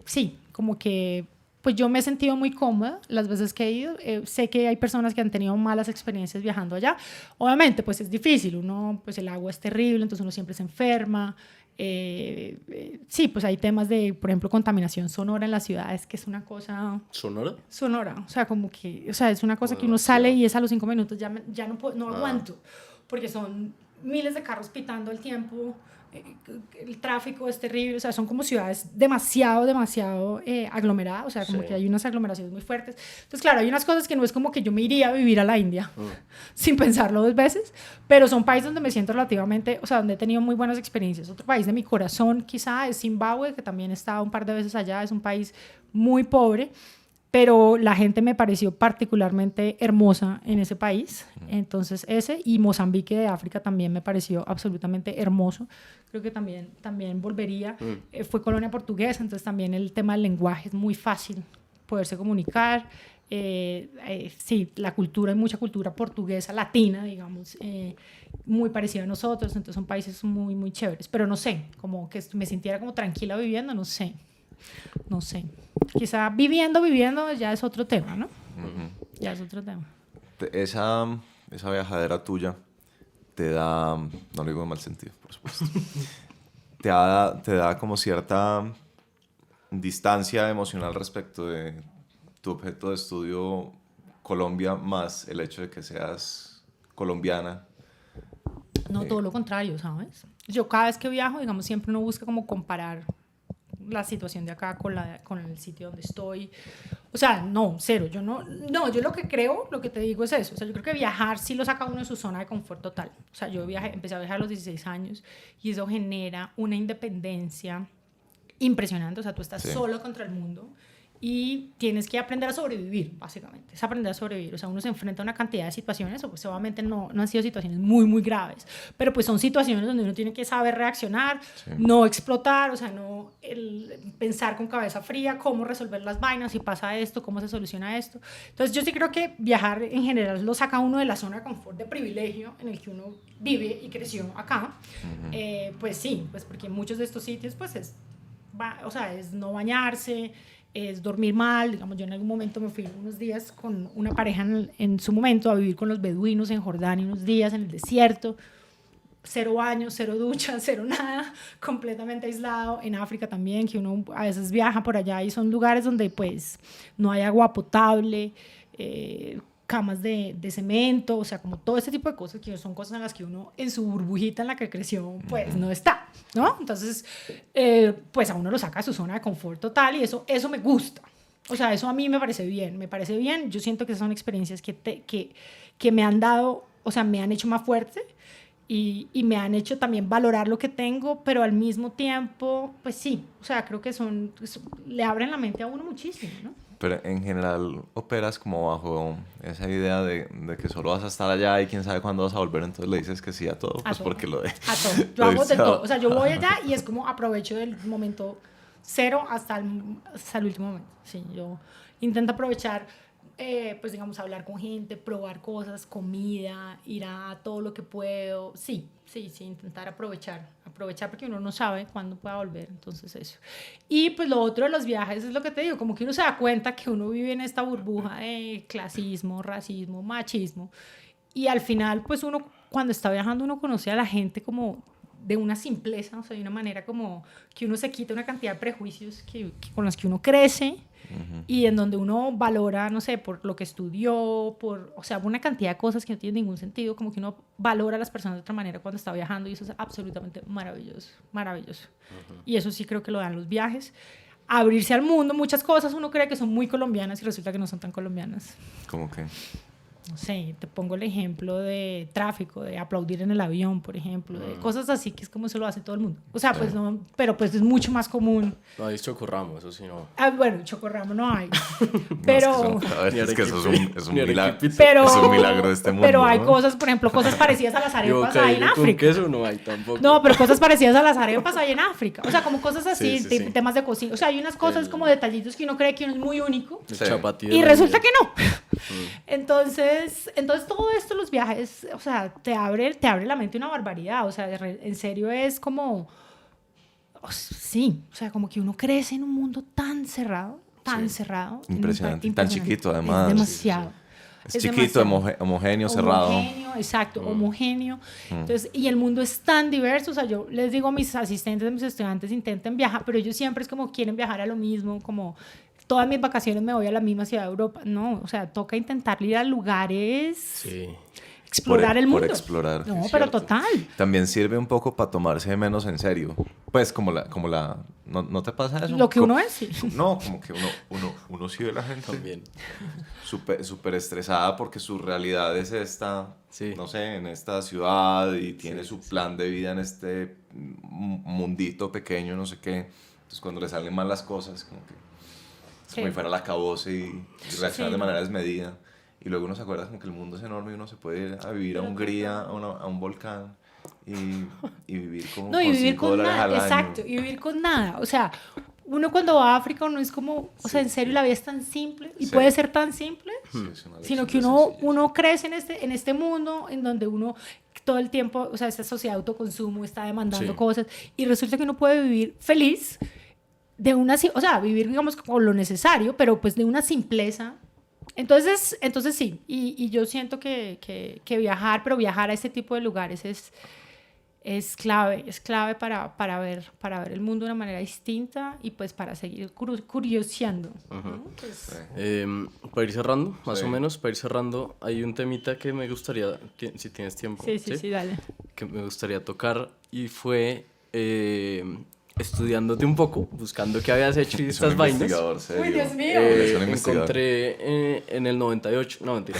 Sí, como que pues yo me he sentido muy cómoda las veces que he ido. Sé que hay personas que han tenido malas experiencias viajando allá. Obviamente, pues es difícil, pues el agua es terrible, entonces uno siempre se enferma. Sí, pues hay temas de, por ejemplo, contaminación sonora en las ciudades, que es una cosa ¿Sonora? sonora, o sea, como que, o sea, es una cosa Como que uno sale demasiado. y es a los 5 minutos, ya no, no Ah. aguanto, porque son miles de carros pitando al tiempo, el tráfico es terrible, o sea, son como ciudades demasiado aglomeradas, o sea, como Sí. que hay unas aglomeraciones muy fuertes. Entonces, claro, hay unas cosas que no es como que yo me iría a vivir a la India sin pensarlo 2 veces, pero son países donde me siento relativamente, o sea, donde he tenido muy buenas experiencias. Otro país de mi corazón quizá es Zimbabue, que también he estado un par de veces allá, es un país muy pobre, pero la gente me pareció particularmente hermosa en ese país. Entonces ese y Mozambique de África también me pareció absolutamente hermoso. Creo que también volvería. Fue colonia portuguesa, entonces también el tema del lenguaje es muy fácil poderse comunicar. Sí, la cultura, hay mucha cultura portuguesa, latina, digamos, muy parecida a nosotros, entonces son países muy chéveres, pero no sé, como que me sintiera como tranquila viviendo, no sé. Quizá viviendo ya es otro tema, ¿no? Ya es otro tema. Esa viajadera tuya te da, no lo digo en mal sentido, por supuesto, te da como cierta distancia emocional respecto de tu objeto de estudio Colombia, más el hecho de que seas colombiana. No, todo lo contrario, ¿sabes? Yo cada vez que viajo, digamos, siempre uno busca como comparar la situación de acá con el sitio donde estoy. O sea, no, cero. Yo lo que creo, lo que te digo es eso. O sea, yo creo que viajar sí lo saca uno de su zona de confort total. O sea, empecé a viajar a los 16 años y eso genera una independencia impresionante. O sea, tú estás Sí. solo contra el mundo y tienes que aprender a sobrevivir, básicamente. Es aprender a sobrevivir. O sea, uno se enfrenta a una cantidad de situaciones, o pues obviamente no han sido situaciones muy graves, pero pues son situaciones donde uno tiene que saber reaccionar, Sí. no explotar, o sea, pensar con cabeza fría cómo resolver las vainas, si pasa esto, cómo se soluciona esto. Entonces yo sí creo que viajar en general lo saca uno de la zona de confort, de privilegio en el que uno vive y creció acá. Pues sí, pues porque muchos de estos sitios pues es no bañarse, es dormir mal. Digamos, yo en algún momento me fui unos días con una pareja en su momento a vivir con los beduinos en Jordania, unos días en el desierto, 0 baños, 0 duchas, 0 nada, completamente aislado. En África también, que uno a veces viaja por allá y son lugares donde pues no hay agua potable, camas de cemento, o sea, como todo este tipo de cosas que son cosas en las que uno en su burbujita en la que creció pues no está, ¿no? Entonces pues a uno lo saca de su zona de confort total y eso me gusta. O sea, eso a mí me parece bien. Yo siento que son experiencias que me han dado, o sea, me han hecho más fuerte y me han hecho también valorar lo que tengo, pero al mismo tiempo, pues sí, o sea, creo que le abren la mente a uno muchísimo, ¿no? Pero en general operas como bajo esa idea de que solo vas a estar allá y quién sabe cuándo vas a volver, entonces le dices que sí a todo, pues porque lo de... A todo. Yo hago de todo. O sea, yo voy allá y es como aprovecho del momento cero hasta el último momento. Sí, yo intento aprovechar, pues digamos, hablar con gente, probar cosas, comida, ir a todo lo que puedo. Sí, intentar aprovechar porque uno no sabe cuándo pueda volver, entonces eso. Y pues lo otro de los viajes es lo que te digo, como que uno se da cuenta que uno vive en esta burbuja de clasismo, racismo, machismo, y al final pues uno cuando está viajando uno conoce a la gente como de una simpleza, o sea, de una manera como que uno se quita una cantidad de prejuicios con los que uno crece y en donde uno valora, no sé, por lo que estudió, o sea, una cantidad de cosas que no tienen ningún sentido, como que uno valora a las personas de otra manera cuando está viajando y eso es absolutamente maravilloso. Y eso sí creo que lo dan los viajes. Abrirse al mundo, muchas cosas uno cree que son muy colombianas y resulta que no son tan colombianas. ¿Cómo que? no sé, te pongo el ejemplo de tráfico, de aplaudir en el avión, por ejemplo, de cosas así que es como eso lo hace todo el mundo. O sea, pues no, pero pues es mucho más común. No, hay Chocorramo, eso sí no. Ah, bueno, chocorramo no hay, pero... Es que eso es un Ni milagro. Pero, Es un milagro de este mundo. pero hay ¿no? cosas, por ejemplo, cosas parecidas a las arepas hay en con África. queso no hay tampoco. No, pero cosas parecidas a las arepas hay en África. O sea, como cosas así, Sí, sí, sí. temas de cocina. O sea, hay unas cosas como detallitos que uno cree que uno es muy único. El Sí. chapatí de Y la resulta India. que no. Entonces todo esto, los viajes, o sea, te abre la mente una barbaridad. O sea, en serio es como, sí, o sea, como que uno crece en un mundo tan cerrado, en un Impresionante, tan tan chiquito, además. Es demasiado. Es chiquito, demasiado. homogéneo, cerrado. Homogéneo, exacto, homogéneo. Entonces, y el mundo es tan diverso, o sea, yo les digo a mis asistentes, a mis estudiantes, intenten viajar, pero ellos siempre es como quieren viajar a lo mismo, como todas mis vacaciones me voy a la misma ciudad de Europa. No, o sea, toca intentar ir a lugares, Sí. explorar el mundo. Por explorar. No, es pero cierto. total. También sirve un poco para tomarse menos en serio. Pues ¿no te pasa eso? Lo que Como- uno es, sí. No, como que uno sí ve la gente También. súper estresada porque su realidad es esta, Sí. no sé, en esta ciudad y tiene su plan de vida en este mundito pequeño, no sé qué. Entonces cuando le salen mal las cosas, como que es como Sí. si fuera la acabose y reaccionar de Sí. manera desmedida. Y luego uno se acuerda como que el mundo es enorme y uno se puede ir a vivir a Hungría, a un volcán y vivir como No, y con vivir 5 con dólares nada, al año. exacto, y vivir con nada. O sea, uno cuando va a África, uno es como, o sea, en serio, la vida es tan simple y Sí. puede ser tan simple, Sí, es una sino lección que de uno, sencillez. uno crece en este mundo en donde uno todo el tiempo, o sea, esta sociedad de autoconsumo está demandando Sí. cosas y resulta que uno puede vivir feliz de una, o sea, vivir, digamos, con lo necesario, pero pues de una simpleza. Entonces sí, y yo siento que viajar, pero viajar a este tipo de lugares es clave para ver el mundo de una manera distinta y pues para seguir curioseando. ¿no? Pues, Para ir cerrando, más Sí. o menos, para ir cerrando, hay un temita que me gustaría, si tienes tiempo, sí, dale. que me gustaría tocar y fue estudiándote un poco, buscando qué habías hecho y Es un estas vainas. investigador serio. Uy, Dios mío. Es un investigador. Encontré en el 98, no mentira,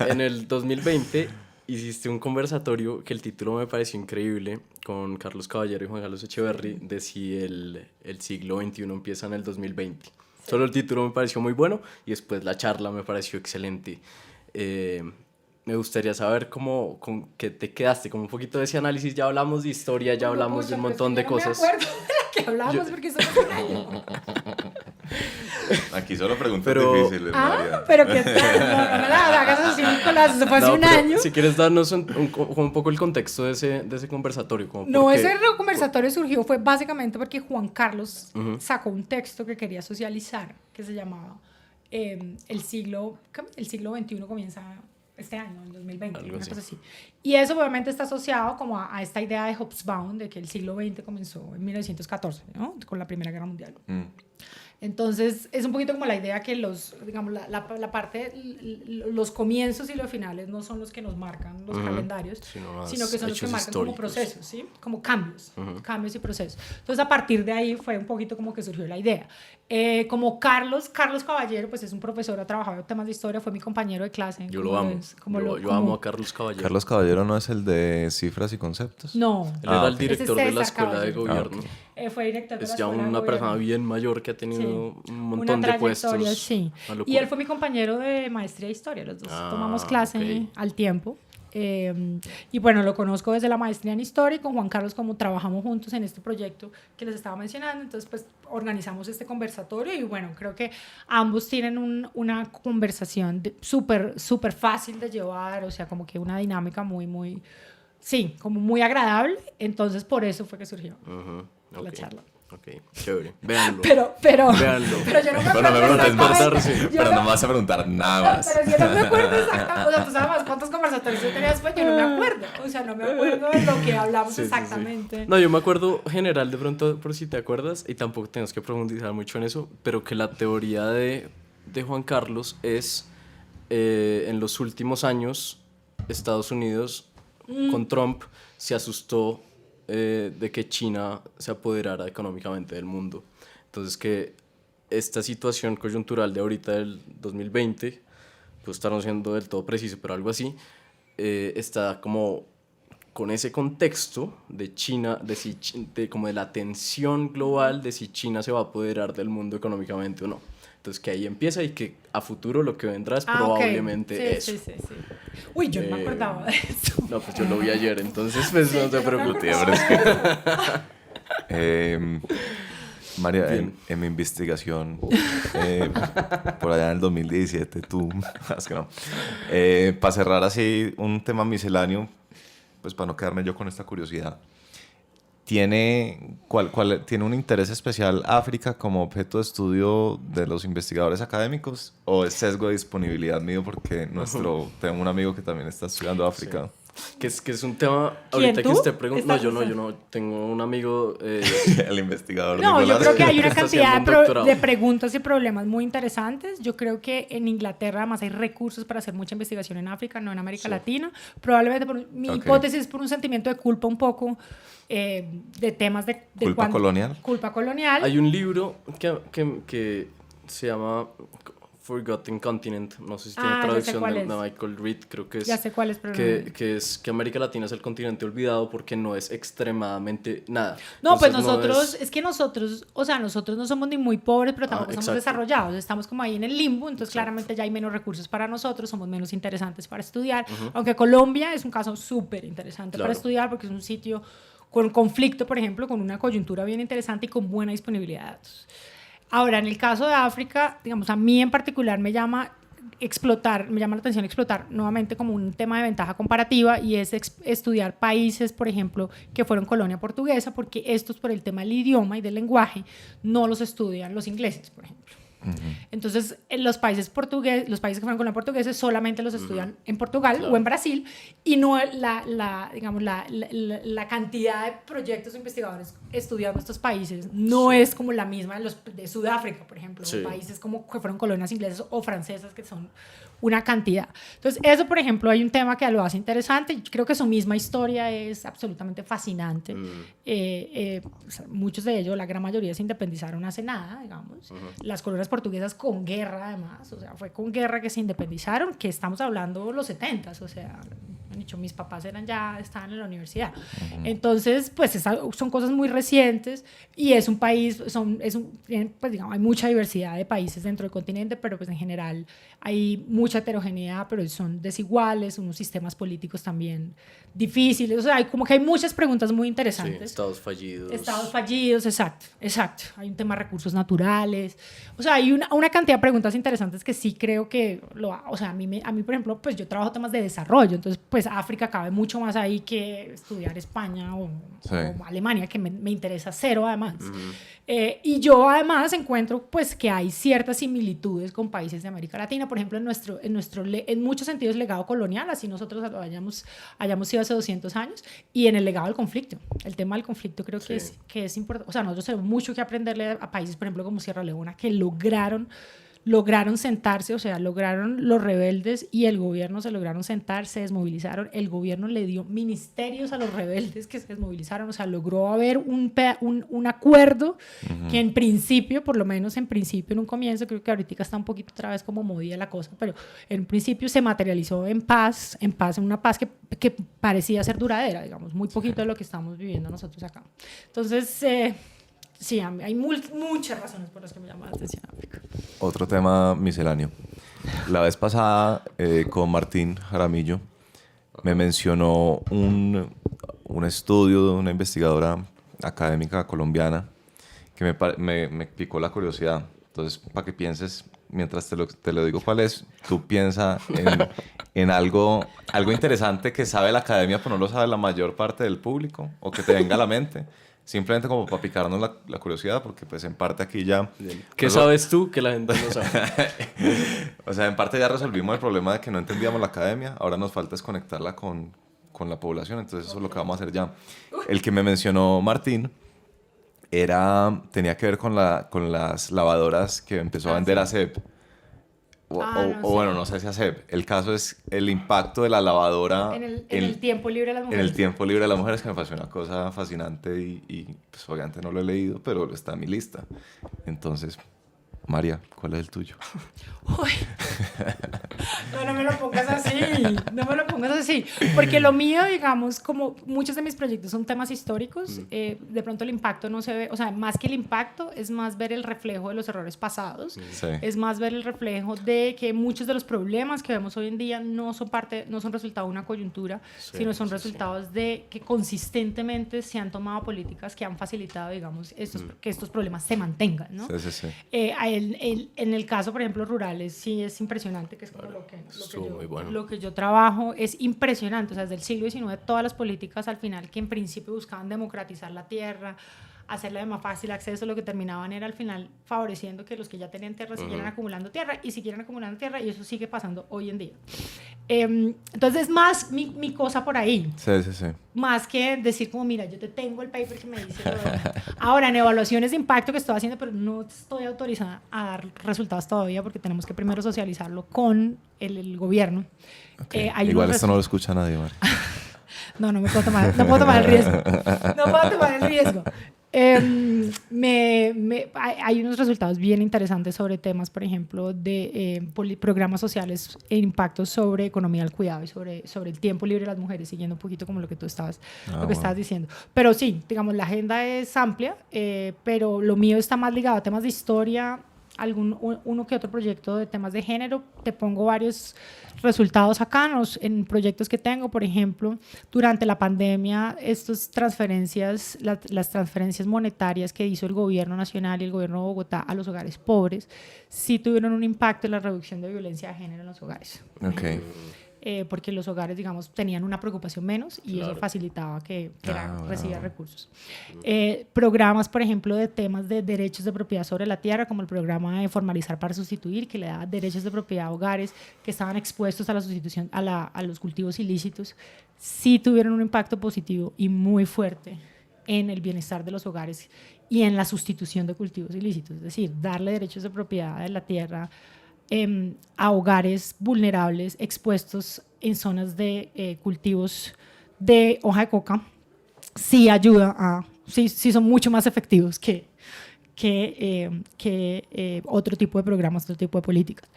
en el 2020 hiciste un conversatorio que el título me pareció increíble con Carlos Caballero y Juan Carlos Echeverry de si el siglo XXI empieza en el 2020. Solo el título me pareció muy bueno y después la charla me pareció excelente. Me gustaría saber con qué te quedaste, como un poquito de ese análisis. Ya hablamos de historia, ya hablamos de un montón de cosas. No me acuerdo de la que hablamos porque eso fue un año. Aquí solo preguntas Pero- difíciles, María. Pero qué tal, no me la hagas así, Nicolás, eso fue hace No, un pero año. si quieres darnos un poco el contexto de ese conversatorio. Como No, por qué- ese conversatorio surgió fue básicamente porque Juan Carlos sacó un texto que quería socializar que se llamaba el siglo XXI comienza este año, en 2020, Algo una así. cosa así. Y eso obviamente está asociado como a esta idea de Hobsbawm de que el siglo XX comenzó en 1914, ¿no? Con la Primera Guerra Mundial. Entonces, es un poquito como la idea que digamos, la parte, los comienzos y los finales no son los que nos marcan los calendarios, sino que son los que hechos marcan como históricos. procesos, ¿sí? Como cambios y procesos. Entonces, a partir de ahí fue un poquito como que surgió la idea. Como Carlos Caballero, pues es un profesor, ha trabajado en temas de historia, fue mi compañero de clase. Yo lo amo. Yo amo a Carlos Caballero. Carlos Caballero no es el de cifras y conceptos. No. Él era el ok. director Ese de la César escuela de Caballero. gobierno. Fue director de Es la ya Escuela de una persona Gobierno. bien mayor que ha tenido Sí. un montón de trayectoria, puestos. sí. Una Y locura. él fue mi compañero de maestría de historia, los dos tomamos clase ok. al tiempo. Y bueno, lo conozco desde la maestría en historia y con Juan Carlos como trabajamos juntos en este proyecto que les estaba mencionando, entonces pues organizamos este conversatorio y bueno, creo que ambos tienen una conversación súper fácil de llevar, o sea, como que una dinámica muy, sí, como muy agradable, entonces por eso fue que surgió la charla. Ok, chévere. Véanlo. Pero Véanlo. yo no me Bueno, me acuerdo preguntes más, exactamente. Yo pero no- no me vas a preguntar nada más. Pero yo no me acuerdo exactamente, o sea, tú sabes cuántos conversatorios yo tenía después, yo no me acuerdo, o sea, no me acuerdo de lo que hablamos Sí, sí, sí. exactamente. No, yo me acuerdo general de pronto, por si te acuerdas, y tampoco tenemos que profundizar mucho en eso, pero que la teoría de Juan Carlos es, en los últimos años, Estados Unidos con Trump se asustó de que China se apoderara económicamente del mundo. Entonces que esta situación coyuntural de ahorita del 2020 puedo estar no siendo del todo preciso, pero algo así, está como con ese contexto de China, como de la tensión global de si China se va a apoderar del mundo económicamente o no. Entonces que ahí empieza y que a futuro lo que vendrá es probablemente okay. eso. Sí. Uy, yo no me acordaba de eso. No, pues yo lo vi ayer, entonces pues no te preocupes. María, en mi investigación, por allá en el 2017, es que no. Para cerrar así un tema misceláneo, pues para no quedarme yo con esta curiosidad, ¿tiene un interés especial África como objeto de estudio de los investigadores académicos o es sesgo de disponibilidad mío porque tengo un amigo que también está estudiando África? Sí. Que es un tema, ¿Quién, ahorita tú? que usted pregunta, yo no, tengo un amigo... El investigador. No, Nicolás. yo creo que hay una Está cantidad haciendo un doctorado. de preguntas y problemas muy interesantes. Yo creo que en Inglaterra además hay recursos para hacer mucha investigación en África, no en América Latina. Probablemente, mi hipótesis es por un sentimiento de culpa un poco de temas de ¿Culpa colonial? Culpa colonial. Hay un libro que se llama Forgotten Continent, no sé si tiene traducción de Michael Reed, creo que es. Ya sé cuál es, pero que es que América Latina es el continente olvidado porque no es extremadamente nada. No, Entonces, pues nosotros, es que nosotros no somos ni muy pobres, pero tampoco somos desarrollados, estamos como ahí en el limbo, entonces claramente ya hay menos recursos para nosotros, somos menos interesantes para estudiar, aunque Colombia es un caso súper interesante para estudiar porque es un sitio con conflicto, por ejemplo, con una coyuntura bien interesante y con buena disponibilidad de datos. Ahora, en el caso de África, digamos, a mí en particular me llama la atención explotar nuevamente como un tema de ventaja comparativa y es estudiar países, por ejemplo, que fueron colonia portuguesa, porque estos por el tema del idioma y del lenguaje no los estudian los ingleses, por ejemplo. Entonces, los países que fueron colonia portuguesa solamente los estudian en Portugal o en Brasil y no la cantidad de proyectos investigadores estudiando estos países no es como la misma de Sudáfrica, por ejemplo, o países como que fueron colonias inglesas o francesas que son una cantidad. Entonces, eso, por ejemplo, hay un tema que lo hace interesante y creo que su misma historia es absolutamente fascinante. O sea, muchos de ellos, la gran mayoría, se independizaron hace nada, digamos. Las colonias portuguesas con guerra, además. O sea, fue con guerra que se independizaron, que estamos hablando los 70s, o sea, han dicho, mis papás estaban en la universidad. Entonces, pues son cosas muy recientes y es un país, pues digamos, hay mucha diversidad de países dentro del continente, pero pues en general hay mucha heterogeneidad, pero son desiguales, unos sistemas políticos también difíciles, o sea, como que hay muchas preguntas muy interesantes. Sí, estados fallidos, exacto. Hay un tema de recursos naturales, o sea, hay una cantidad de preguntas interesantes que sí creo que, o sea, a mí, por ejemplo, pues yo trabajo temas de desarrollo, entonces, pues África cabe mucho más ahí que estudiar España o Alemania, que me interesa cero, además. Y yo, además, encuentro, pues, que hay ciertas similitudes con países de América Latina, por ejemplo, en muchos sentidos, legado colonial, así nosotros hayamos sido hace 200 años, y en el legado del conflicto. El tema del conflicto creo que es importante. O sea, nosotros tenemos mucho que aprenderle a países, por ejemplo, como Sierra Leona, que lograron sentarse, o sea, lograron los rebeldes y el gobierno se lograron sentar, se desmovilizaron, el gobierno le dio ministerios a los rebeldes que se desmovilizaron, o sea, logró haber un acuerdo que en principio, por lo menos en principio, en un comienzo, creo que ahorita está un poquito otra vez como movida la cosa, pero en principio se materializó en paz, en una paz que parecía ser duradera, digamos, muy poquito de lo que estamos viviendo nosotros acá. Entonces, sí, hay muchas razones por las que me llama la atención África. Otro tema misceláneo. La vez pasada, con Martín Jaramillo, me mencionó un estudio de una investigadora académica colombiana que me picó la curiosidad. Entonces, para que pienses, mientras te lo digo cuál es, tú piensa en algo interesante que sabe la academia, pero no lo sabe la mayor parte del público, o que te venga a la mente. Simplemente como para picarnos la curiosidad, porque pues en parte aquí ya... ¿Qué sabes tú que la gente no sabe? O sea, en parte ya resolvimos el problema de que no entendíamos la academia, ahora nos falta es conectarla con la población, entonces eso es lo que vamos a hacer ya. El que me mencionó Martín tenía que ver con las lavadoras que empezó a vender ASEP. Bueno, no sé si ASEP. El caso es el impacto de la lavadora en el tiempo libre de las mujeres. En el tiempo libre de las mujeres, que me pareció una cosa fascinante y pues obviamente no lo he leído, pero está en mi lista. Entonces, María, ¿cuál es el tuyo? Uy. No, no me lo pongas así, no me lo pongas así, porque lo mío, digamos, como muchos de mis proyectos son temas históricos, de pronto el impacto no se ve, o sea, más que el impacto es más ver el reflejo de los errores pasados, Sí. es más ver el reflejo de que muchos de los problemas que vemos hoy en día no son resultado de una coyuntura, sino son resultados de que consistentemente se han tomado políticas que han facilitado, digamos, que estos problemas se mantengan, ¿no? Sí, sí, sí. En el caso, por ejemplo, rurales, sí es impresionante, que es como muy bueno. lo que yo trabajo, es impresionante, o sea, desde el siglo XIX, todas las políticas al final que en principio buscaban democratizar la tierra, hacerla de más fácil acceso, lo que terminaban era al final favoreciendo que los que ya tenían tierra siguieran acumulando tierra y siguieran acumulando tierra, y eso sigue pasando hoy en día. Entonces es más mi cosa por ahí. Sí, sí, sí. Más que decir como, mira, yo te tengo el paper que me dice lo demás. Ahora, en evaluaciones de impacto que estoy haciendo, pero no estoy autorizada a dar resultados todavía porque tenemos que primero socializarlo con el gobierno. Okay. Hay Igual esto no lo escucha nadie, Mar. No me puedo tomar, no puedo tomar el riesgo. No puedo tomar el riesgo. Hay unos resultados bien interesantes sobre temas, por ejemplo, de programas sociales e impactos sobre economía del cuidado y sobre el tiempo libre de las mujeres, siguiendo un poquito como lo que tú estabas diciendo. Pero sí, digamos, la agenda es amplia, pero lo mío está más ligado a temas de historia, uno que otro proyecto de temas de género. Te pongo varios resultados acá en proyectos que tengo. Por ejemplo, durante la pandemia, las transferencias monetarias que hizo el gobierno nacional y el gobierno de Bogotá a los hogares pobres sí tuvieron un impacto en la reducción de violencia de género en los hogares. Okay. Porque los hogares, digamos, tenían una preocupación menos y eso facilitaba que recibiera recursos. Programas, por ejemplo, de temas de derechos de propiedad sobre la tierra, como el programa de Formalizar para Sustituir, que le daba derechos de propiedad a hogares que estaban expuestos a la sustitución, a los cultivos ilícitos, sí tuvieron un impacto positivo y muy fuerte en el bienestar de los hogares y en la sustitución de cultivos ilícitos. Es decir, darle derechos de propiedad de la tierra a hogares vulnerables expuestos en zonas de cultivos de hoja de coca, sí ayuda sí son mucho más efectivos que otro tipo de programas, otro tipo de políticas.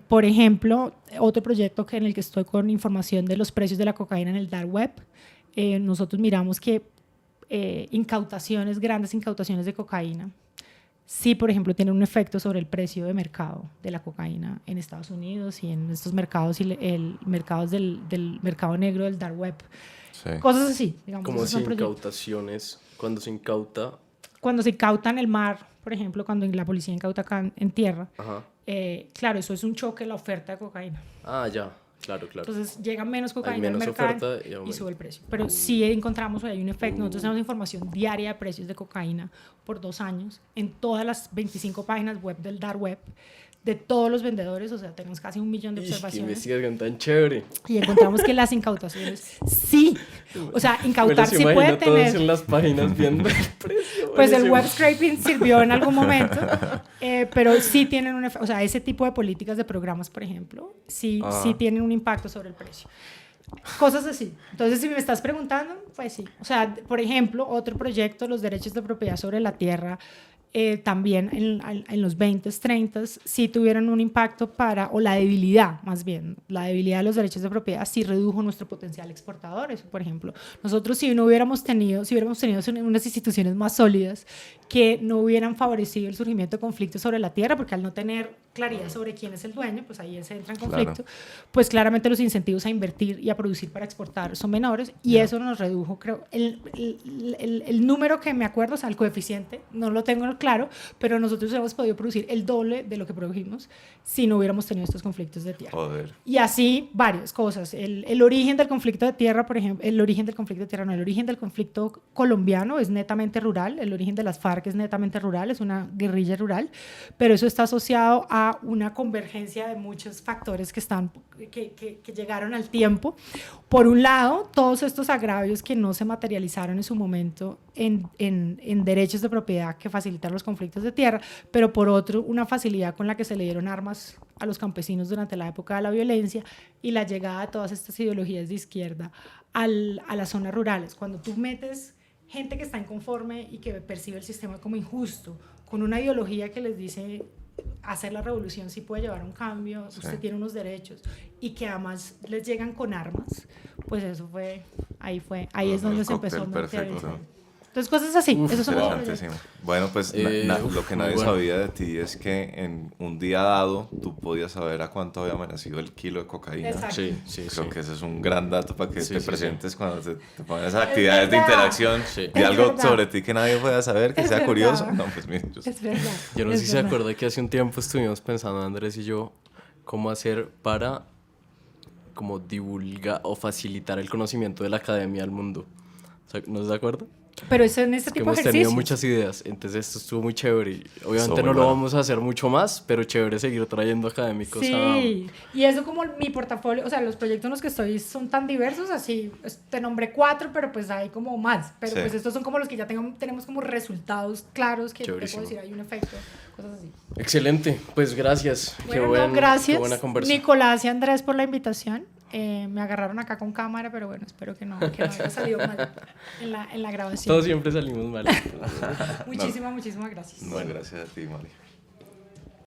Por ejemplo, otro proyecto en el que estoy con información de los precios de la cocaína en el dark web, nosotros miramos que grandes incautaciones de cocaína, sí, por ejemplo, tiene un efecto sobre el precio de mercado de la cocaína en Estados Unidos y en estos mercados mercados del mercado negro del dark web. Sí. Cosas así, digamos. Como si incautaciones, cuando se incauta. Cuando se incauta en el mar, por ejemplo, cuando la policía incauta acá en tierra, claro, eso es un choque en la oferta de cocaína. Ah, ya. Claro. Entonces llega menos cocaína al mercado y sube el precio. Pero sí encontramos, hay un efecto. Nosotros tenemos información diaria de precios de cocaína por 2 años en todas las 25 páginas web del dark web de todos los vendedores, o sea, tenemos casi 1 millón de observaciones. ¡Qué investigación tan chévere! Y encontramos que las incautaciones, sí, o sea, incautar sí puede tener... todos en las páginas viendo el precio. Pues el web scraping sirvió en algún momento, pero sí tienen o sea, ese tipo de políticas de programas, por ejemplo, sí tienen un impacto sobre el precio. Cosas así. Entonces, si me estás preguntando, pues sí. O sea, por ejemplo, otro proyecto, los derechos de propiedad sobre la tierra, también en los 20s, 30s, sí tuvieron un impacto o la debilidad, más bien, la debilidad de los derechos de propiedad sí redujo nuestro potencial exportador. Eso, por ejemplo, nosotros si hubiéramos tenido unas instituciones más sólidas que no hubieran favorecido el surgimiento de conflictos sobre la tierra, porque al no tener claridad sobre quién es el dueño, pues ahí se entra en conflicto, pues claramente los incentivos a invertir y a producir para exportar son menores, y eso nos redujo, creo, el número que me acuerdo, o sea, el coeficiente, no lo tengo claro, pero nosotros hemos podido producir el doble de lo que produjimos si no hubiéramos tenido estos conflictos de tierra. Joder. Y así varias cosas. El origen del conflicto de tierra, por ejemplo, el origen del conflicto colombiano es netamente rural, el origen de las FARC es netamente rural, es una guerrilla rural, pero eso está asociado a una convergencia de muchos factores que llegaron al tiempo. Por un lado, todos estos agravios que no se materializaron en su momento en derechos de propiedad que facilitan los conflictos de tierra, pero por otro, una facilidad con la que se le dieron armas a los campesinos durante la época de la violencia y la llegada de todas estas ideologías de izquierda a las zonas rurales. Cuando tú metes gente que está inconforme y que percibe el sistema como injusto con una ideología que les dice hacer la revolución sí puede llevar a un cambio, usted tiene unos derechos, y que además les llegan con armas, pues eso ahí es donde se empezó a meter. Entonces, cosas así. Eso son Interesantísimo. Bueno, pues lo que nadie sabía de ti es que en un día dado tú podías saber a cuánto había amanecido el kilo de cocaína. Exacto. Creo que ese es un gran dato para que te presentes cuando te pones a actividades de interacción y algo sobre ti que nadie pueda saber, que sea curioso. No, pues mira, es verdad. Yo no sé si se acuerda que hace un tiempo estuvimos pensando, Andrés y yo, cómo hacer para como divulgar o facilitar el conocimiento de la academia al mundo. ¿No se acuerda? Pero es en este tipo de hemos ejercicios. tenido muchas ideas, entonces esto estuvo muy chévere. Y obviamente no lo vamos a hacer mucho más, pero chévere seguir trayendo académicos. Sí, y eso como mi portafolio, o sea, los proyectos en los que estoy son tan diversos, así, te nombré 4, pero pues hay como más. Pero pues estos son como los que ya tenemos como resultados claros, que te puedo decir, hay un efecto, cosas así. Excelente, pues gracias. Bueno, gracias, qué buena conversación. Nicolás y Andrés, por la invitación. Me agarraron acá con cámara, pero bueno, espero que no haya salido mal en la grabación. Todos siempre salimos mal. Muchísimas gracias. No, gracias a ti, Mari.